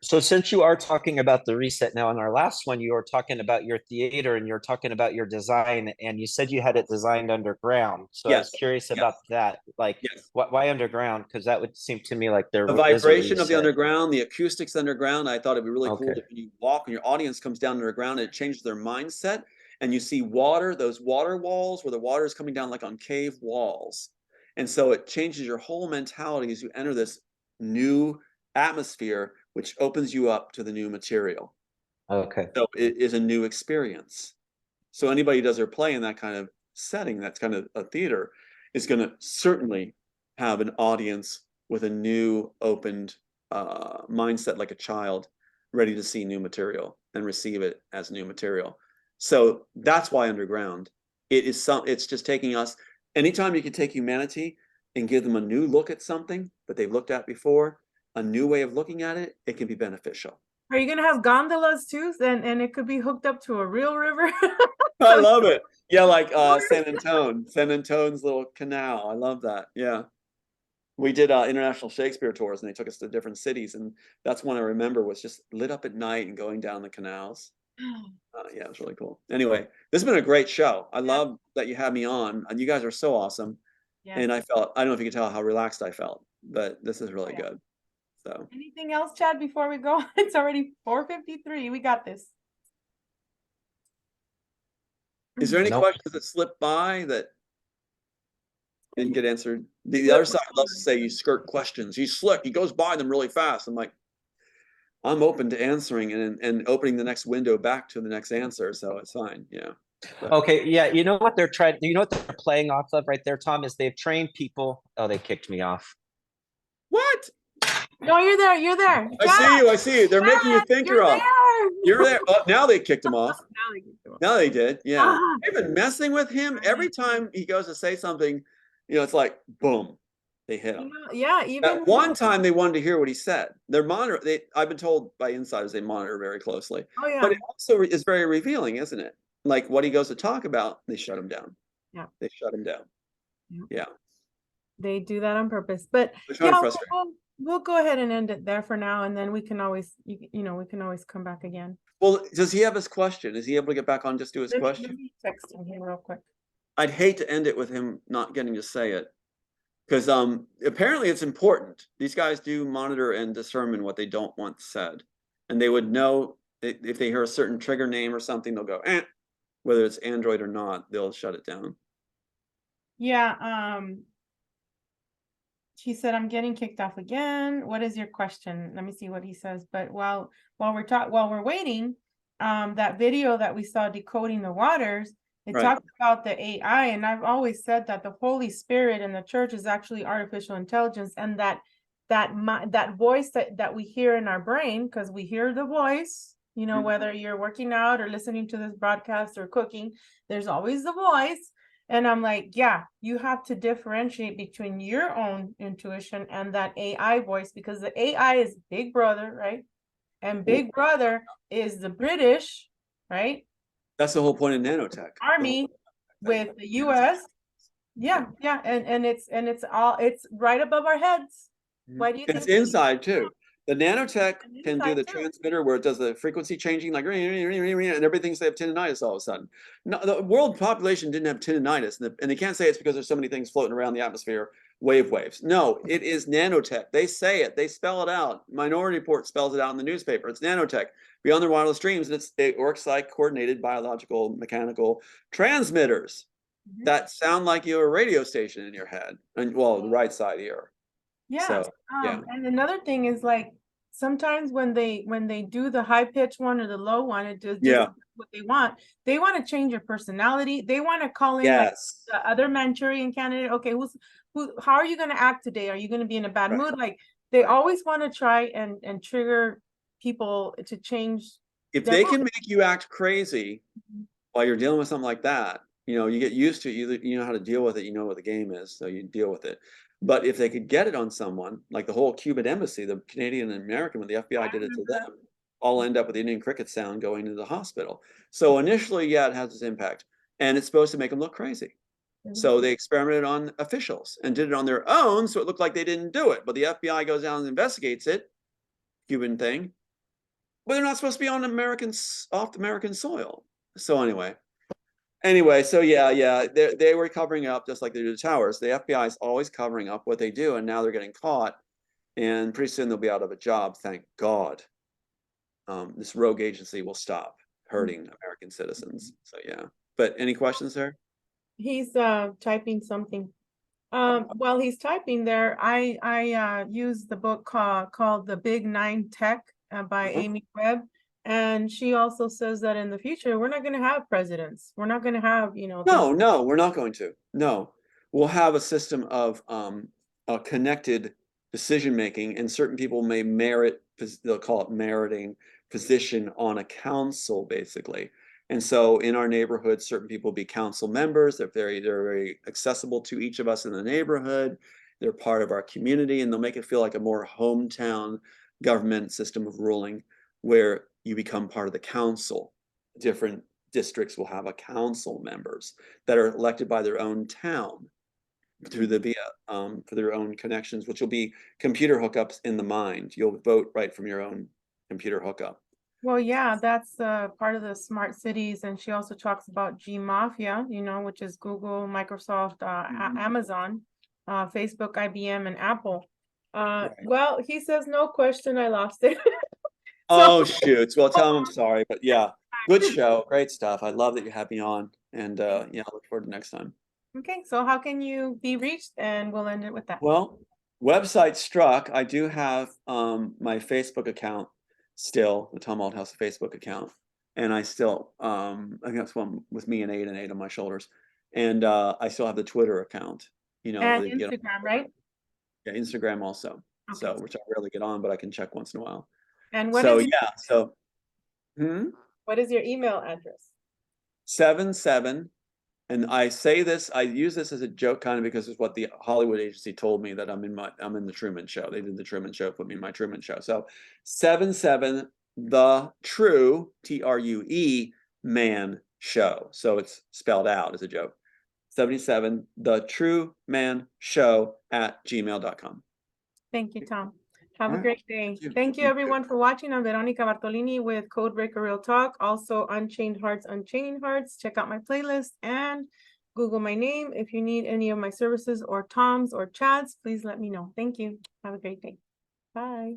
[SPEAKER 8] So since you are talking about the reset now, in our last one, you were talking about your theater and you're talking about your design, and you said you had it designed underground. So I was curious about that. Like, why underground? Because that would seem to me like the
[SPEAKER 3] vibration of the underground, the acoustics underground. I thought it'd be really cool that when you walk and your audience comes down underground, it changes their mindset, and you see water, those water walls where the water is coming down like on cave walls. And so it changes your whole mentality as you enter this new atmosphere, which opens you up to the new material.
[SPEAKER 8] Okay.
[SPEAKER 3] So it is a new experience. So anybody who does their play in that kind of setting, that's kind of a theater, is going to certainly have an audience with a new opened mindset, like a child ready to see new material and receive it as new material. So that's why underground. It's just taking us, anytime you can take humanity and give them a new look at something that they've looked at before, a new way of looking at it, it can be beneficial.
[SPEAKER 1] Are you gonna have gondolas too? And it could be hooked up to a real river.
[SPEAKER 3] I love it. Yeah, like San Antone's little canal. I love that. Yeah. We did international Shakespeare tours and they took us to different cities, and that's one I remember was just lit up at night and going down the canals. Yeah, it was really cool. Anyway, this has been a great show. I love that you had me on, and you guys are so awesome.
[SPEAKER 1] Yes.
[SPEAKER 3] And I don't know if you can tell how relaxed I felt, but this is really good. So
[SPEAKER 1] Anything else, Chad, before we go? It's already 4:53. We got this.
[SPEAKER 3] is there any
[SPEAKER 8] Nope.
[SPEAKER 3] questions that slipped by that didn't get answered? The other side loves to say you skirt questions. He's slick. He goes by them really fast. I'm like, I'm open to answering and opening the next window back to the next answer. So it's fine. Yeah. But,
[SPEAKER 8] Okay, yeah, you know what they're trying, you know what they're playing off of right there, Tom, is they've trained people. Oh, they kicked me off.
[SPEAKER 3] what?
[SPEAKER 1] No, you're there. You're there.
[SPEAKER 3] I see you. They're making you think you're off.
[SPEAKER 1] there.
[SPEAKER 3] You're there. Oh, now they kicked him off.
[SPEAKER 1] Now they kicked him off.
[SPEAKER 3] Now they did. Yeah.
[SPEAKER 1] Ah.
[SPEAKER 3] They've been messing with him every time he goes to say something. It's like boom, they hit him.
[SPEAKER 1] Yeah, even
[SPEAKER 3] At one time they wanted to hear what he said. I've been told by insiders they monitor very closely.
[SPEAKER 1] Oh yeah.
[SPEAKER 3] But it also is very revealing, isn't it? Like what he goes to talk about, they shut him down.
[SPEAKER 1] Yeah.
[SPEAKER 3] They shut him down. Yeah.
[SPEAKER 1] They do that on purpose. But
[SPEAKER 3] They're trying to frustrate.
[SPEAKER 1] we'll go ahead and end it there for now, and then we can always we can always come back again.
[SPEAKER 3] Well, does he have his question? Is he able to get back on just do his
[SPEAKER 1] Let
[SPEAKER 3] question?
[SPEAKER 1] me text him here real quick.
[SPEAKER 3] I'd hate to end it with him not getting to say it. Because apparently it's important. These guys do monitor and determine what they don't want said. And they would know if they hear a certain trigger name or something, they'll go, whether it's Android or not, they'll shut it down.
[SPEAKER 1] Yeah, he said, I'm getting kicked off again. What is your question? Let me see what he says. But while we're waiting, that video that we saw decoding the waters, it talked about the AI, and I've always said that the Holy Spirit in the church is actually artificial intelligence, and that voice that we hear in our brain, because we hear the voice, whether you're working out or listening to this broadcast or cooking, there's always the voice. And I'm like, yeah, you have to differentiate between your own intuition and that AI voice, because the AI is Big Brother, right? And Big Brother is the British, right?
[SPEAKER 3] That's the whole point of nanotech.
[SPEAKER 1] Army with the US. Yeah, and it's right above our heads. Why do you think
[SPEAKER 3] it's inside too? The nanotech can do the transmitter where it does the frequency changing, like and everything's they have tinnitus all of a sudden. No, the world population didn't have tinnitus, and they can't say it's because there's so many things floating around the atmosphere, waves. No, it is nanotech. They say it, they spell it out. Minority Report spells it out in the newspaper. It's nanotech. Beyond the wireless streams, it works like coordinated biological mechanical transmitters that sound like you're a radio station in your head, and the right side ear.
[SPEAKER 1] Yeah.
[SPEAKER 3] So,
[SPEAKER 1] And another thing is, like, sometimes when they do the high pitch one or the low one, it does what they want. They want to change your personality. They want to call in like the other Manchurian candidate. Okay, how are you going to act today? Are you going to be in a bad mood? Like, they always want to try and trigger people to change.
[SPEAKER 3] If they can make you act crazy while you're dealing with something like that, you get used to it. You know how to deal with it. You know what the game is, so you deal with it. But if they could get it on someone, like the whole Cuban embassy, the Canadian and American, when the FBI did it to them, all end up with the Indian cricket sound going into the hospital. So initially, it has its impact, and it's supposed to make them look crazy. So they experimented on officials and did it on their own, so it looked like they didn't do it. But the FBI goes down and investigates it, Cuban thing, but they're not supposed to be on off American soil. So Anyway, so they were covering up just like they do the towers. The FBI is always covering up what they do, and now they're getting caught, and pretty soon they'll be out of a job. Thank God. This rogue agency will stop hurting American citizens. So but any questions there? He's
[SPEAKER 1] typing something. While he's typing there, I use the book called The Big Nine Tech by Amy Webb. And she also says that in the future, we're not going to have presidents. We're not going to have,
[SPEAKER 3] No, we're not going to. No, we'll have a system of connected decision making, and certain people may merit, they'll call it meriting position on a council, basically. And so in our neighborhood, certain people will be council members. They're very accessible to each of us in the neighborhood. They're part of our community, and they'll make it feel like a more hometown government system of ruling where you become part of the council. Different districts will have a council members that are elected by their own town through the for their own connections, which will be computer hookups in the mind. You'll vote right from your own computer hookup.
[SPEAKER 1] Well, yeah, that's part of the smart cities, and she also talks about G Mafia, you know, which is Google, Microsoft, Amazon, Facebook, IBM, and Apple. Well, he says no question, I lost it.
[SPEAKER 3] Oh shoot! Well, tell him I'm sorry, but yeah, good show, great stuff. I love that you had me on, and yeah, I look forward to next time.
[SPEAKER 1] Okay, so how can you be reached? And we'll end it with that.
[SPEAKER 3] Well, website struck. I do have my Facebook account still, the Tom Althouse Facebook account, and I still I think that's one with me and eight on my shoulders, and I still have the Twitter account. You know,
[SPEAKER 1] And
[SPEAKER 3] where you get
[SPEAKER 1] Instagram, right?
[SPEAKER 3] yeah, Instagram also.
[SPEAKER 1] Okay.
[SPEAKER 3] So which I rarely get on, but I can check once in a while.
[SPEAKER 1] And what
[SPEAKER 3] So
[SPEAKER 1] is
[SPEAKER 3] yeah, so
[SPEAKER 1] what is your email address?
[SPEAKER 3] 77, and I say this, I use this as a joke kind of because it's what the Hollywood agency told me, that I'm in the Truman Show. They did the Truman Show, put me in my Truman Show. So 77 the True TRUE Man Show. So it's spelled out as a joke. 77 the True Man Show @gmail.com.
[SPEAKER 1] Thank you, Tom. Have a
[SPEAKER 3] Alright.
[SPEAKER 1] great day.
[SPEAKER 3] Thank you.
[SPEAKER 1] Thank you,
[SPEAKER 3] You too.
[SPEAKER 1] everyone, for watching. I'm Veronica Bartolini with Codebreaker Real Talk. Also, Unchained Hearts, Unchaining Hearts. Check out my playlist and Google my name. If you need any of my services or Tom's or Chad's, please let me know. Thank you. Have a great day. Bye.